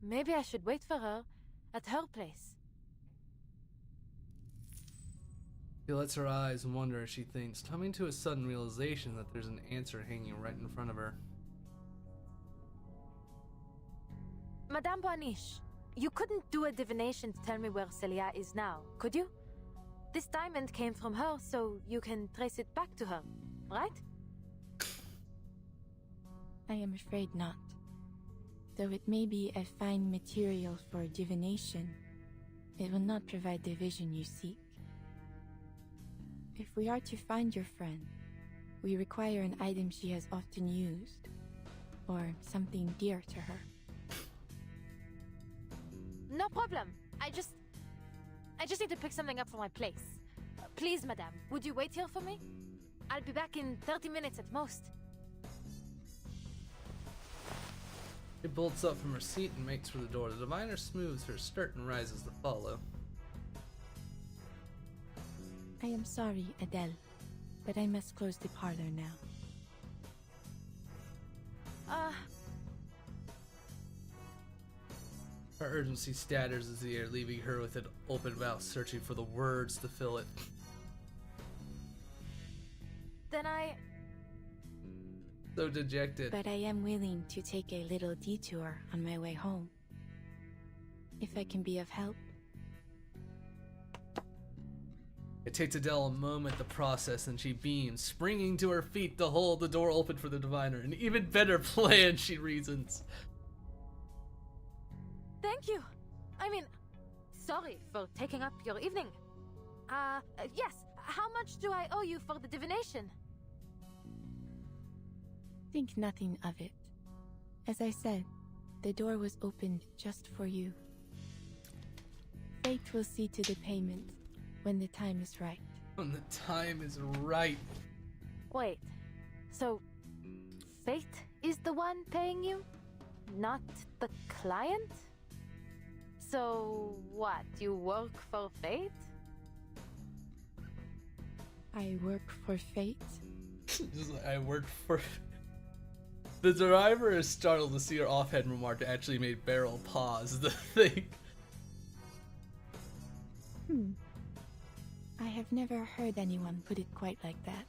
Maybe I should wait for her at her place. She lets her eyes wander as she thinks, coming to a sudden realization that there's an answer hanging right in front of her. Madame Boaniche, you couldn't do a divination to tell me where Celia is now, could you? This diamond came from her, so you can trace it back to her, right? I am afraid not. Though it may be a fine material for divination, it will not provide the vision you seek. If we are to find your friend, we require an item she has often used, or something dear to her. No problem. I just need to pick something up for my place. Please, madame, would you wait here for me? I'll be back in 30 minutes at most. She bolts up from her seat and makes for the door. The diviner smooths her skirt and rises to follow. I am sorry, Adele, but I must close the parlor now. Her urgency staggers as the air, leaving her with an open mouth, searching for the words to fill it. Then So dejected. But I am willing to take a little detour on my way home. If I can be of help. It takes Adele a moment to process, and she beams, springing to her feet to hold the door open for the diviner. An even better plan, she reasons. Thank you. I mean, sorry for taking up your evening. Yes, how much do I owe you for the divination? Think nothing of it. As I said, the door was opened just for you. Fate will see to the payment when the time is right. When the time is right. Wait, so Fate is the one paying you? Not the client? So what, you work for Fate? I work for Fate? I work for... The driver is startled to see her offhand remark actually made Beryl pause to think. I have never heard anyone put it quite like that.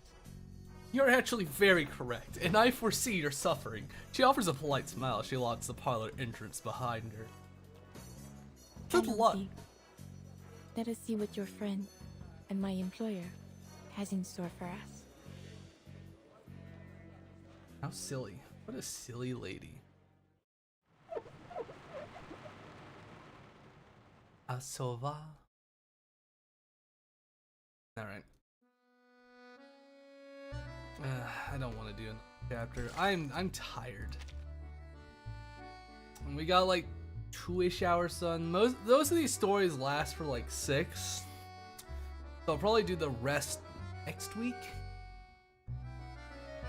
You're actually very correct, and I foresee your suffering. She offers a polite smile as she locks the parlor entrance behind her. Good luck. Let us see what your friend and my employer has in store for us. How silly. What a silly lady. Asova. Alright. I don't want to do another chapter. I'm tired. And we got like 2-ish hours done. Most of these stories last for like 6. So I'll probably do the rest next week.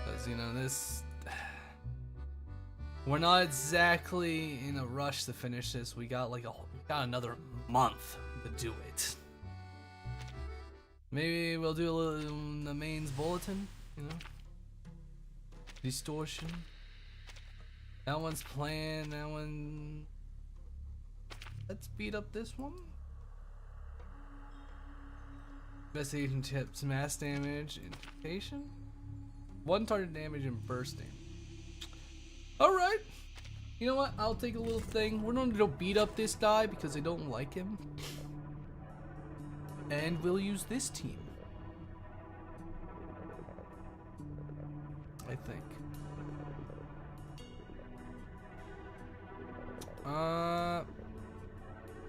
Because, you know, we're not exactly in a rush to finish this. We got like got another month to do it. Maybe we'll do a little in the mains bulletin, you know? Distortion. That one's planned, that one... Let's beat up this one. Investigation tips: mass damage, intimidation, 1 target damage, and burst damage. Alright. You know what? I'll take a little thing. We're going to beat up this guy because I don't like him. And we'll use this team. I think.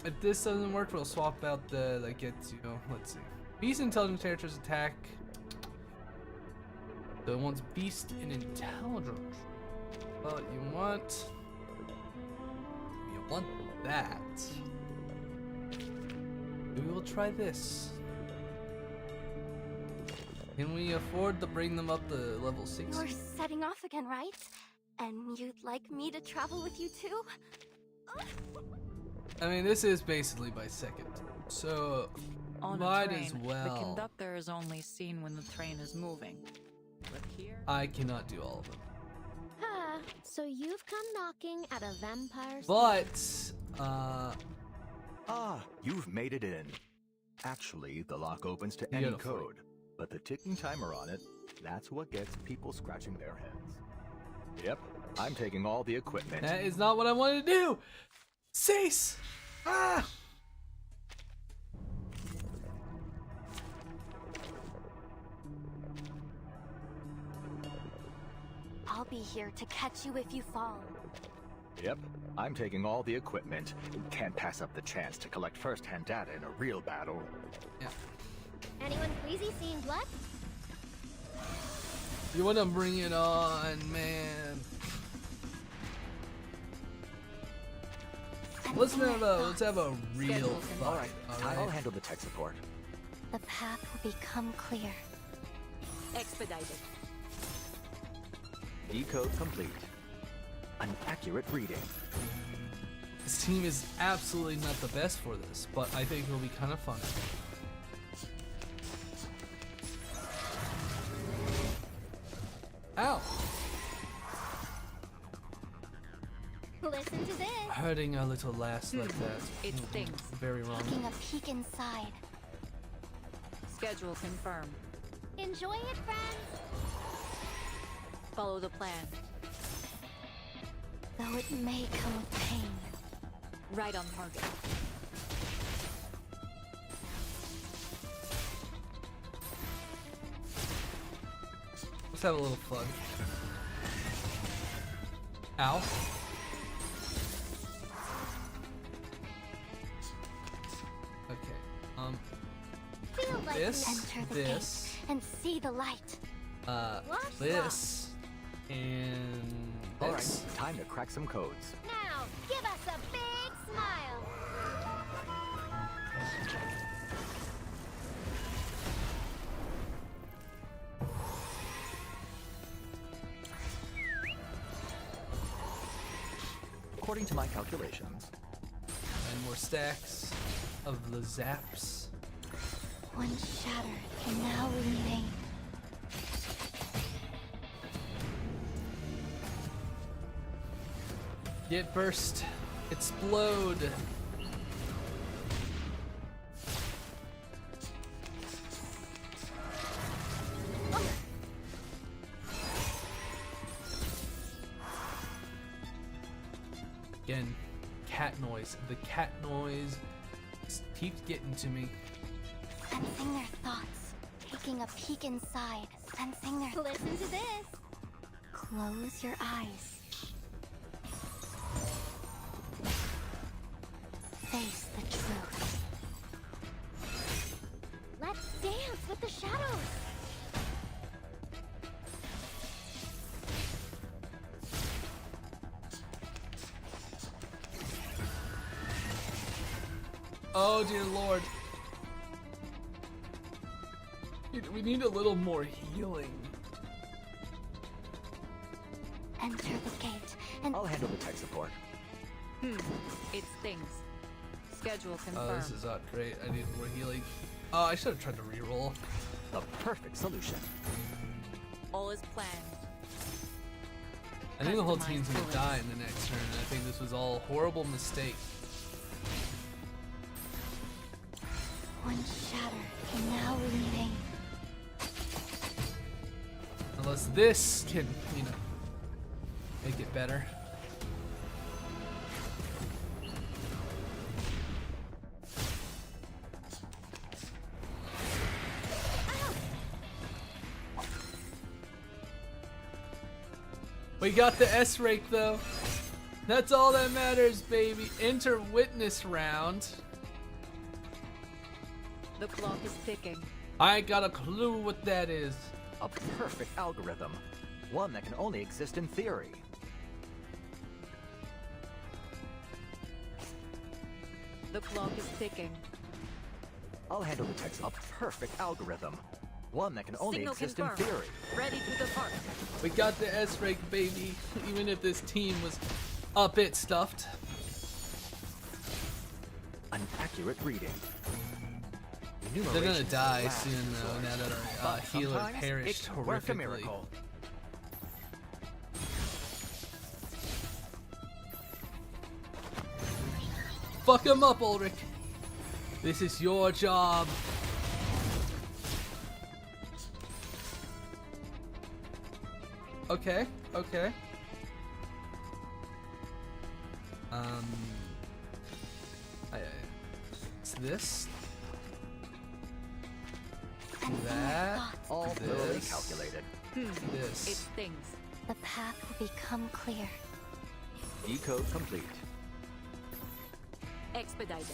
If this doesn't work, we'll swap out the that gets, you know, let's see. Beast intelligence characters attack. So it wants beast and intelligence. But you want that. We will try this. Can we afford to bring them up to level 6? You're setting off again, right? And you'd like me to travel with you too? I mean, this is basically my second, so On might a train, as well. The conductor is only seen when the train is moving. But here, I cannot do all of them. Huh, so you've come knocking at a vampire's But, Ah, you've made it in. Actually, the lock opens to any Beautiful. code, but the ticking timer on it, that's what gets people scratching their heads. Yep, I'm taking all the equipment. that is not what I wanted to do. Cease! Ah! I'll be here to catch you if you fall. Yep, I'm taking all the equipment. Can't pass up the chance to collect first-hand data in a real battle. Yeah. Anyone crazy seeing blood? You wanna bring it on, man? Let's have a real fight. I'll handle the tech support. The path will become clear. Expedited. Decode complete. An accurate reading. This team is absolutely not the best for this, but I think it'll be kind of fun. Ow! Listen to this. Hurting a little lass like that. It stings. Very wrong. Taking a peek inside. Schedule confirmed. Enjoy it, friends. Follow the plan. Though it may come with pain. Right on target. Let's have a little fun. Ow. Okay. Feel like This, you enter the this, gate and see the light. this, and All this. right, time to crack some codes. Now, give us a big smile. According to my calculations, And more stacks of the zaps. One shattered can now remain. Get burst. Explode. Again, cat noise. The cat noise keeps getting to me. Sensing their thoughts. Taking a peek inside. Sensing their... Listen to this. Close your eyes. Face the truth. Let's dance with the shadows. Oh dear lord. We need a little more healing. Enter the gate and... I'll handle the tech support. It stings. Schedule confirmed. Oh, this is not great. I need more healing. Oh, I should have tried to reroll. The perfect solution. All is planned. I think the whole team's gonna die in the next turn. I think this was all a horrible mistake. One shatter can now remain. because this can, you know, make it better. We got the S rank though. That's all that matters, baby. Enter witness round. The clock is ticking. I ain't got a clue what that is. A perfect algorithm. One that can only exist in theory. The clock is ticking. I'll handle the text. A perfect algorithm. One that can only Signal exist confirmed. in theory. Ready to depart. We got the S rank, baby. Even if this team was a bit stuffed. An accurate reading. They're gonna die soon though, now that our healer perished horrifically. Fuck him up, Ulrich. This is your job. Okay, okay. It's this. That. All thoroughly calculated. This. It stings. The path will become clear. Decode complete. Expedited.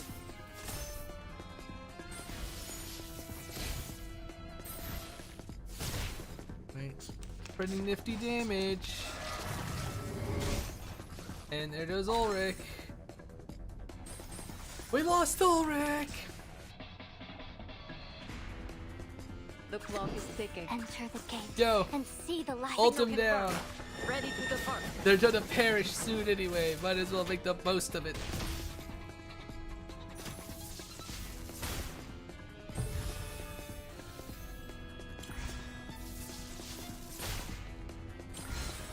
Right. Pretty nifty damage. And there goes Ulrich. We lost Ulrich! The clock is ticking. Enter the gate Yo, and see the light. ult him down. Ready to depart. They're gonna perish soon anyway. Might as well make the most of it.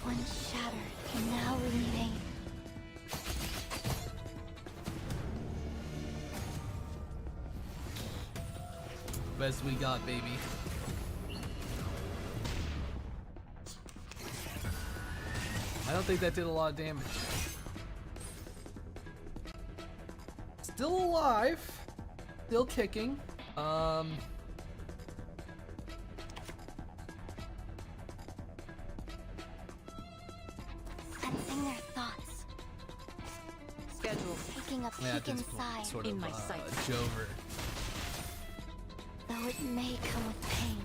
One shatter can now remain. Best we got, baby. I don't think that did a lot of damage. Still alive. Still kicking. Sensing their thoughts. Schedule. Taking a peek Yeah, at this inside. point, sort In of my sight. Jover. Though it may come with pain.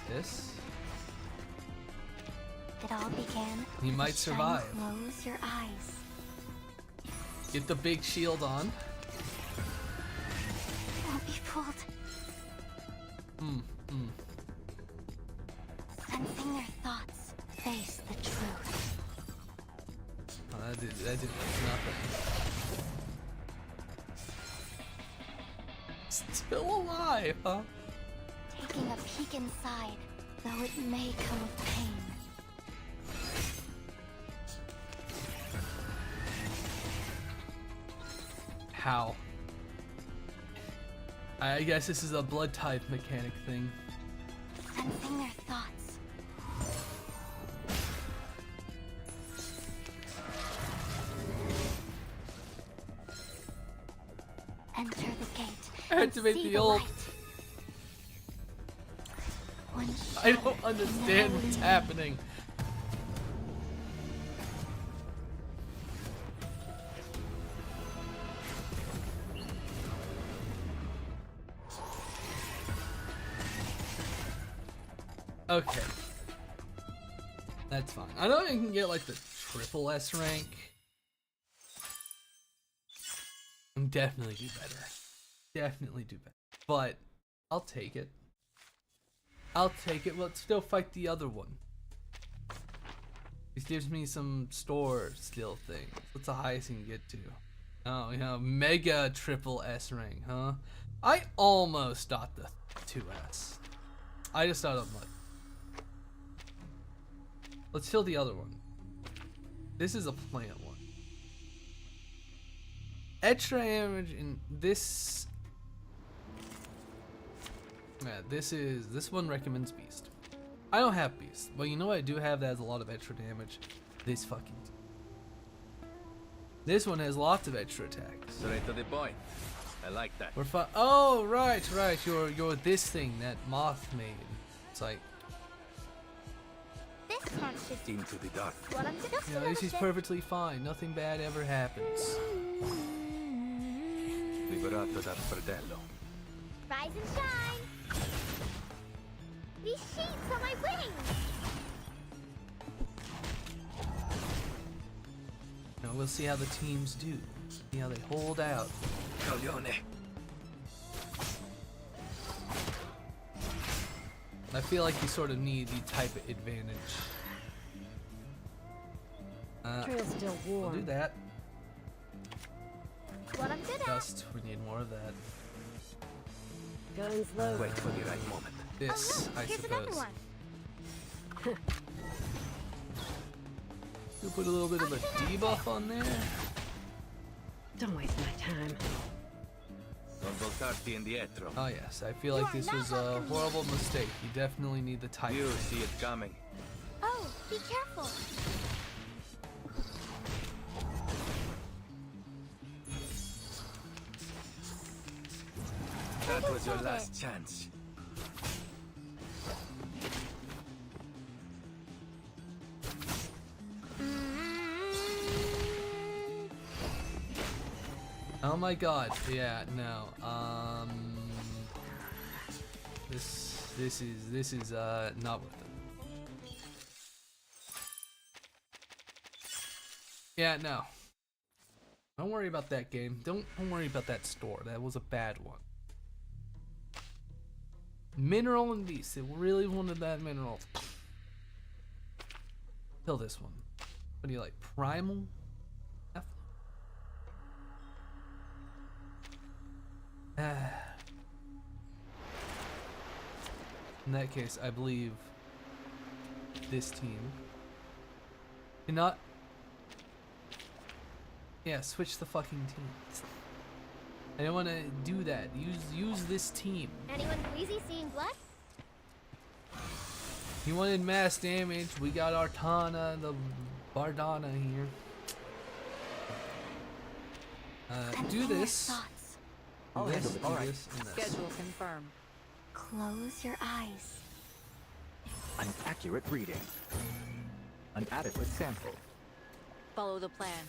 This. It all began. He with might a shine. survive. Close your eyes. Get the big shield on. Won't be fooled. Sensing their thoughts. Face the truth. Oh, that did nothing. Still alive, huh? Taking a peek inside. Though it may come with pain. How? I guess this is a blood type mechanic thing. Sensing their thoughts. Enter the gate. Activate and see the ult. light. One I shatter don't understand now what's remain. happening. Okay. That's fine. I know you can get like the triple S rank. And definitely do better. Definitely do better. But I'll take it. I'll take it. Let's still fight the other one. This gives me some store skill things. What's the highest you can get to? Oh, you know, mega triple S rank, huh? I almost got the 2S. I just thought of like Let's kill the other one. This is a plant one. Extra damage in this. Yeah, this one recommends Beast. I don't have Beast, but you know what I do have that has a lot of extra damage? This fucking. This one has lots of extra attacks. Straight to the point. I like that. We're fine. Oh, right. You're this thing that Moth made. It's like. This conscious. Into the dark. Well, I'm just Yeah, this is perfectly fine. Nothing bad ever happens. Liberato dal fratello. Rise and shine. These sheets are my wings. Now we'll see how the teams do. See how they hold out. Coglione. I feel like you sort of need the type of advantage. Trail's still warm. We'll do that. What I'm good at. Dust. We need more of that. Guns low. Wait for the right moment. This, Oh, look, I here's suppose. another one. You put a little bit of a debuff on there. Don't waste my time. Don't voltarti indietro. Oh yes, I feel like this was a horrible mistake. You definitely need the type. You see it coming. Oh, be careful. That was your last chance. Oh my god, yeah, no. This is not worth it. Yeah, no. Don't worry about that game. Don't worry about that store. That was a bad one. Mineral and Beast. It really wanted that mineral. Kill this one. What do you like? Primal? In that case, I believe this team cannot. Yeah, switch the fucking teams. I don't want to do that. Use this team. Anyone queasy seeing blood? You wanted mass damage. We got Artana, the Bardana here. Do this. Thoughts. Do this, do this, and this. Schedule confirmed. Close your eyes. An accurate reading. An adequate sample. Follow the plan.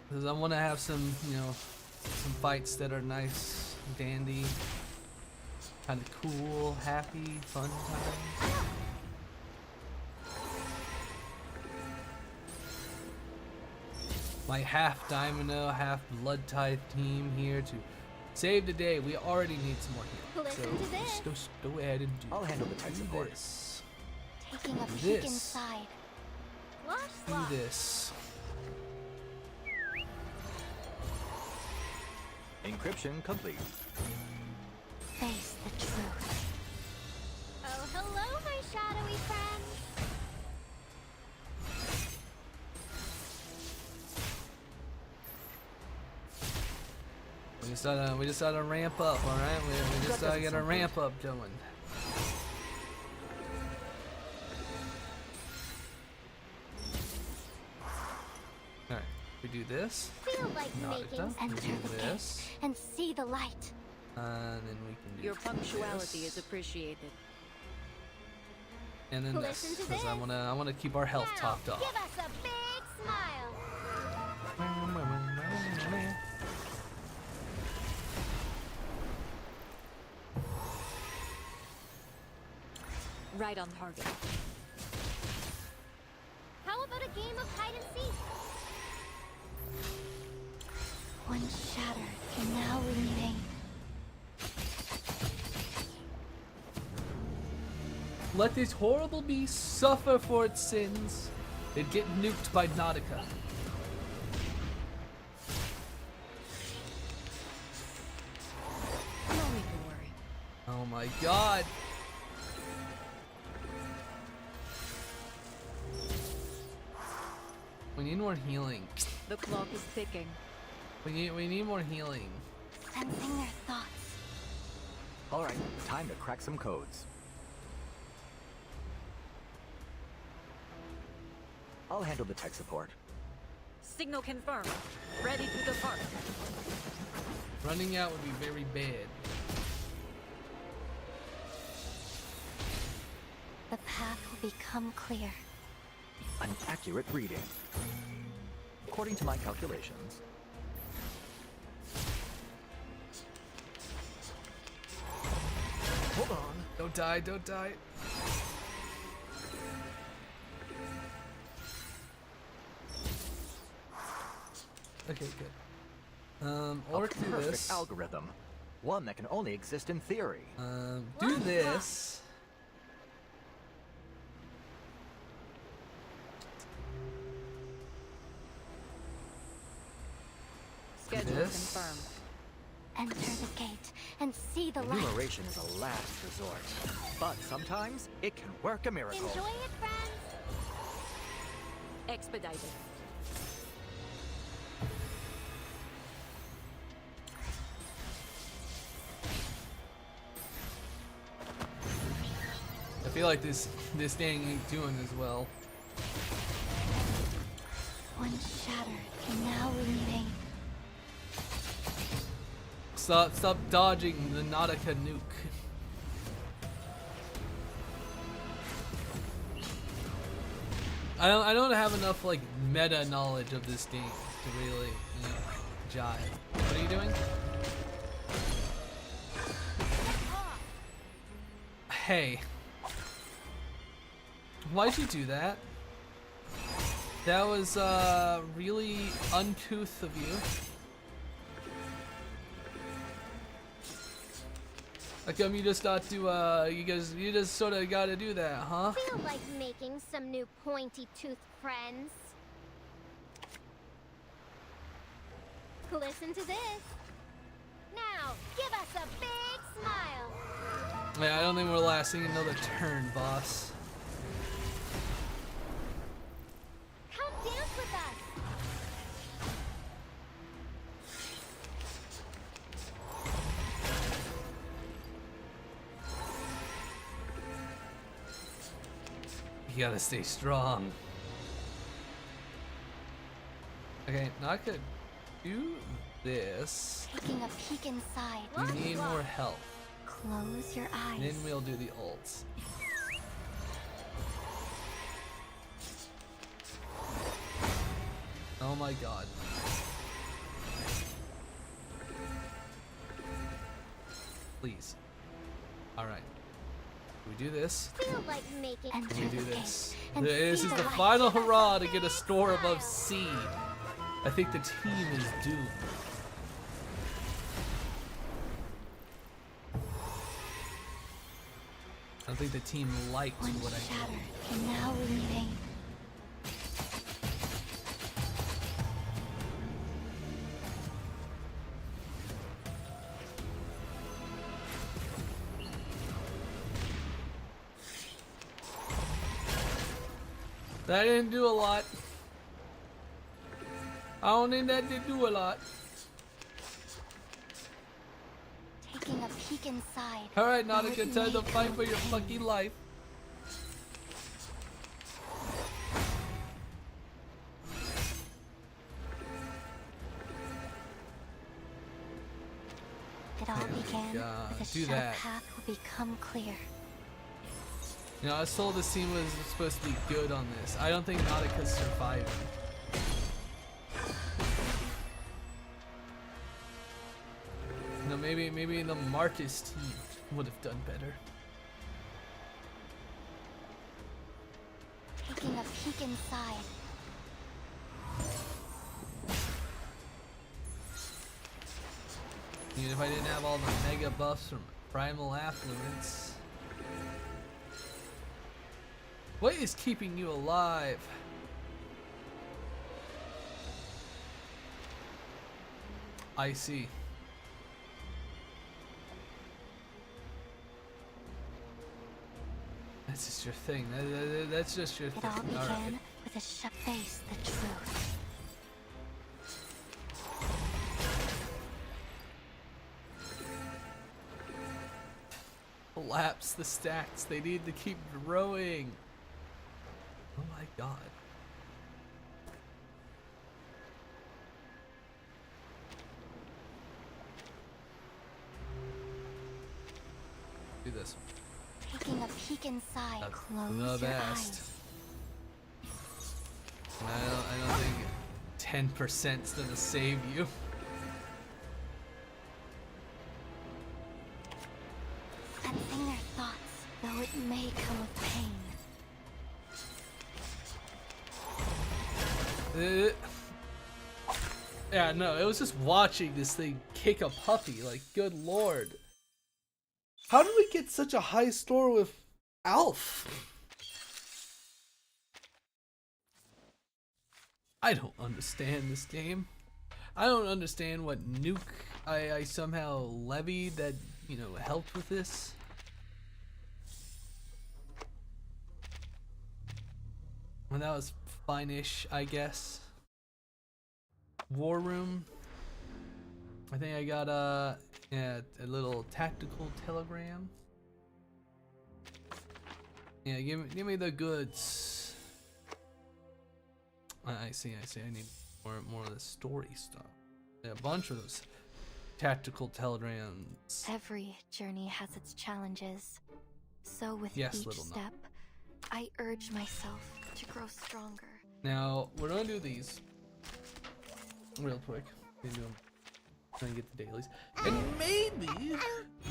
Because I want to have some, some fights that are nice, dandy, kind of cool, happy, fun times. My half Dymino, half Blood Tithe team here to save the day. We already need some more healing. Listen So to this. just go ahead and do I'll handle the tech support. this. Taking a Do peek this. inside. Do this. Encryption complete. Face the truth. Oh, hello, my shadowy friends. We just gotta ramp up, all right? We just gotta get a ramp up going. All right, we do this. Feel like makings. We Enter do the this, pit and see the light. and then we can do Your punctuality this. is appreciated. And then Listen this, to because I this. wanna keep our health Now, topped give off. us a big smile. Right on target. How about a game of hide and seek? One shattered can now remain. Let this horrible beast suffer for its sins and get nuked by Nautica. No need to worry. Oh my god. We need more healing. The clock is ticking. We need more healing. Sensing their thoughts. All right, time to crack some codes. I'll handle the tech support. Signal confirmed. Ready to depart. Running out would be very bad. The path will become clear. An accurate reading. According to my calculations. Hold on. Don't die, don't die. Okay, good. Or do perfect this. algorithm. One that can only exist in theory. Do this. Schedule This. confirmed. Enter the gate and see the light. Enumeration is a last resort, but sometimes it can work a miracle. Enjoy it, friends. Expedited. I feel like this thing ain't doing as well. One shattered can now remain. Stop dodging the Nautica nuke. I don't have enough like meta knowledge of this game to really, you know, jive. What are you doing? Hey. Why'd you do that? That was really uncouth of you. How come you just not do you just sort of gotta do that, huh? Feel like making some new pointy-toothed friends? Listen to this. Now, give us a big smile. Yeah, I don't think we're lasting another turn, boss. Come dance with us. You gotta stay strong. Okay, now I could do this. Taking a peek inside. We need more health. Close your eyes. Then we'll do the ults. Oh my god. Please. Alright. We do this. Feel like making We do this. and This see is the the light. final hurrah to get a score above C. I think the team is doomed. I don't think the team liked One what I shattered did. can now remain. That didn't do a lot. I don't think that did do a lot. Taking a peek inside. Alright, Nautica, time to fight for your fucking life. It all began with a do sharp that. path will become clear. You know, I was told this team was supposed to be good on this. I don't think Nautica's surviving. No, maybe the Marcus team would have done better. Taking a peek inside. Even if I didn't have all the mega buffs from Primal Affluence. What is keeping you alive? I see. That's just your thing. That's just your It thing. all began Alright. the face the truth. Collapse the stats. They need to keep growing. Oh my god. Do this. Taking a peek inside. Close The your best. eyes. I don't think 10%'s gonna save you. Sensing their thoughts, though it may come with pain. Yeah, no, it was just watching this thing kick a puppy. Like, good lord. How did we get such a high score with Alf? I don't understand this game. I don't understand what nuke I somehow levied that, you know, helped with this. Well, that was fine-ish, I guess. War room. I think I got a little tactical telegram. Yeah, give me the goods. I see. I need more of the story stuff. Yeah, a bunch of those tactical telegrams. Every journey has its challenges. So with Yes, each little step, I urge myself to grow stronger. Now we're gonna do these real quick. Trying to get the dailies, and maybe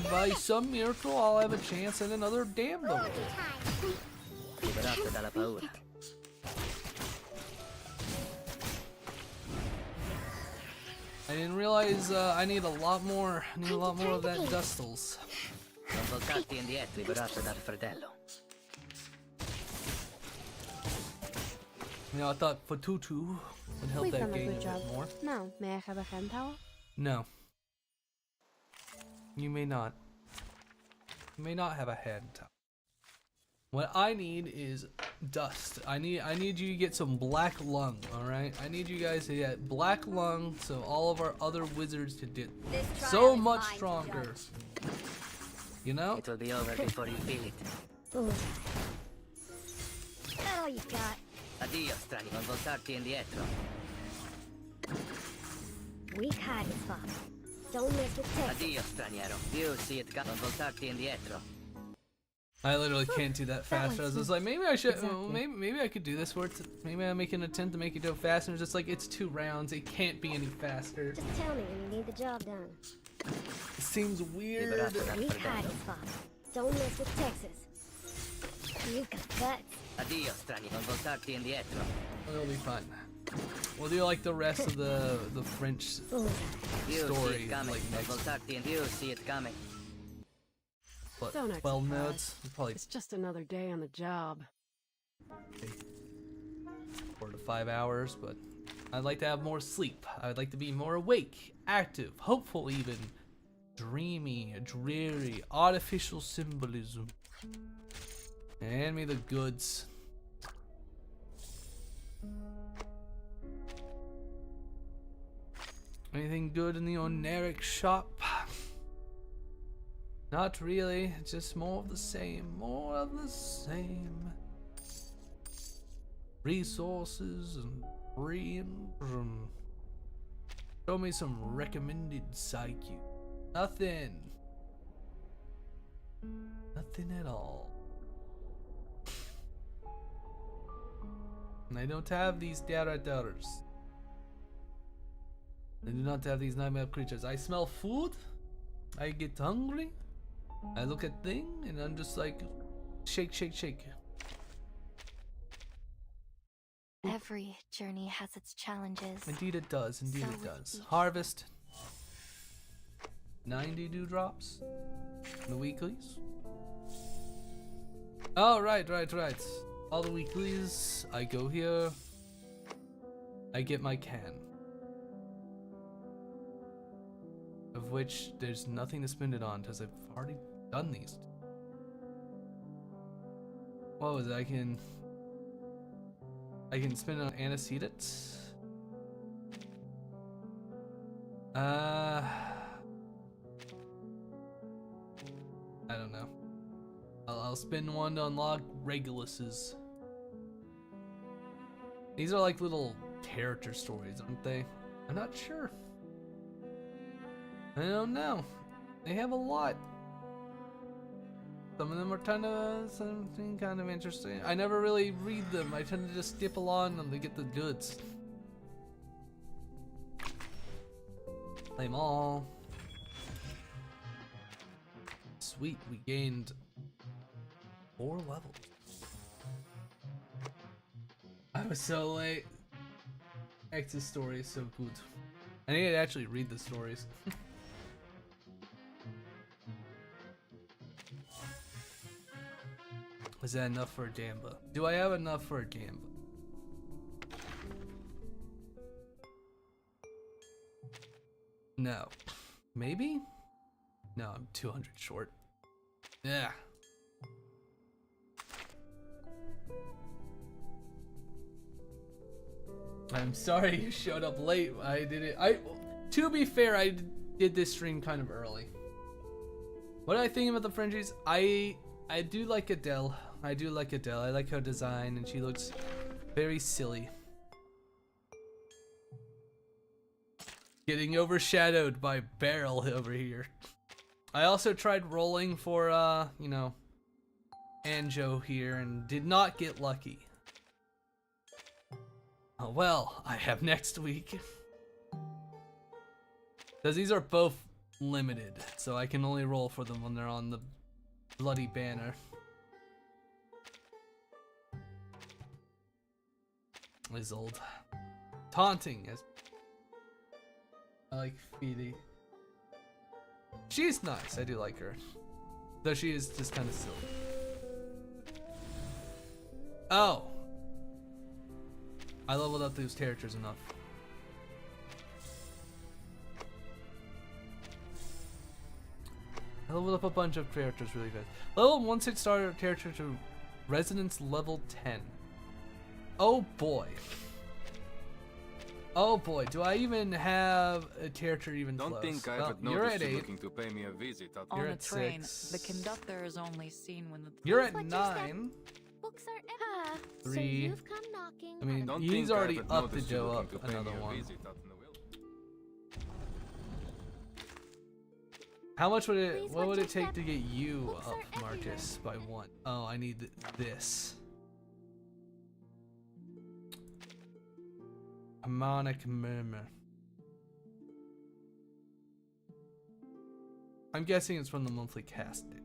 by some miracle I'll have a chance at another damn level. Liberato dalla paura. I didn't realize I need a lot more. I need a lot more of that dustles. Non voltarti indietro, liberato dal fratello. You know, I thought Fatutu would help We've that done a game a good bit job. more. Now, may I have a hand towel? No. You may not. You may not have a hand towel. What I need is dust. I need you to get some black lung, alright? I need you guys to get black lung so all of our other wizards could get so much stronger. You know? It will be over before you feel it. That all you got? Addio, strani, non voltarti indietro. Weak hiding spot. Don't mess with Texas. Addio, straniero. You see it, non voltarti indietro. I literally can't do that faster. I was like, maybe I should, Exactly. maybe I could do this where it's, maybe I make an attempt to make it go faster. It's just like, it's 2 rounds. It can't be any faster. Just tell me when you need the job done. It seems weird. Weak hiding spot. Don't mess with Texas. You've got guts. Addio, strani, non voltarti indietro. It'll be fun. We'll do like the rest of the French You see story, it coming, like non next. voltarti indietro. You see it coming. What, Don't act 12 surprised. notes? Probably It's just another day on the job. 4 to 5 hours, but I'd like to have more sleep. I'd like to be more awake, active, hopeful even, dreamy, dreary, artificial symbolism. Hand me the goods. Anything good in the Oneric shop? Not really, just more of the same, more of the same. Resources and dreams. Show me some recommended psyche. Nothing. Nothing at all. And I don't have these Daratars. I do not have these nightmare creatures. I smell food. I get hungry. I look at thing and I'm just like, shake, shake, shake. Every journey has its challenges. Indeed it does, indeed So it with does. each- Harvest. 90 dewdrops. The weeklies. Oh, right. All the weeklies, I go here. I get my can. Of which there's nothing to spend it on because I've already done these. What was it? I can I can spend it on antecedents. I don't know. I'll spend one to unlock Reguluses. These are like little character stories, aren't they? I'm not sure. I don't know. They have a lot. Some of them are something kind of interesting. I never really read them. I tend to just skip along them to get the goods. Play them all. Sweet, we gained 4 levels. I was so late. X's story is so good. I need to actually read the stories. Is that enough for a Gamba? Do I have enough for a Gamba? No. Maybe? No, I'm 200 short. Yeah. I'm sorry you showed up late. I did it. To be fair, I did this stream kind of early. What do I think about the Frenchies? I do like Adele. I do like Adele. I like her design, and she looks very silly. Getting overshadowed by Beryl over here. I also tried rolling for, you know, Anjo here, and did not get lucky. Oh well, I have next week. Because these are both limited, so I can only roll for them when they're on the bloody banner. Isolde. Taunting as I like Feedy. She's nice, I do like her. Though she is just kind of silly. Oh! I leveled up those characters enough. I leveled up a bunch of characters really fast. Level 1 6-star character to Resonance level 10. Oh boy. Oh boy, do I even have a character even close? Don't think I well, haven't you're noticed at you 8. looking to pay me a visit. On You're the at train, 6. the conductor is only seen when the You're at 9. Books are everywhere. 3. So you've come knocking. I mean, Don't he's think I already haven't up to noticed you go looking up to pay another me a one. visit out in the wild. How much would it? Please What would it watch your take to step. get you Books up, are Marcus, by 1? Oh, I need this. Harmonic Murmur. I'm guessing it's from the monthly cast date.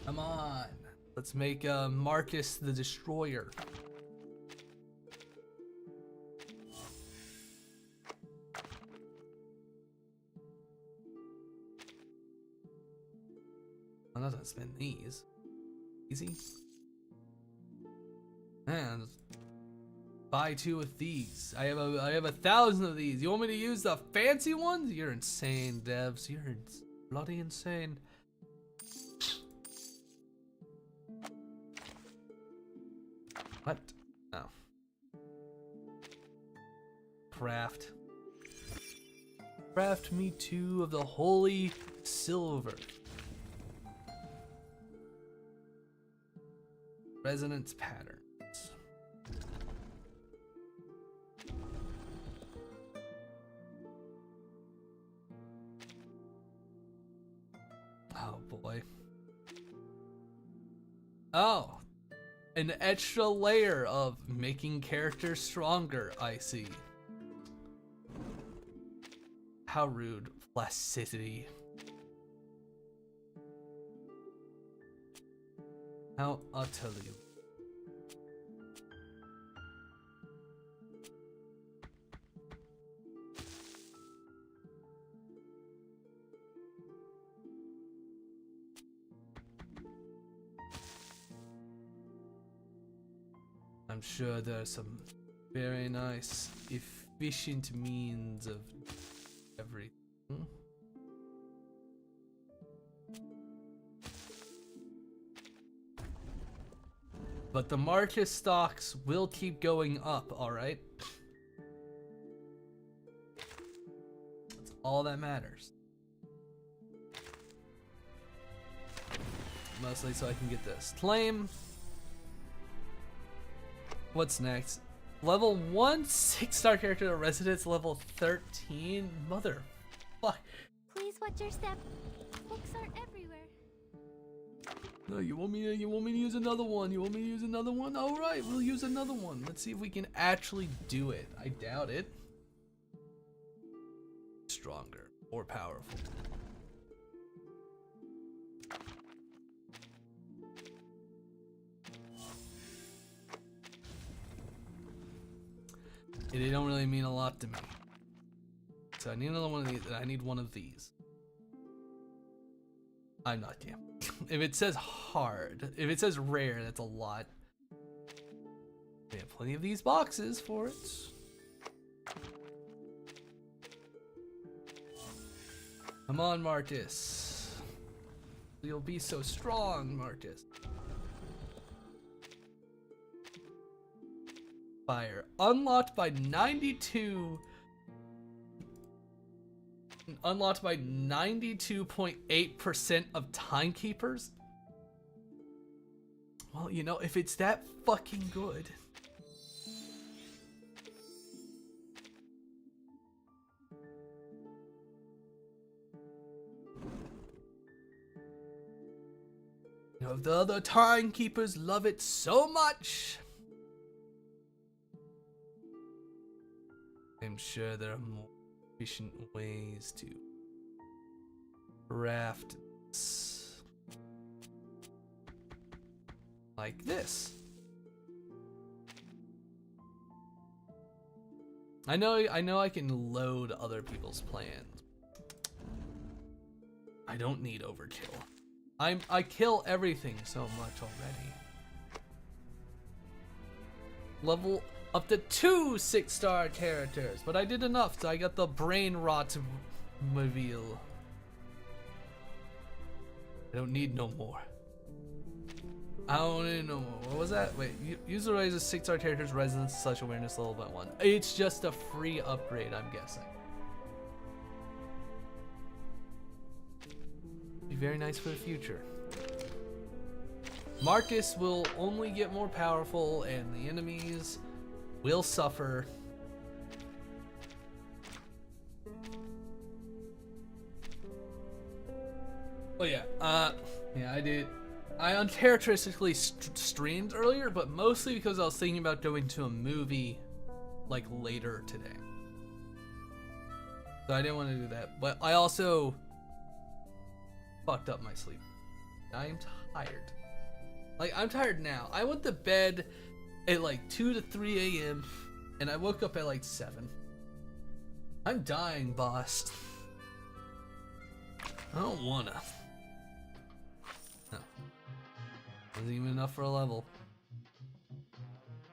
Come on. Let's make Marcus the Destroyer. I'm not gonna spend these. Easy. And buy 2 of these. I have 1,000 of these. You want me to use the fancy ones? You're insane, devs. You're bloody insane. What? Oh. Craft. Craft me 2 of the holy silver. Resonance patterns. Oh boy. Oh, an extra layer of making characters stronger, I see. How rude. Plasticity. How utterly. I'm sure there are some very nice, efficient means of everything. But the Marcus stocks will keep going up, alright? That's all that matters. Mostly so I can get this. Claim. What's next? Level 1 6-star character to residence level 13? Mother fuck. Please watch your step. Books are everywhere. No, you want me to use another one? You want me to use another one? Alright, we'll use another one. Let's see if we can actually do it. I doubt it. Stronger. More powerful. They don't really mean a lot to me. So I need another one of these, and I need one of these. I'm not damn. If it says hard, if it says rare, that's a lot. We have plenty of these boxes for it. Come on, Marcus. You'll be so strong, Marcus. Fire. Unlocked by 92. Unlocked by 92.8% of timekeepers? Well, you know, if it's that fucking good. You know, if the other timekeepers love it so much, I'm sure there are more efficient ways to craft this. Like this. I know I can load other people's plans. I don't need overkill. I kill everything so much already. Level up to 2 6-star characters, but I did enough, so I got the brain rot reveal. I don't need no more. I don't need no more. What was that? Wait, user raises 6-star characters' resonance / awareness level by 1. It's just a free upgrade, I'm guessing. Be very nice for the future. Marcus will only get more powerful, and the enemies will suffer. Oh yeah, yeah, I did. I uncharacteristically streamed earlier, but mostly because I was thinking about going to a movie, like, later today. So I didn't want to do that, but I also fucked up my sleep. I am tired. Like, I'm tired now. I went to bed at like 2 to 3 a.m. and I woke up at like 7. I'm dying, boss. I don't wanna. No. Wasn't even enough for a level.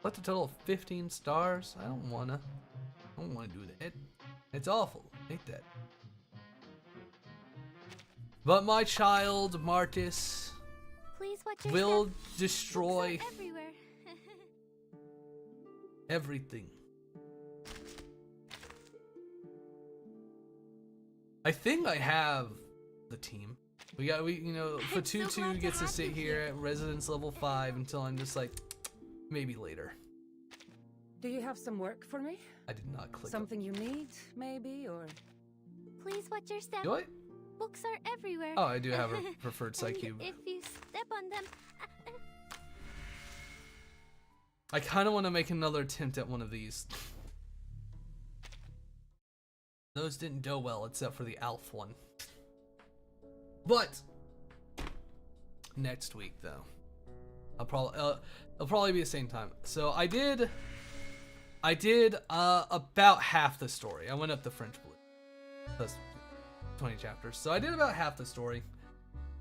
What's a total of 15 stars? I don't wanna. I don't wanna do that. It's awful. I hate that. But my child, Marcus, Please watch your will step. destroy Books are everywhere. everything. I think I have the team. We you know, Fatutu gets to sit here at residence level 5 until I'm just like, maybe later. Do you have some work for me? I did not click. Something you need, maybe, or... Please watch your step. Do I? Books are everywhere. Oh, I do have a preferred site And cube. if you step on them... I kind of want to make another attempt at one of these. Those didn't go well, except for the Alf one. But next week, though, it'll probably be the same time. So I did about half the story. I went up to French Blue. That's 20 chapters. So I did about half the story.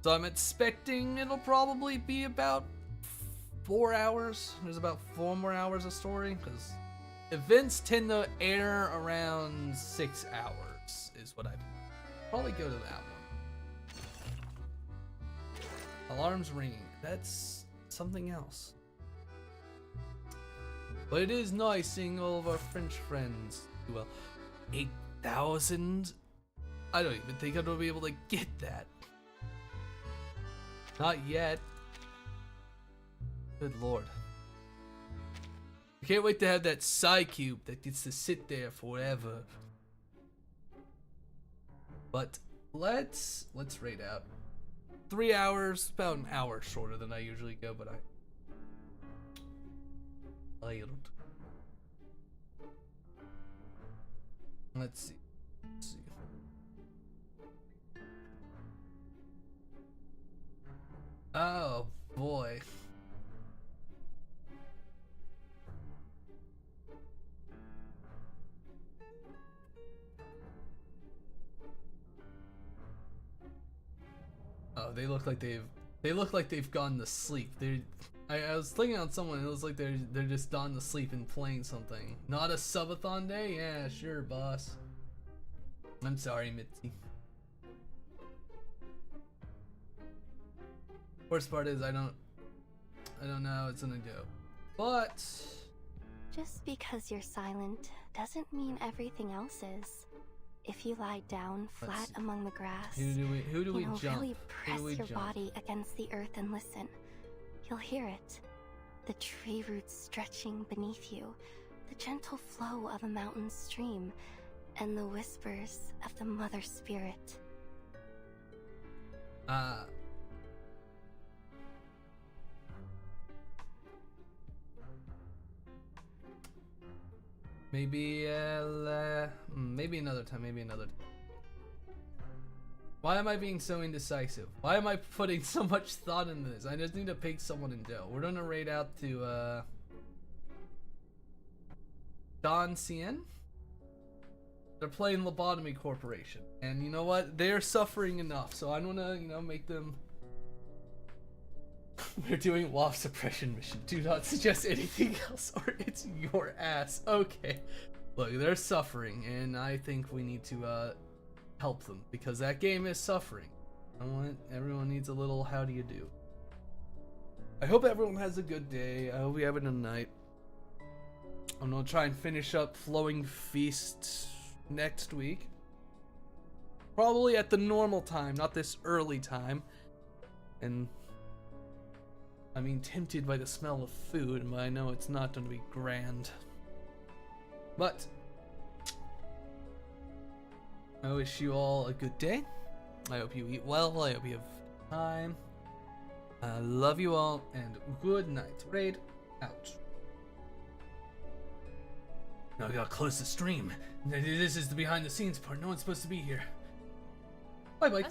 So I'm expecting it'll probably be about 4 hours. There's about 4 more hours of story, because events tend to air around 6 hours is what I'd probably go to that one. Alarms ringing. That's something else. But it is nice seeing all of our French friends do well. 8,000? I don't even think I'm gonna be able to get that. Not yet. Good lord. I can't wait to have that Psy Cube that gets to sit there forever. But let's raid out. 3 hours, about an hour shorter than I usually go, but I don't. Let's see. Oh boy. Oh, they look like they've gone to sleep. I was thinking on someone, it was like they're just gone to sleep and playing something. Not a subathon day? Yeah, sure, boss. I'm sorry, Mitzi. Worst part is I don't know how it's gonna go. But just because you're silent doesn't mean everything else is. If you lie down flat among the grass, who do we jump? Really press your body against the earth and listen. You'll hear it. The tree roots stretching beneath you, the gentle flow of a mountain stream, and the whispers of the mother spirit. Maybe another time, Why am I being so indecisive? Why am I putting so much thought into this? I just need to pick someone in Dell. We're gonna raid out to Don Cien. They're playing Lobotomy Corporation. And you know what? They're suffering enough, so I'm gonna, make them. We're doing WAF suppression mission. Do not suggest anything else or it's your ass. Okay. Look, they're suffering, and I think we need to help them because that game is suffering. Everyone needs a little how do you do. I hope everyone has a good day. I hope you have a good night. I'm gonna try and finish up Flowing Feast next week. Probably at the normal time, not this early time. And I mean, tempted by the smell of food, but I know it's not going to be grand. But I wish you all a good day. I hope you eat well. I hope you have time. I love you all, and good night. Raid out. Now I gotta close the stream. This is the behind the scenes part. No one's supposed to be here. Bye bye.